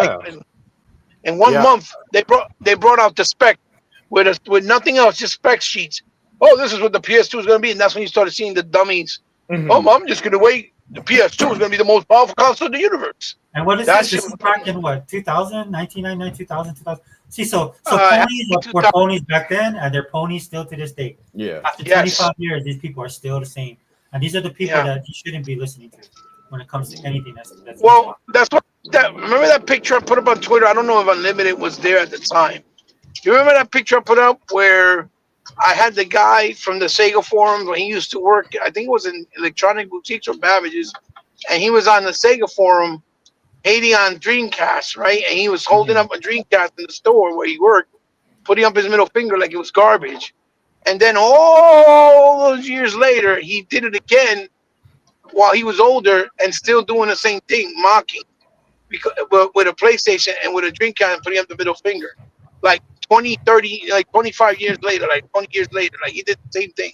in 1 month they brought out the spec with nothing else, just spec sheets. Oh, this is what the PS2 is going to be, and that's when you started seeing the dummies. Oh, I'm just going to wait. The PS2 is going to be the most powerful console in the universe. And what is this? This is back in what, 2000, 1999, 2000, 2000. See, so ponies were ponies back then, and they're ponies still to this day. Yeah. After 25 years, these people are still the same. And these are the people that you shouldn't be listening to when it comes to anything that's well, that's what remember that picture I put up on Twitter? I don't know if Unlimited was there at the time. You remember that picture I put up where I had the guy from the Sega forums when he used to work, I think it was in Electronic Boutiques or Babbage's, and he was on the Sega forum hating on Dreamcast, right? And he was holding up a Dreamcast in the store where he worked, putting up his middle finger like it was garbage. And then all those years later, he did it again while he was older and still doing the same thing, mocking, because with a PlayStation and with a Dreamcast, putting up the middle finger. Like 20, 30, like 25 years later, like 20 years later, like he did the same thing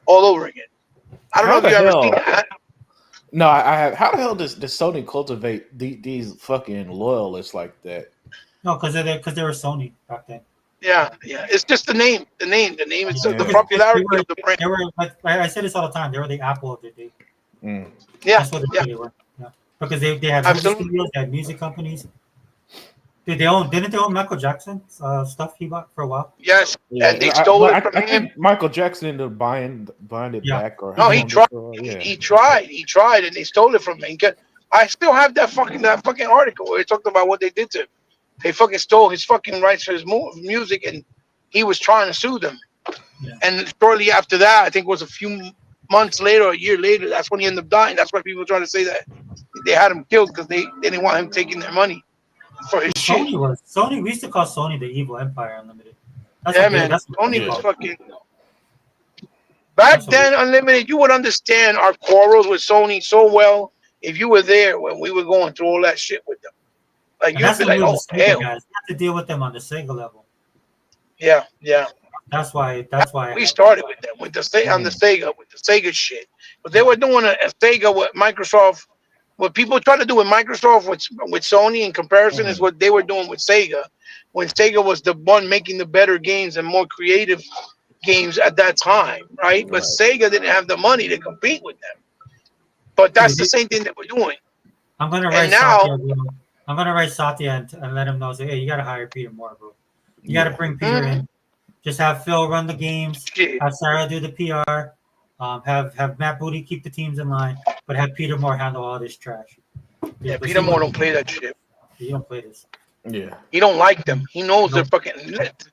all over again. I don't know if you ever seen that. No, I have. How the hell does Sony cultivate these fucking loyalists like that? No, because they were Sony back then. Yeah. It's just the name. The name is the popularity of the brand. They were, I say this all the time. They were the Apple of their day. Yeah, that's what they were. Yeah, because they had movie studios, they had music companies. Didn't they own Michael Jackson stuff he bought for a while? Yes, and they stole it from him. I think Michael Jackson ended up buying it back. Or no, he tried. He tried, and they stole it from him. I still have that fucking article where they talked about what they did to him. They fucking stole his fucking rights for his music, and he was trying to sue them. Yeah. And shortly after that, I think it was a few months later or a year later, that's when he ended up dying. That's why people were trying to say that they had him killed because they didn't want him taking their money for his shit. Sony. We used to call Sony the evil empire Unlimited. Sony was fucking. Back then, Unlimited, you would understand our quarrels with Sony so well if you were there when we were going through all that shit with them. Like you'd be like, oh hell. You have to deal with them on the Sega level. Yeah. That's why we started with them on the Sega shit. But they were doing a Sega with Microsoft. What people try to do with Microsoft with Sony in comparison is what they were doing with Sega, when Sega was the one making the better games and more creative games at that time, right? But Sega didn't have the money to compete with them. But that's the same thing that we're doing. I'm gonna write now. I'm gonna write Satya and let him know. Say, hey, you gotta hire Peter more, bro. You gotta bring Peter in. Just have Phil run the games. Have Sarah do the PR. Have Matt Booty keep the teams in line, but have Peter Moore handle all this trash. Yeah, Peter Moore don't play that shit. You don't play this. Yeah. He don't like them. He knows they're fucking lit.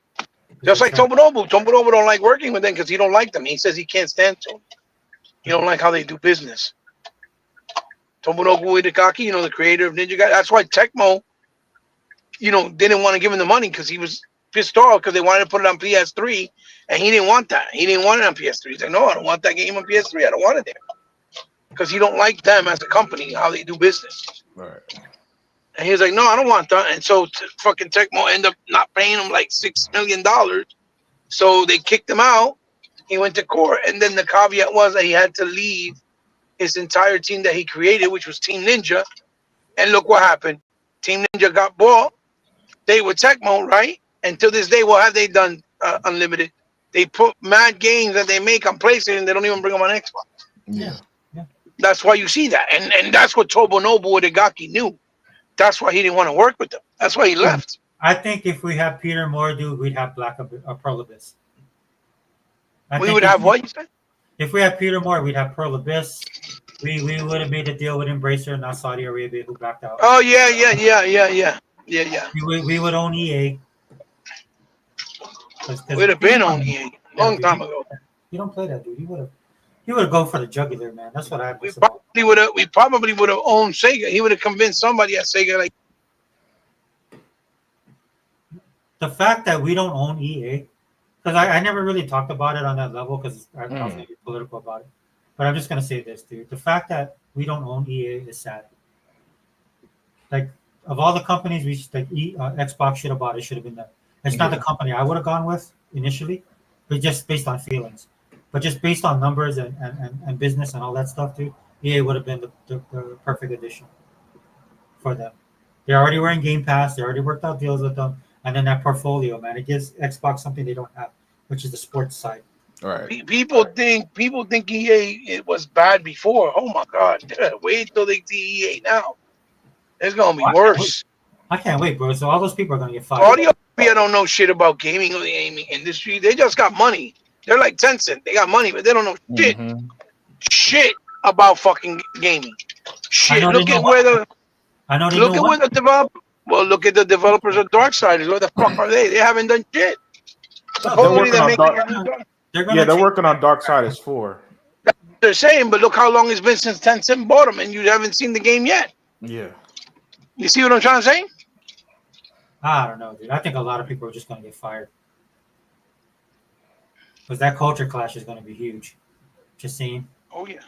Just like Tomonobu. Tomonobu don't like working with them because he don't like them. He says he can't stand them. He don't like how they do business. Tomonobu Itagaki, the creator of Ninja Gaiden. That's why Tecmo, didn't want to give him the money because he was pissed off because they wanted to put it on PS3 and he didn't want that. He didn't want it on PS3. He's like, no, I don't want that game on PS3. I don't want it there. Because he don't like them as a company, how they do business. Right. And he was like, no, I don't want that. And so fucking Tecmo ended up not paying him like $6 million. So they kicked him out. He went to court. And then the caveat was that he had to leave his entire team that he created, which was Team Ninja. And look what happened. Team Ninja got bought. They were Tecmo, right? And to this day, what have they done, Unlimited? They put mad games that they make on PlayStation. They don't even bring them on Xbox. Yeah. That's why you see that. And that's what Tomonobu Itagaki knew. That's why he didn't want to work with them. That's why he left. I think if we have Peter Moore, dude, we'd have Pearl Abyss. We would have what you said? If we had Peter Moore, we'd have Pearl Abyss. We would have made a deal with Embracer, not Saudi Arabia, who backed out. Oh yeah. We would own EA. We'd have been on EA long time ago. You don't play that, dude. You would have gone for the jugular, man. That's what I. We probably would have owned Sega. He would have convinced somebody at Sega like. The fact that we don't own EA, because I never really talked about it on that level because I was maybe political about it. But I'm just gonna say this, dude. The fact that we don't own EA is sad. Like of all the companies Xbox should have bought, it should have been them. It's not the company I would have gone with initially, but just based on feelings. But just based on numbers and business and all that stuff, dude, EA would have been the perfect addition for them. They already were in Game Pass. They already worked out deals with them. And then that portfolio, man, it gives Xbox something they don't have, which is the sports side. All right. People think EA it was bad before. Oh my God! Wait till they see EA now. It's gonna be worse. I can't wait, bro. So all those people are gonna get fired. Saudi Arabia don't know shit about gaming or the gaming industry. They just got money. They're like Tencent. They got money, but they don't know shit about fucking gaming. Shit. Look at where the look at the developers of Darksiders. Where the fuck are they? They haven't done shit. They're working on Darksiders 4. They're saying, but look how long it's been since Tencent bought them, and you haven't seen the game yet. Yeah. You see what I'm trying to say? I don't know, dude. I think a lot of people are just gonna get fired. Because that culture clash is going to be huge. Just saying. Oh, yeah.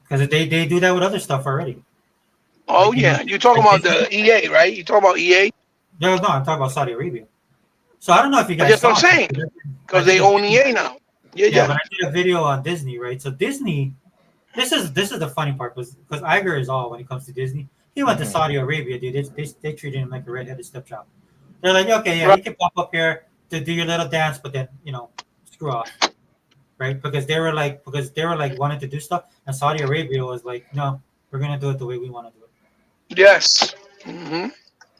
Because they do that with other stuff already. Oh, yeah. You're talking about the EA, right? You talking about EA? No, I'm talking about Saudi Arabia. So I don't know if you guys That's what I'm saying. Because they own EA now. Yeah. But I did a video on Disney, right? So Disney, this is the funny part, because Iger is all when it comes to Disney. He went to Saudi Arabia, dude. They treated him like a redheaded stepchild. They're like, okay, yeah, you can pop up here to do your little dance, but then, screw off, right? Because they were like wanting to do stuff, and Saudi Arabia was like, no, we're gonna do it the way we want to do it. Yes.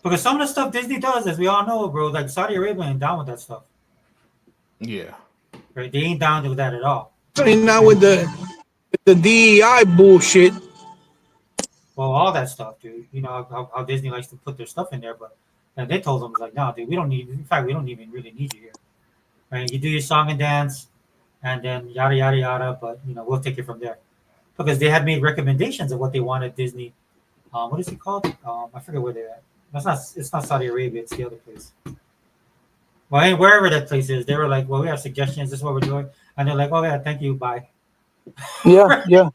Because some of the stuff Disney does, as we all know, bro, like Saudi Arabia ain't down with that stuff. Yeah. Right? They ain't down with that at all. Not with the DEI bullshit. Well, all that stuff, dude. You know how Disney likes to put their stuff in there, but and they told them like, no, dude, we don't even really need you here. Right? You do your song and dance, and then yada yada yada. But we'll take it from there, because they had made recommendations of what they wanted Disney. What is it called? I forget where they're at. It's not Saudi Arabia. It's the other place. Well, wherever that place is, they were like, well, we have suggestions. This is what we're doing, and they're like, oh yeah, thank you, bye. Yeah.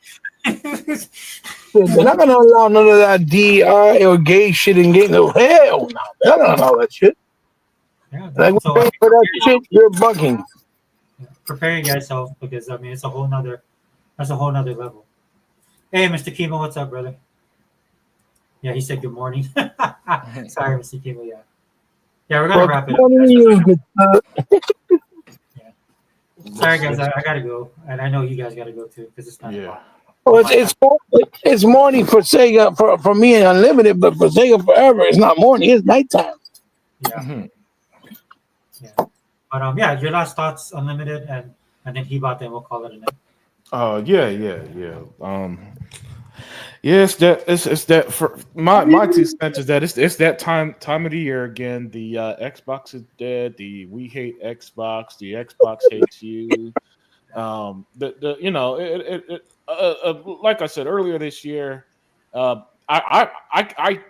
They're not gonna allow none of that DI or gay shit in game. No, hell no. They're not gonna allow that shit. Yeah, like so, for that shit, you're bugging. Prepare yourself, because it's a whole nother level. Hey, Mr. Kimo, what's up, brother? Yeah, he said good morning. Sorry, Mr. Kimo. Yeah, we're gonna wrap it up. Sorry, guys, I gotta go, and I know you guys gotta go too, because it's 9 o'clock. Well, it's morning for Sega for me and Unlimited, but for Sega Forever, it's not morning. It's nighttime. Yeah. Mhm. Yeah. But yeah, your last thoughts, Unlimited, and then Hebot, then we'll call it a night. Yeah, it's that for my 2 cents is that it's that time of the year again. The Xbox is dead. We hate Xbox. The Xbox hates you. The you know like I said earlier this year, I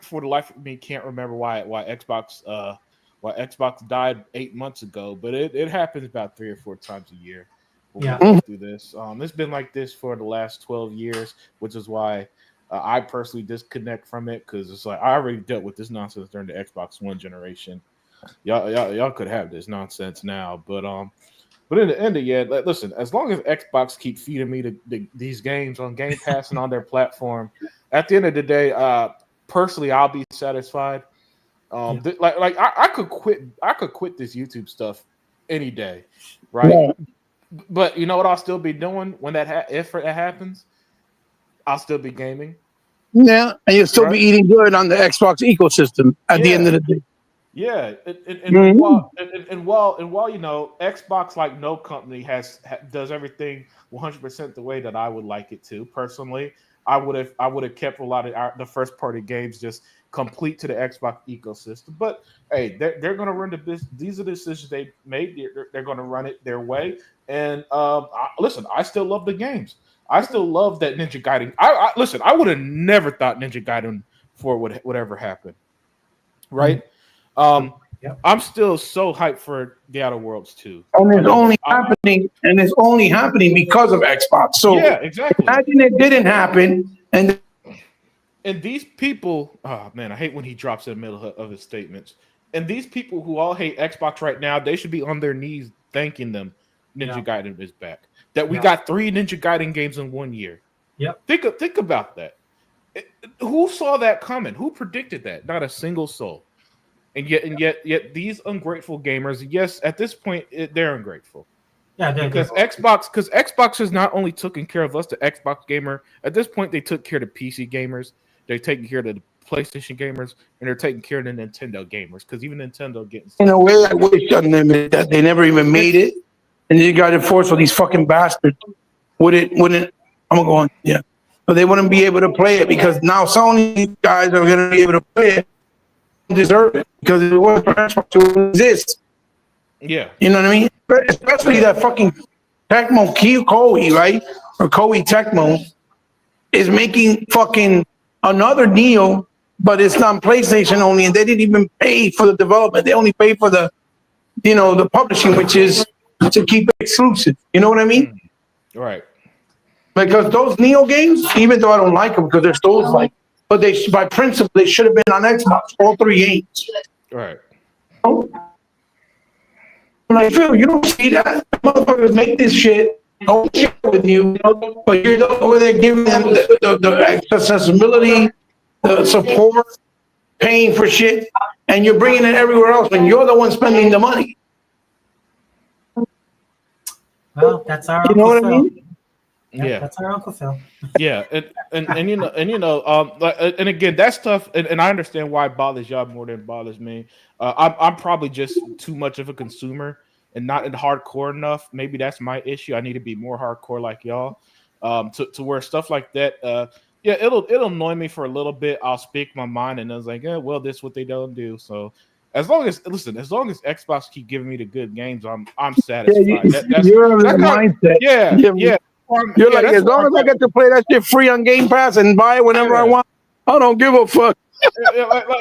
for the life of me can't remember why Xbox died 8 months ago, but it happens about 3 or 4 times a year when Yeah. we go through this. It's been like this for the last 12 years, which is why I personally disconnect from it because it's like I already dealt with this nonsense during the Xbox One generation. Y'all could have this nonsense now, but in the end of it, listen, as long as Xbox keep feeding me these games on Game Pass and on their platform, at the end of the day, personally, I'll be satisfied. I could quit this YouTube stuff any day, right? Yeah. But you know what I'll still be doing when if it happens, I'll still be gaming. Yeah, and you'll still be eating good on the Xbox ecosystem at the end of the day. Yeah, and while you know Xbox, like no company does everything 100% the way that I would like it to. Personally, I would have kept a lot of the first party games just complete to the Xbox ecosystem. But hey, they're going to run the business. These are the decisions they made. They're going to run it their way. And listen, I still love the games. I still love that Ninja Gaiden. Listen, I would have never thought Ninja Gaiden 4 would ever happen. Right? I'm still so hyped for the Outer Worlds 2. And it's only happening because of Xbox. So yeah, exactly. Imagine it didn't happen and these people, oh man, I hate when he drops in the middle of his statements. And these people who all hate Xbox right now, they should be on their knees thanking them. Ninja Gaiden is back. That we got 3 Ninja Gaiden games in 1 year. Yep. Think about that. Who saw that coming? Who predicted that? Not a single soul. And yet these ungrateful gamers, yes, at this point they're ungrateful. Yeah, because Xbox has not only taken care of us, the Xbox gamer. At this point, they took care of the PC gamers. They're taking care of the PlayStation gamers, and they're taking care of the Nintendo gamers. Because even Nintendo getting in a way, I wish that they never even made it, and you got to force all these fucking bastards. Wouldn't I'm gonna go on? Yeah, but they wouldn't be able to play it because now Sony guys are gonna be able to play it. Deserve it because it was for Xbox to exist. Yeah, you know what I mean. Especially that fucking Tecmo Koei, right? Or Koei Tecmo is making fucking another Neo, but it's on PlayStation only, and they didn't even pay for the development. They only pay for the publishing, which is to keep it exclusive. You know what I mean? Right. Because those Neo games, even though I don't like them because they're still like. But they, by principle, they should have been on Xbox, all 3 games. Right. Like, Phil, you don't see that. Motherfuckers make this shit, don't share with you, but you're over there giving them the accessibility, the support, paying for shit, and you're bringing it everywhere else when you're the one spending the money. Well, that's our You know what I mean? Yeah, that's our Uncle Phil. Yeah, and again, that stuff, and I understand why it bothers y'all more than it bothers me. I'm probably just too much of a consumer and not hardcore enough. Maybe that's my issue. I need to be more hardcore like y'all, to where stuff like that. It'll annoy me for a little bit. I'll speak my mind, and I was like, well, this is what they don't do. So as long as Xbox keep giving me the good games, I'm satisfied. You're in the mindset. Yeah. You're like, as long as I get to play that shit free on Game Pass and buy it whenever I want, I don't give a fuck.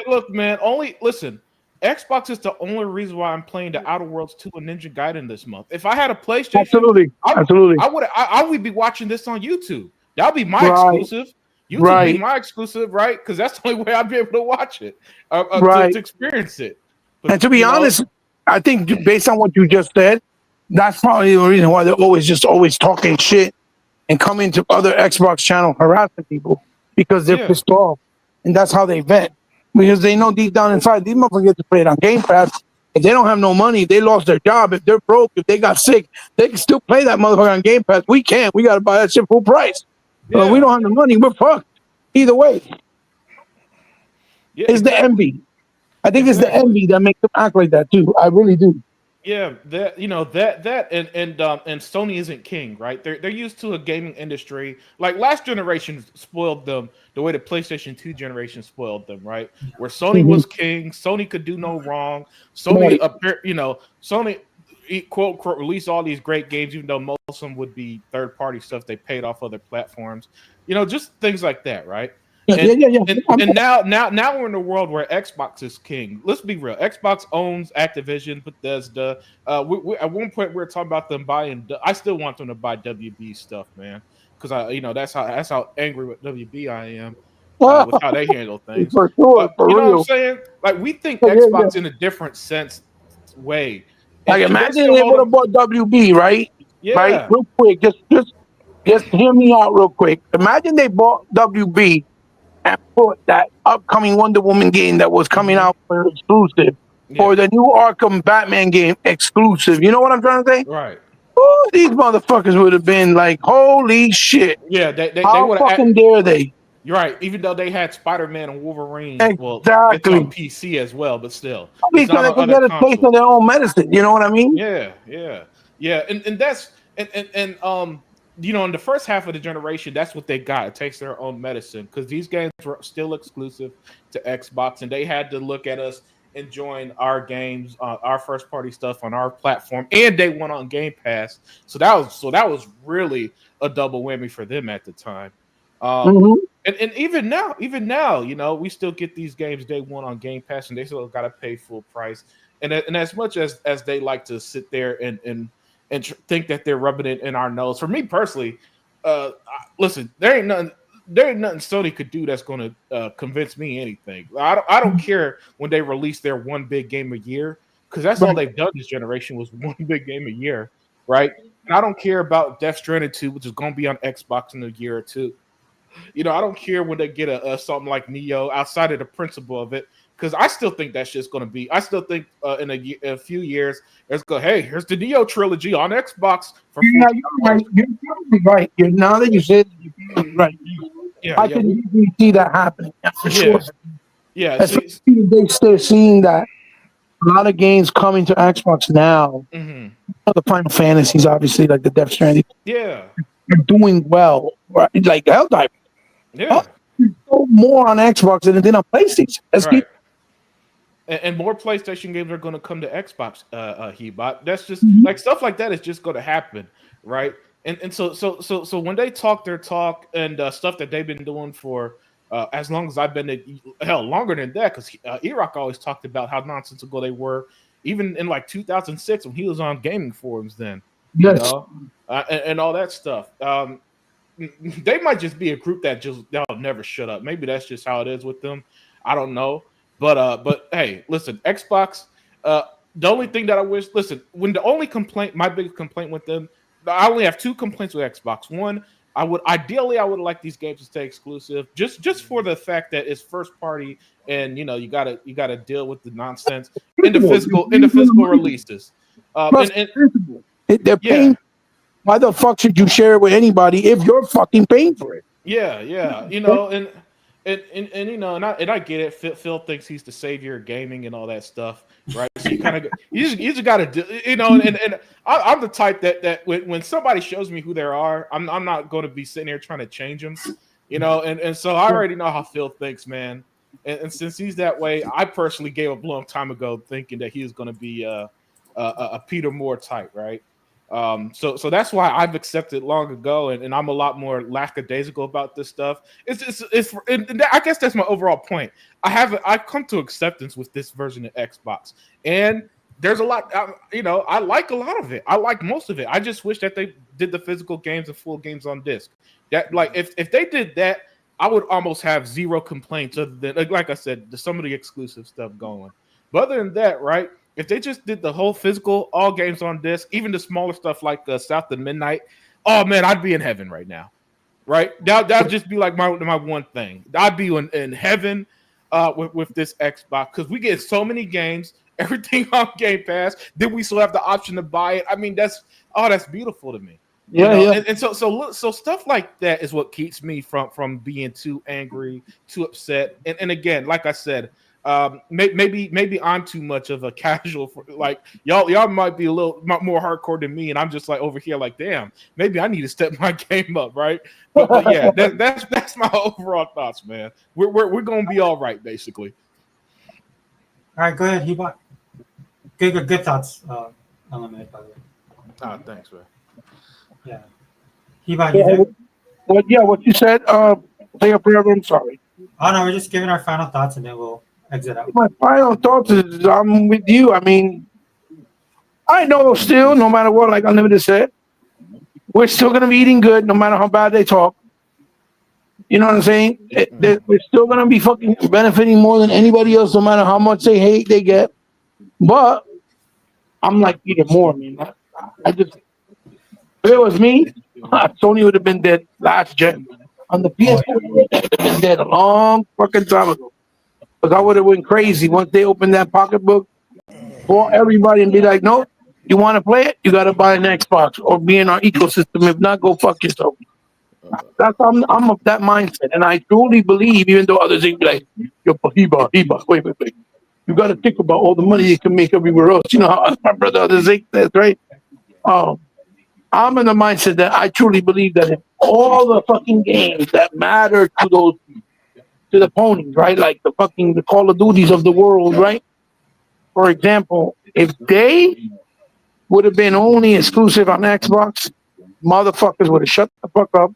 Look, man, Xbox is the only reason why I'm playing the Outer Worlds 2 and Ninja Gaiden this month. If I had a PlayStation, absolutely, I would be watching this on YouTube. That'll be my exclusive. YouTube would be my exclusive, right? Because that's the only way I'd be able to watch it, to experience it. But, and to be honest, I think based on what you just said, that's probably the reason why they're always talking shit and coming to other Xbox channel harassing people because they're pissed off, and that's how they vent because they know deep down inside these motherfuckers get to play it on Game Pass. If they don't have no money, they lost their job. If they're broke, if they got sick, they can still play that motherfucker on Game Pass. We can't. We got to buy that shit full price. So we don't have the money. We're fucked. Either way. Yeah, it's the envy. I think it's the envy that makes them act like that too. I really do. Yeah, that and Sony isn't king, right? They're used to a gaming industry like last generation spoiled them the way the PlayStation 2 generation spoiled them, right? Where Sony was king, Sony could do no wrong. Sony, Sony quote unquote released all these great games, even though most of them would be third party stuff they paid off other platforms. Just things like that, right? And now we're in a world where Xbox is king. Let's be real. Xbox owns Activision, Bethesda. We at one point we were talking about them buying. I still want them to buy WB stuff, man, because that's how angry with WB I am with how they handle things. For sure, you know what I'm saying? Like we think Xbox in a different way. Like imagine they would have bought WB, right? Yeah. Right. Real quick, just hear me out real quick. Imagine they bought WB and put that upcoming Wonder Woman game that was coming out for exclusive, or the new Arkham Batman game exclusive. You know what I'm trying to say? Right. Oh, these motherfuckers would have been like, holy shit. Yeah, they how fucking dare they? You're right. Even though they had Spider-Man and Wolverine, exactly. Well, it's on PC as well, but still, because they could get a taste of their own medicine. You know what I mean? Yeah. And that's and in the first half of the generation, that's what they got. It takes their own medicine because these games were still exclusive to Xbox, and they had to look at us enjoying our games, our first party stuff on our platform, and they went on Game Pass. So that was really a double whammy for them at the time. And even now, we still get these games day one on Game Pass, and they still got to pay full price. And as much as they like to sit there and think that they're rubbing it in our nose, for me personally, listen, there ain't nothing Sony could do that's going to convince me anything. I don't care when they release their one big game a year, because that's all they've done this generation was one big game a year, right? And I don't care about Death Stranding 2, which is going to be on Xbox in a year or two. I don't care when they get a something like Neo outside of the principle of it, because I still think that's just going to be. I still think in a few years, here's the Neo trilogy on Xbox. You're right. You're probably right. Now that you said it, you're probably right. I can easily see that happening for sure. Yeah, they're seeing that a lot of games coming to Xbox now. The Final Fantasies, obviously, like the Death Stranding. Yeah, they're doing well. Right? Like Helldivers. Yeah, more on Xbox than it did on PlayStation. Right. And more PlayStation games are going to come to Xbox, Hebot. That's just like stuff like that is just going to happen, right? And so when they talk their talk and stuff that they've been doing for as long as I've been longer than that, because E-Rock always talked about how nonsensical they were, even in like 2006 when he was on gaming forums then, and all that stuff. They might just be a group that'll never shut up. Maybe that's just how it is with them. I don't know. But hey, listen, Xbox, the only thing that I wish, my biggest complaint with them, I only have two complaints with Xbox. One, I would like these games to stay exclusive, just for the fact that it's first party, and you gotta deal with the nonsense in the physical releases. They're paying. Why the fuck should you share it with anybody if you're fucking paying for it? Yeah, and I get it. Phil thinks he's the savior of gaming and all that stuff, right? So you kind of you just got to do, and I'm the type that when somebody shows me who they are, I'm not going to be sitting here trying to change them, and so I already know how Phil thinks, man. And since he's that way, I personally gave up a long time ago thinking that he was going to be a Peter Moore type, right? So that's why I've accepted long ago, and I'm a lot more lackadaisical about this stuff. And I guess that's my overall point. I've come to acceptance with this version of Xbox, and there's a lot. I like a lot of it. I like most of it. I just wish that they did the physical games and full games on disc. That if they did that, I would almost have zero complaints other than like I said, some of the exclusive stuff going. But other than that, right? If they just did the whole physical, all games on disc, even the smaller stuff like South to Midnight, oh man, I'd be in heaven right now, right? That'd just be like my one thing. I'd be in heaven with this Xbox, because we get so many games, everything on Game Pass. Then we still have the option to buy it. I mean, that's beautiful to me. Yeah, you know? yeah. And so stuff like that is what keeps me from being too angry, too upset. And again, like I said, maybe I'm too much of a casual for, like y'all might be a little more hardcore than me, and I'm just like over here like, damn, maybe I need to step my game up, right? But yeah, that's my overall thoughts, man. We're gonna be all right, basically. All right, go ahead, Hebot. Good thoughts, LMA, by the way. Oh, thanks, man. Yeah. Hebot, you there? What you said, say up forever, I'm sorry. Oh no, we're just giving our final thoughts and then we'll exit out. My final thoughts is I'm with you. I mean, I know still, no matter what, like Unlimited said, we're still gonna be eating good no matter how bad they talk. You know what I'm saying? We're still gonna be fucking benefiting more than anybody else, no matter how much they hate they get. But I'm like eating more, man. I just, if it was me, Sony would have been dead last gen. On the PS4, would have been dead a long fucking time ago. Because I would have went crazy once they opened that pocketbook for everybody and be like, no, you want to play it? You got to buy an Xbox or be in our ecosystem. If not, go fuck yourself. I'm of that mindset. And I truly believe, even though others think like, yo, Hiba, wait. You got to think about all the money you can make everywhere else. You know how my brother others think that, right? I'm in the mindset that I truly believe that if all the fucking games that matter to the ponies, right? Like the Call of Duties of the world, right? For example, if they would have been only exclusive on Xbox, motherfuckers would have shut the fuck up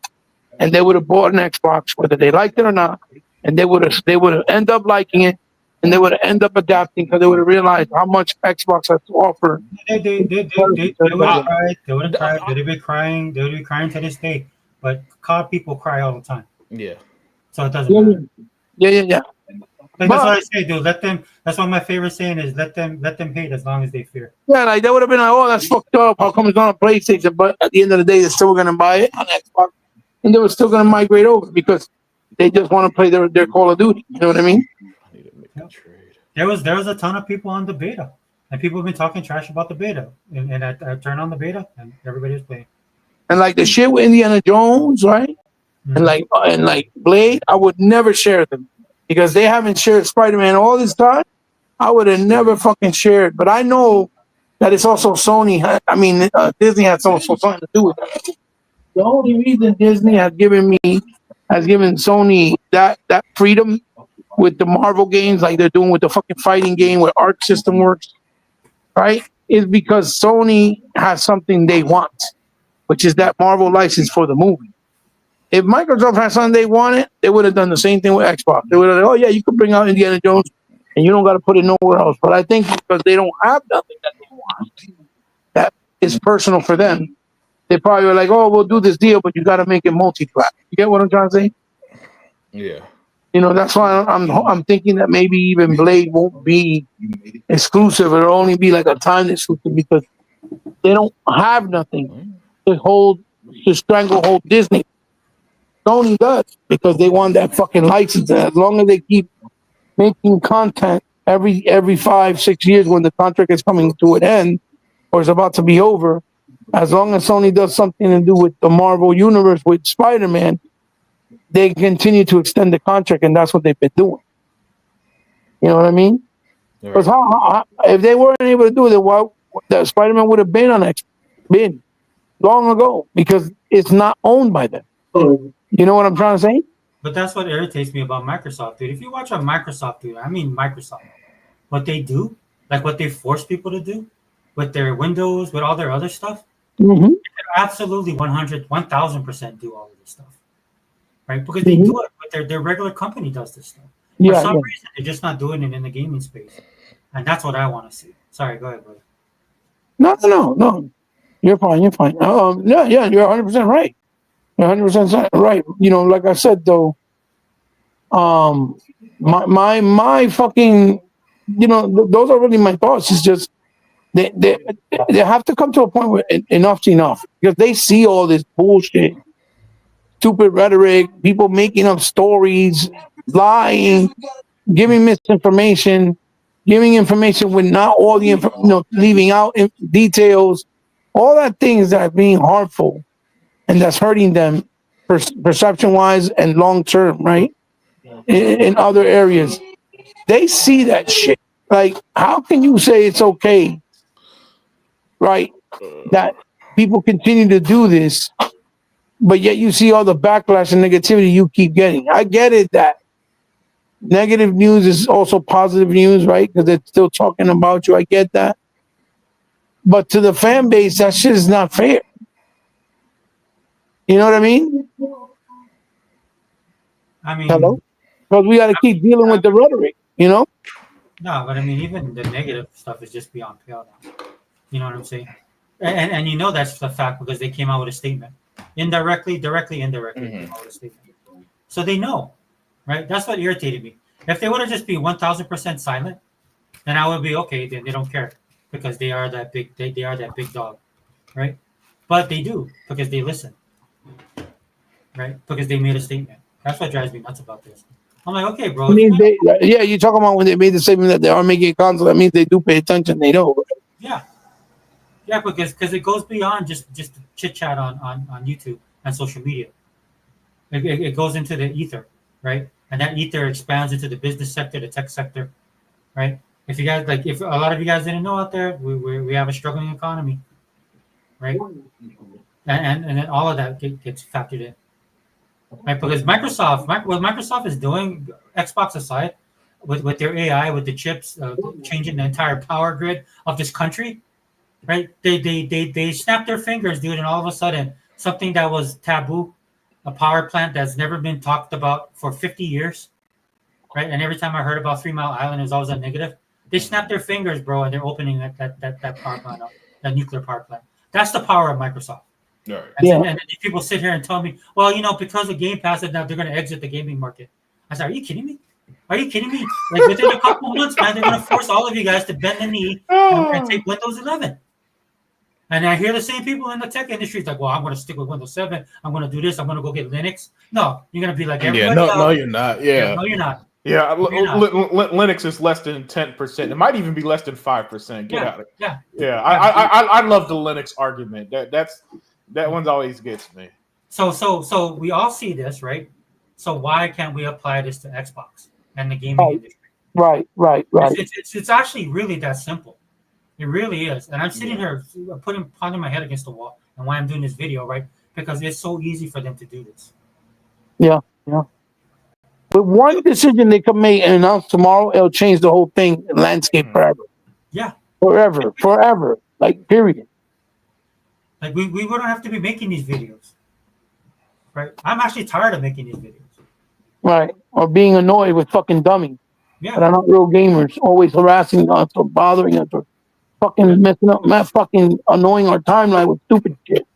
and they would have bought an Xbox, whether they liked it or not, and they would have end up liking it, and they would have end up adapting because they would have realized how much Xbox has to offer. They would have cried. They would have cried. They would be crying. They would be crying to this day. But COD people cry all the time. Yeah. So it doesn't matter. Yeah. Like, that's what I say, dude. Let them. That's what my favorite saying is. Let them hate as long as they fear. Yeah, like they would have been like, "Oh, that's fucked up. How come it's not on PlayStation?" But at the end of the day, they're still going to buy it on Xbox, and they were still going to migrate over because they just want to play their Call of Duty. You know what I mean? I need to make a trade. There was a ton of people on the beta, and people have been talking trash about the beta. And I turned on the beta, and everybody was playing. And like the shit with Indiana Jones, right? Mm-hmm. And like Blade, I would never share them because they haven't shared Spider-Man all this time. I would have never fucking shared. But I know that it's also Sony. I mean, Disney has also something to do with that. The only reason Disney has given Sony that freedom with the Marvel games, like they're doing with the fucking fighting game where Arc System works, right? Is because Sony has something they want, which is that Marvel license for the movie. If Microsoft had something they wanted, they would have done the same thing with Xbox. They would have like, oh yeah, you can bring out Indiana Jones and you don't got to put it nowhere else. But I think because they don't have nothing that they want, that is personal for them, they probably were like, oh, we'll do this deal, but you got to make it multi-plat. You get what I'm trying to say? Yeah. You know, that's why I'm thinking that maybe even Blade won't be exclusive. It'll only be like a time exclusive because they don't have nothing to stranglehold Disney. Sony does because they want that fucking license. And as long as they keep making content every 5-6 years when the contract is coming to an end or is about to be over, as long as Sony does something to do with the Marvel universe with Spider-Man, they continue to extend the contract, and that's what they've been doing. You know what I mean? Because if they weren't able to do it, well, the Spider-Man would have been on X, been long ago because it's not owned by them. You know what I'm trying to say? But that's what irritates me about Microsoft, dude. If you watch a Microsoft, dude, I mean Microsoft, what they do, like what they force people to do with their Windows, with all their other stuff, mm-hmm. Absolutely 1,000% do all of this stuff, right? Because they do it, but their regular company does this stuff. For some reason, they're just not doing it in the gaming space, and that's what I want to see. Sorry, go ahead, brother. No. You're fine. You're 100% right. You're 100% right. You know, like I said though, my fucking, you know, those are really my thoughts. It's just they have to come to a point where enough's enough because they see all this bullshit, stupid rhetoric, people making up stories, lying, giving misinformation, giving information with not all the leaving out details, all that things that are being harmful and that's hurting them perception-wise and long-term, right? In other areas, they see that shit. Like, how can you say it's okay, right? That people continue to do this, but yet you see all the backlash and negativity you keep getting. I get it that negative news is also positive news, right? Because they're still talking about you. I get that. But to the fan base, that shit is not fair. You know what I mean? I mean, Hello? Because we got to keep dealing with the rhetoric, you know? no, but I mean, even the negative stuff is just beyond pale now. You know what I'm saying? And you know that's the fact because they came out with a statement. Indirectly, directly, indirectly, came out with a statement. So they know, right? That's what irritated me. If they would have just been 1,000% silent, then I would be okay. Then they don't care because they are that big. They are that big dog, right? But they do because they listen, right? Because they made a statement. That's what drives me nuts about this. I'm like, okay, bro. I mean, yeah, you're talking about when they made the statement that they are making a console. That means they do pay attention. They know. Yeah, yeah, because it goes beyond just chit chat on YouTube and social media. It goes into the ether, right? And that ether expands into the business sector, the tech sector, right? If you guys if a lot of you guys didn't know out there, we have a struggling economy, right? And then all of that gets factored in, right? Because what Microsoft is doing, Xbox aside, with their AI, with the chips, changing the entire power grid of this country, right? They snap their fingers, dude, and all of a sudden something that was taboo, a power plant that's never been talked about for 50 years, right? And every time I heard about 3 Mile Island, it was always a negative. They snap their fingers, bro, and they're opening that power plant up, that nuclear power plant. That's the power of Microsoft. Right. And then people sit here and tell me, well, because of Game Pass, now they're going to exit the gaming market. I said, are you kidding me? Are you kidding me? Like within a couple of months, man, they're going to force all of you guys to bend the knee and take Windows 11. And I hear the same people in the tech industry like, well, I'm going to stick with Windows 7. I'm going to do this. I'm going to go get Linux. No, you're going to be like everybody else. No, you're not. Yeah. No, you're not. Yeah, Linux is less than 10%. It might even be less than 5%. Get out of it. Yeah. I love the Linux argument. That one always gets me. So we all see this, right? So why can't we apply this to Xbox and the gaming industry? Right. It's actually really that simple. It really is. And I'm sitting here pounding my head against the wall. And why I'm doing this video, right? Because it's so easy for them to do this. Yeah. With one decision they can make and announce tomorrow, it'll change the whole landscape forever. Yeah. Forever. Like, period. Like, we wouldn't have to be making these videos. Right? I'm actually tired of making these videos. Right. Or being annoyed with fucking dummies. Yeah. That are not real gamers, always harassing us or bothering us or fucking messing up, fucking annoying our timeline with stupid shit.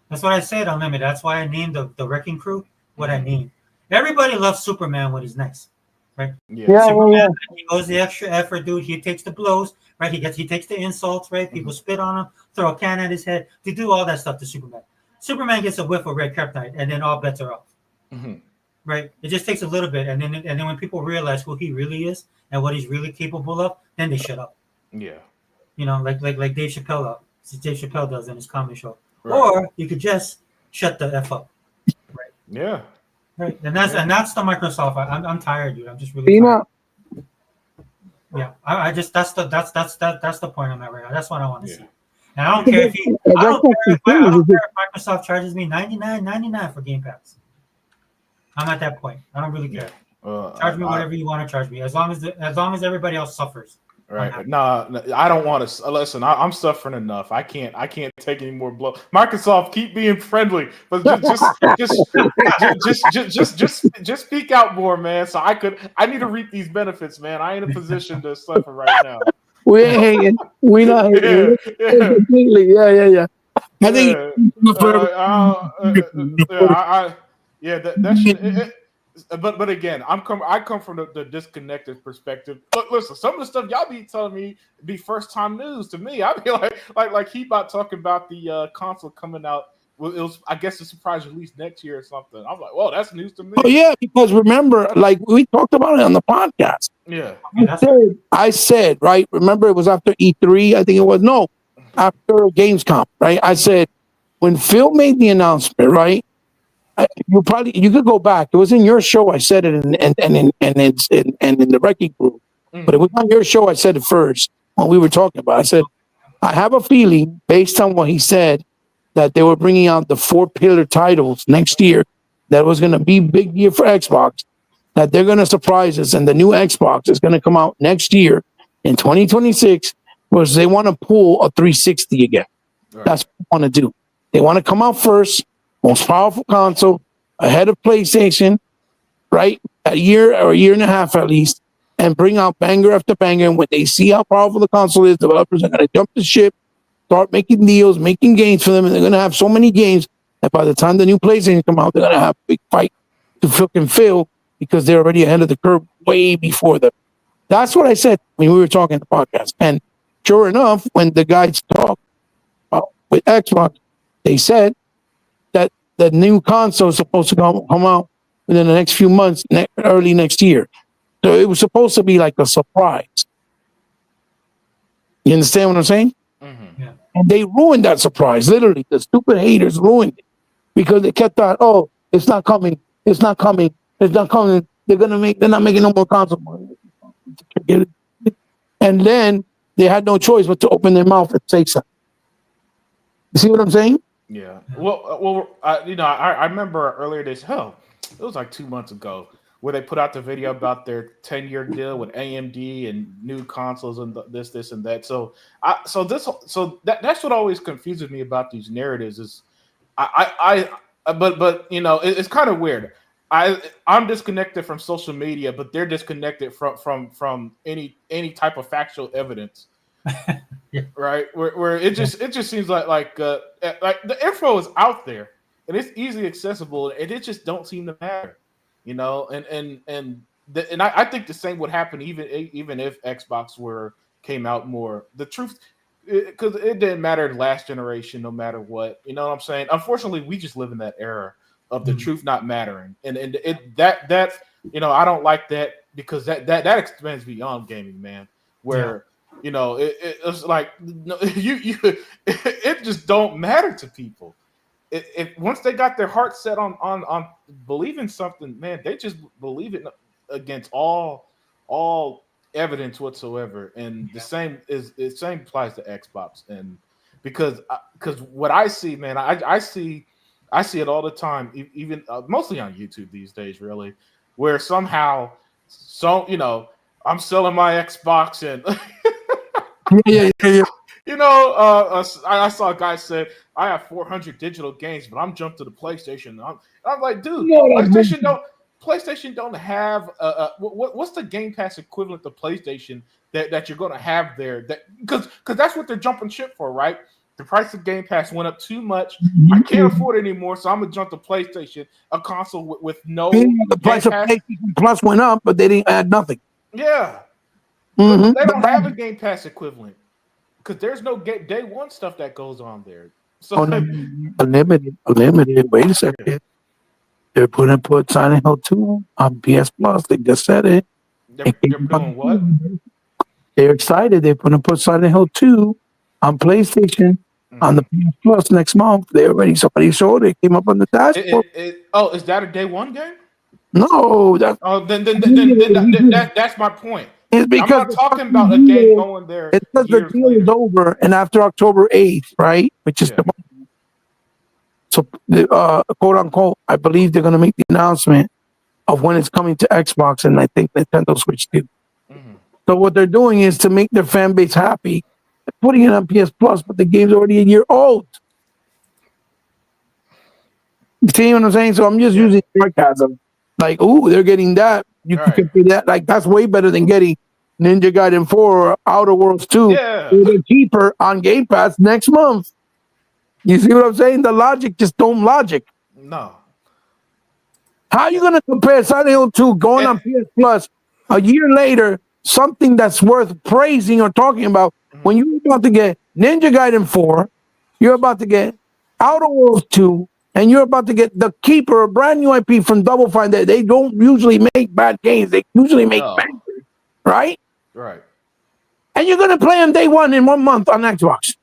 That's what I said, Unlimited. That's why I named the Wrecking Crew what I named. Everybody loves Superman when he's nice, right? Yeah. Superman, he goes the extra effort, dude. He takes the blows, right? He takes the insults, right? People spit on him, throw a can at his head. They do all that stuff to Superman. Superman gets a whiff of red kryptonite, and then all bets are off. Right? It just takes a little bit, and then when people realize who he really is and what he's really capable of, then they shut up. Yeah. Like Dave Chappelle does in his comedy show. Right. Or you could just shut the F up. Right. Yeah. Right. And that's the Microsoft. I'm tired, dude. I'm just really tired. Yeah. I just that's the point I'm at right now. That's what I want to see. And I don't care if Microsoft charges me $99.99 for Game Pass. I'm at that point. I don't really care. Charge me whatever you want to charge me, as long as everybody else suffers. Right. Nah, I don't want to listen. I'm suffering enough. I can't take any more blow. Microsoft, keep being friendly, but just speak out more, man. So I need to reap these benefits, man. I ain't in a position to suffer right now. We ain't hating. We not hating. Completely. Yeah. I think that should. But again, I come from the disconnected perspective. Look, listen, some of the stuff y'all be telling me be first time news to me. I'd be like he about talking about the console coming out. Well, it was, I guess, a surprise release next year or something. I'm like, well, that's news to me. Oh yeah, because remember, like we talked about it on the podcast. Yeah, I said right. Remember, it was after E3. I think it was after Gamescom. Right. I said when Phil made the announcement, right? You could go back. It was in your show. I said it, in the wrecking crew, but it was on your show. I said it first when we were talking about it. I said I have a feeling, based on what he said, that they were bringing out the 4 pillar titles next year. That was going to be big year for Xbox. That they're going to surprise us, and the new Xbox is going to come out next year in 2026. Was they want to pull a 360 again? Right. That's what they want to do. They want to come out first. Most powerful console ahead of PlayStation, right? A year or a year and a half at least, and bring out banger after banger. And when they see how powerful the console is, developers are going to jump the ship, start making deals, making games for them, and they're going to have so many games that by the time the new PlayStation come out, they're going to have a big fight to fucking fill because they're already ahead of the curve way before them. That's what I said when we were talking in the podcast. And sure enough, when the guys talked with Xbox, they said that the new console is supposed to come out within the next few months, early next year. So it was supposed to be like a surprise. You understand what I'm saying? Mm-hmm. Yeah. And they ruined that surprise. Literally, the stupid haters ruined it because they kept on, oh, it's not coming. It's not coming. It's not coming. They're not making no more console. And then they had no choice but to open their mouth and say something. You see what I'm saying? Yeah. Well, I remember earlier it was like 2 months ago, where they put out the video about their 10-year deal with AMD and new consoles and this and that. So that's what always confuses me about these narratives is but it's kind of weird. I'm disconnected from social media, but they're disconnected from any type of factual evidence. Yeah. Right, where it just seems like the info is out there and it's easily accessible, and it just don't seem to matter, and I think the same would happen even if Xbox came out more. The truth, because it didn't matter last generation, no matter what, you know what I'm saying. Unfortunately, we just live in that era of the truth not mattering, and that I don't like that, because that extends beyond gaming, man. Where it's like it just don't matter to people. If once they got their heart set on believing something, man, they just believe it against all evidence whatsoever. And the same applies to Xbox, and because what I see, man, I see it all the time, even mostly on YouTube these days, really, where somehow I'm selling my Xbox and yeah. I saw a guy say, I have 400 digital games, but I'm jumped to the PlayStation. I'm like, dude, PlayStation don't have what's the Game Pass equivalent to PlayStation that you're going to have there? Because that's what they're jumping ship for, right? The price of Game Pass went up too much. I can't afford it anymore, so I'm gonna jump to PlayStation, a console with no. The price of PlayStation Plus went up, but they didn't add nothing. Yeah. Mm-hmm. They don't have a Game Pass equivalent because there's no day one stuff that goes on there. So unlimited. Wait a second. They're going to put Silent Hill 2 on PS Plus. They just said it. They're doing what? They're excited. They're going to put Silent Hill 2 on PlayStation on the PS Plus next month. Somebody showed it. Came up on the dashboard. Is that a day one game? No. That's my point. It's because I'm not talking about a game going there. It's because the deal is over, and after October 8th, right? Which is tomorrow. So, quote unquote, I believe they're going to make the announcement of when it's coming to Xbox, and I think Nintendo Switch too. Mm-hmm. So what they're doing is to make their fan base happy, they're putting it on PS Plus, but the game's already a year old. You see what I'm saying? So I'm just using sarcasm. Like, ooh, they're getting that. You can compare that. Like, that's way better than getting Ninja Gaiden 4 or Outer Worlds 2. Yeah. They're cheaper on Game Pass next month. You see what I'm saying? The logic just don't logic. No. How are you going to compare Silent Hill 2 going on PS Plus a year later, something that's worth praising or talking about, when you're about to get Ninja Gaiden 4, you're about to get Outer Worlds 2, and you're about to get The Keeper, a brand new IP from Double Fine. That they don't usually make bad games. They usually make bangers, right? Right. And you're going to play them day one in 1 month on Xbox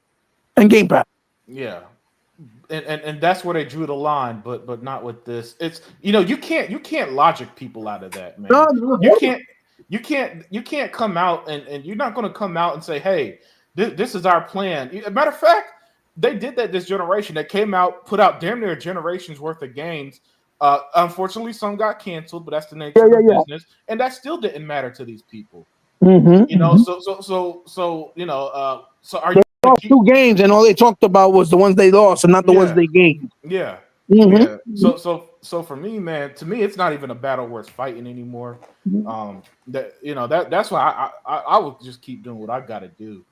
and Game Pass. Yeah. and that's where they drew the line, but not with this. It's you can't logic people out of that, man. No, you can't come out and you're not going to come out and say, hey, this is our plan. Matter of fact, they did that this generation. They came out, put out damn near a generation's worth of games. Unfortunately, some got canceled, but that's the nature of the business, and that still didn't matter to these people. So are you? Lost 2 games, and all they talked about was the ones they lost, and not the ones they gained. Yeah. Yeah. So for me, man, to me, it's not even a battle worth fighting anymore. That's why I would just keep doing what I got to do.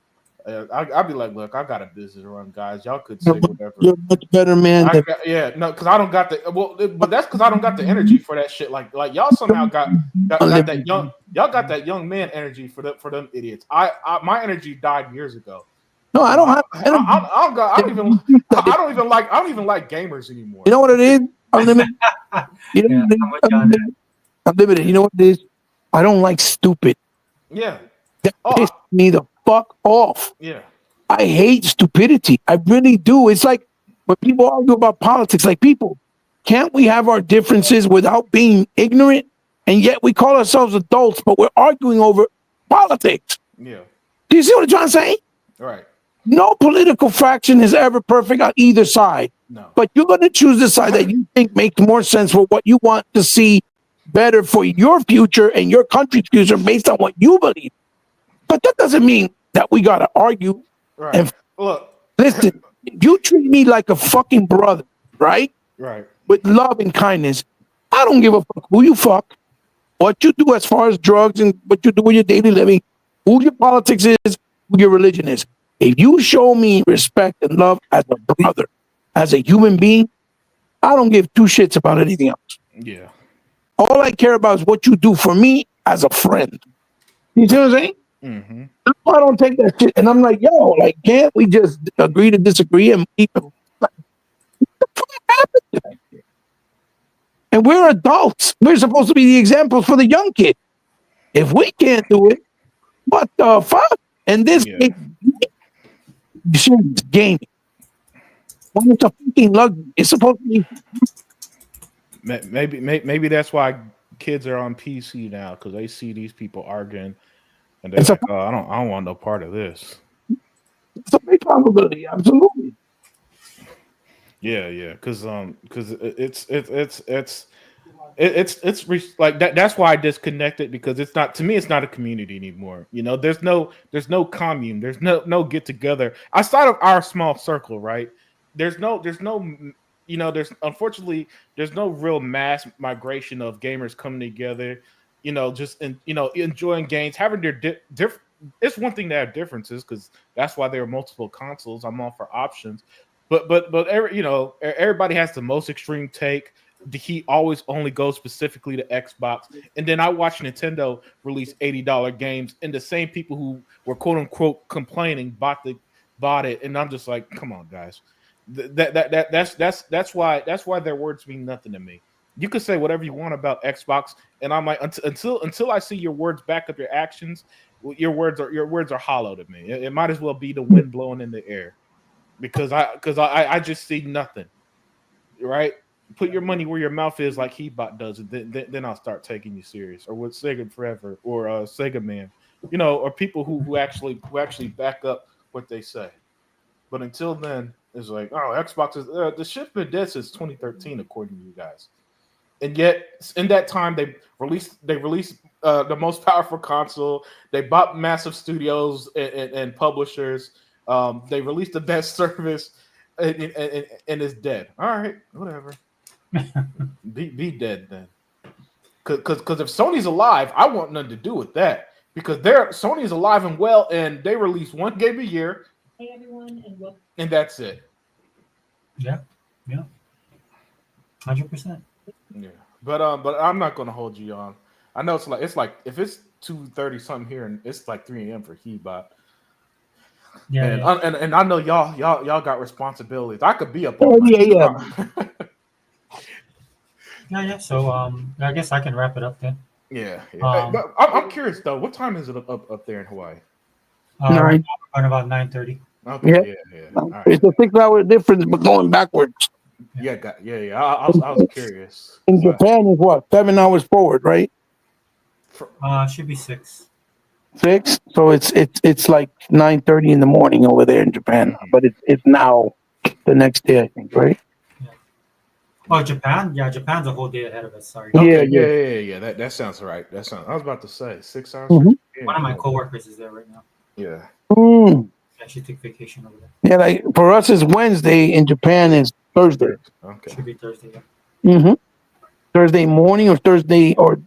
I'd be like, look, I got a business to run, guys. Y'all could say whatever. You're much better, man. Because I don't got but that's because I don't got the energy for that shit. Like y'all somehow got that young man energy for them idiots. My energy died years ago. No, I don't have. I don't even like gamers anymore. You know what it is? I'm limited. I'm limited. You know what it is? I don't like stupid. Yeah. That pisses me the fuck off. Yeah. I hate stupidity. I really do. It's like when people argue about politics, like people, can't we have our differences without being ignorant? And yet we call ourselves adults, but we're arguing over politics. Yeah. Do you see what I'm trying to say? Right. No political faction is ever perfect on either side. No. But you're going to choose the side that you think makes more sense for what you want to see better for your future and your country's future based on what you believe. But that doesn't mean that we got to argue. Right. And look, listen, you treat me like a fucking brother, right? Right. With love and kindness. I don't give a fuck who you fuck, what you do as far as drugs and what you do with your daily living, who your politics is, who your religion is. If you show me respect and love as a brother, as a human being, I don't give 2 shits about anything else. Yeah. All I care about is what you do for me as a friend. You see what I'm saying? Mm-hmm. I don't take that shit. And I'm like, yo, like, can't we just agree to disagree and keep it? Like, what the fuck happened to that shit? And we're adults. We're supposed to be the examples for the young kid. If we can't do it, what the fuck? And this game, when it's a fucking luxury, it's supposed to be. Maybe that's why kids are on PC now, because they see these people arguing, and they're like, "Oh, I don't want no part of this." It's a big probability, absolutely. Yeah, because it's like that. That's why I disconnected, because it's not, to me, it's not a community anymore. There's no commune, there's no get together outside of our small circle, right? There's unfortunately there's no real mass migration of gamers coming together, enjoying games, having their different. It's one thing to have differences, because that's why there are multiple consoles. I'm all for options, but everybody has the most extreme take. The heat always only goes specifically to Xbox, and then I watch Nintendo release $80 games, and the same people who were quote unquote complaining bought it, and I'm just like, come on, guys. That's why their words mean nothing to me. You can say whatever you want about Xbox, and I'm like, until I see your words back up your actions, your words are hollow to me. It might as well be the wind blowing in the air, because I just see nothing. Right? Put your money where your mouth is, like Hebot does, and then I'll start taking you serious. Or with Sega Forever, or Sega Man, or people who actually back up what they say. But until then, it's like, oh, Xbox is the shit's been dead since 2013, according to you guys. And yet, in that time, they released the most powerful console. They bought massive studios and publishers. They released the best service, and it's dead. All right, whatever. be dead then. Because if Sony's alive, I want nothing to do with that. Because Sony's alive and well, and they release one game a year. Hey everyone, and that's it. Yeah, 100%. Yeah, but I'm not gonna hold you on. I know it's like if it's 2:30 something here, and it's like 3 a.m. for Hebot. Yeah, and I know y'all got responsibilities. I could be up all night. Yeah. So I guess I can wrap it up then. Yeah. But I'm curious though. What time is it up there in Hawaii? Right now we're about 9:30. Okay, yeah. Right. It's a 6-hour difference, but going backwards. Yeah. I was curious. In Japan, is what 7 hours forward, right? Should be 6. 6. So it's like 9:30 in the morning over there in Japan, but it's now the next day, I think, right? Yeah. Oh, Japan? Yeah, Japan's a whole day ahead of us. Sorry. Okay, yeah. That sounds right. That sounds. I was about to say 6 hours. Mhm. One of my coworkers is there right now. Yeah. She took vacation over there. Yeah, like for us it's Wednesday. In Japan is Thursday. Okay. Should be Thursday. Yeah. Mm-hmm. Thursday morning or Thursday or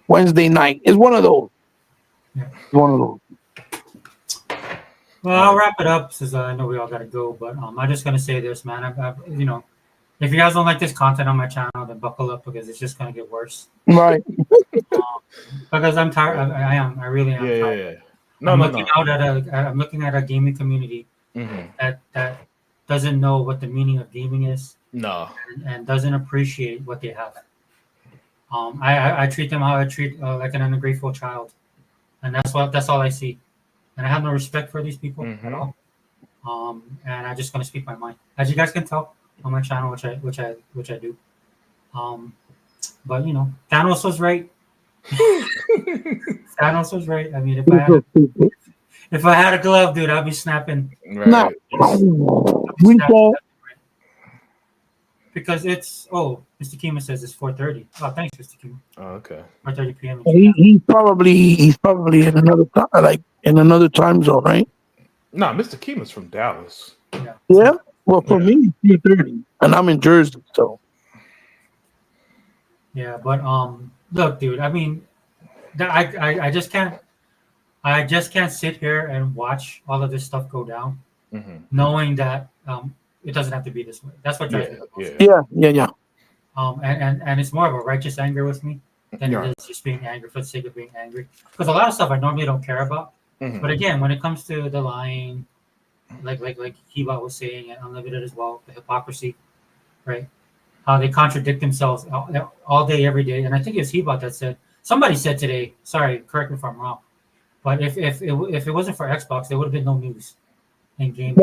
Wednesday night. It's one of those. Yeah. One of those. Well, I'll wrap it up since I know we all got to go. But I'm just gonna say this, man. If you guys don't like this content on my channel, then buckle up because it's just gonna get worse. Right. Because I'm tired. I really am. Yeah. I'm looking at a gaming community that doesn't know what the meaning of gaming is. No. And doesn't appreciate what they have. I treat them how I treat like an ungrateful child, and that's all I see. And I have no respect for these people at all. And I'm just gonna speak my mind, as you guys can tell on my channel, which I do. But Thanos was right. Thanos was right. I mean, if I had a glove, dude, I'd be snapping. Right. Because it's Mr. Kima says it's 4:30. Oh, thanks, Mr. Kima. Oh, okay. 4:30 p.m. He's probably in another time zone, right? No, Mr. Kima's from Dallas. Yeah. Well, for me, it's 3:30, and I'm in Jersey, so. Yeah, but look, dude. I mean, I just can't. I just can't sit here and watch all of this stuff go down, knowing that it doesn't have to be this way. That's what drives me the most. Yeah. And it's more of a righteous anger with me than it is just being angry for the sake of being angry. Because a lot of stuff I normally don't care about. But again, when it comes to the lying, like Kiba was saying, and Unlimited as well, the hypocrisy, right? How they contradict themselves all day, every day. And I think it was Hebot that said, somebody said today, sorry, correct me if I'm wrong, but if it wasn't for Xbox, there would have been no news in game.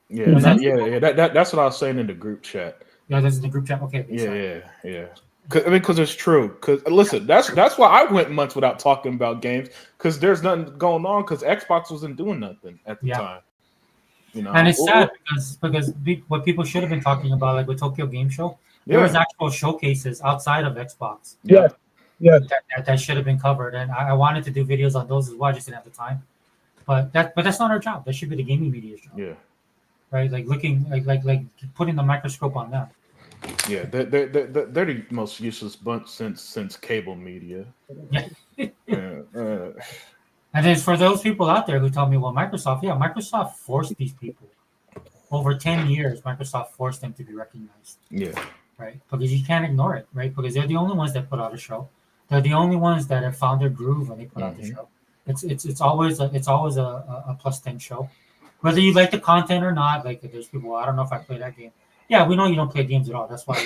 Yeah. That's what I was saying in the group chat. Yeah, that's in the group chat. Okay. Yeah. Because it's true. Because listen, that's why I went months without talking about games, because there's nothing going on, because Xbox wasn't doing nothing at the time. And it's sad because what people should have been talking about, like with Tokyo Game Show, there was actual showcases outside of Xbox. Yeah. That should have been covered, and I wanted to do videos on those as well. I just didn't have the time. But that's not our job. That should be the gaming media's job. Yeah. Right, like looking like putting the microscope on them. Yeah, they're the most useless bunch since cable media. And then for those people out there who tell me, well, Microsoft forced these people over 10 years. Microsoft forced them to be recognized. Yeah. Right, because you can't ignore it, right? Because they're the only ones that put out a show. They're the only ones that have found their groove when they put out the show. It's always a plus 10 show. Whether you like the content or not, like there's people, I don't know if I play that game. Yeah, we know you don't play games at all. That's why,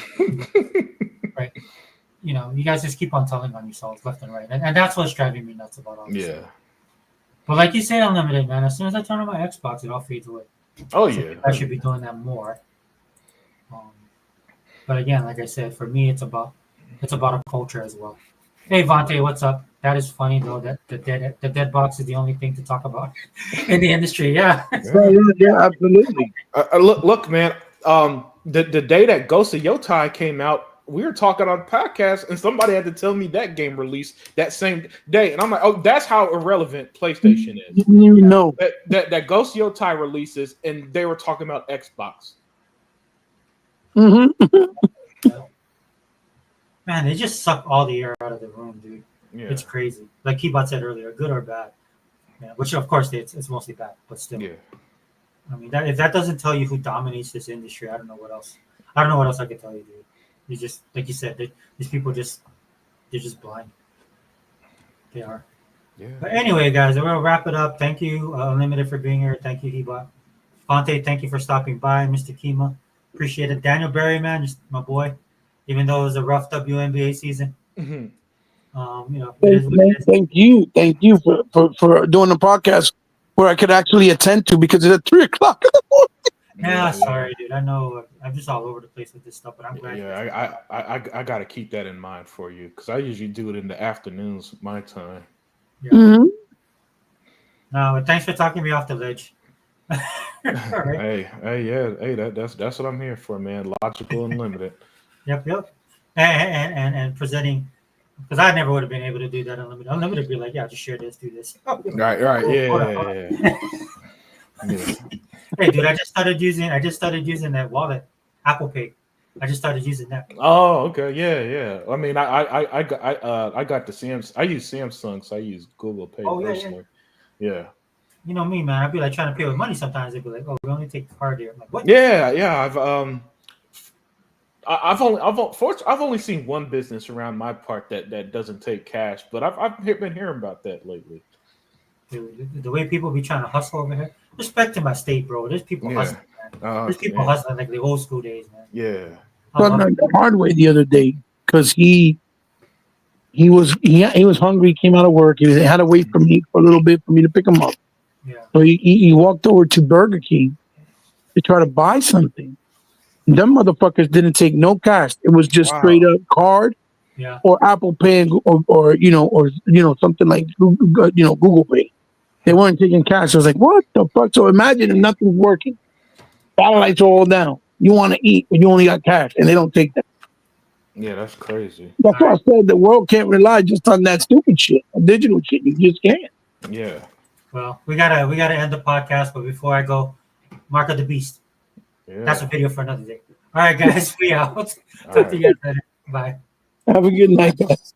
right? You guys just keep on telling on yourselves left and right. And that's what's driving me nuts about all this. Yeah. But like you say, Unlimited, man, as soon as I turn on my Xbox, it all fades away. Oh, so yeah. I should be doing that more. But again, like I said, for me, it's about a culture as well. Hey, Vontae, what's up? That is funny though. That the dead box is the only thing to talk about in the industry. Yeah, absolutely. Look, man. The day that Ghost of Yotai came out, we were talking on podcast, and somebody had to tell me that game released that same day, and I'm like, oh, that's how irrelevant PlayStation is. That Ghost of Yotai releases, and they were talking about Xbox. Man, they just suck all the air out of the room, dude. Yeah. It's crazy. Like Keybot said earlier, good or bad. Yeah, which of course it's mostly bad, but still. Yeah. I mean, if that doesn't tell you who dominates this industry, I don't know what else. I don't know what else I can tell you, dude. You just, like you said, these people they're just blind. They are. Yeah. But anyway, guys, we'll wrap it up. Thank you, Unlimited, for being here. Thank you, Keybot. Fonte, thank you for stopping by. Mr. Kima, appreciate it. Daniel Berry, man, just my boy. Even though it was a rough WNBA season. Thank you for doing the podcast where I could actually attend to because it's at 3 o'clock in the morning. Yeah, sorry, dude. I know I'm just all over the place with this stuff, but I'm glad. Yeah, I got to keep that in mind for you because I usually do it in the afternoons, my time. Yeah. No, thanks for talking me off the ledge. Right. Hey, that's what I'm here for, man. Logical and limited. Yep. And presenting, because I never would have been able to do that unlimited. Unlimited would be like, yeah, just share this, do this. Right, yeah. Hey, dude, I just started using that wallet, Apple Pay. I just started using that. Oh, okay, yeah. I mean, I got the Samsung. I use Samsung, so I use Google Pay personally. Yeah. You know me, man. I'd be like trying to pay with money. Sometimes they'd be like, "Oh, we only take the card here." I'm like, "What?" Yeah. I've only seen one business around my part that doesn't take cash, but I've been hearing about that lately. Dude, the way people be trying to hustle over here. Respect to my state, bro. There's people hustling, man. There's people hustling like the old school days, man. Yeah. But the hard way the other day because he was hungry. He came out of work. He had to wait for me for a little bit for me to pick him up. Yeah. So he walked over to Burger King to try to buy something. Them motherfuckers didn't take no cash. It was just straight up card, or Apple Pay, or something like Google Pay. They weren't taking cash. I was like, what the fuck? So imagine if nothing's working, satellites are all down. You want to eat, but you only got cash, and they don't take that. Yeah, that's crazy. That's why I said the world can't rely just on that stupid shit, digital shit. You just can't. Yeah. Well, we gotta end the podcast, but before I go, Mark of the Beast. Yeah. That's a video for another day. All right, guys, we out. Talk to you guys later. Bye. Have a good night, guys.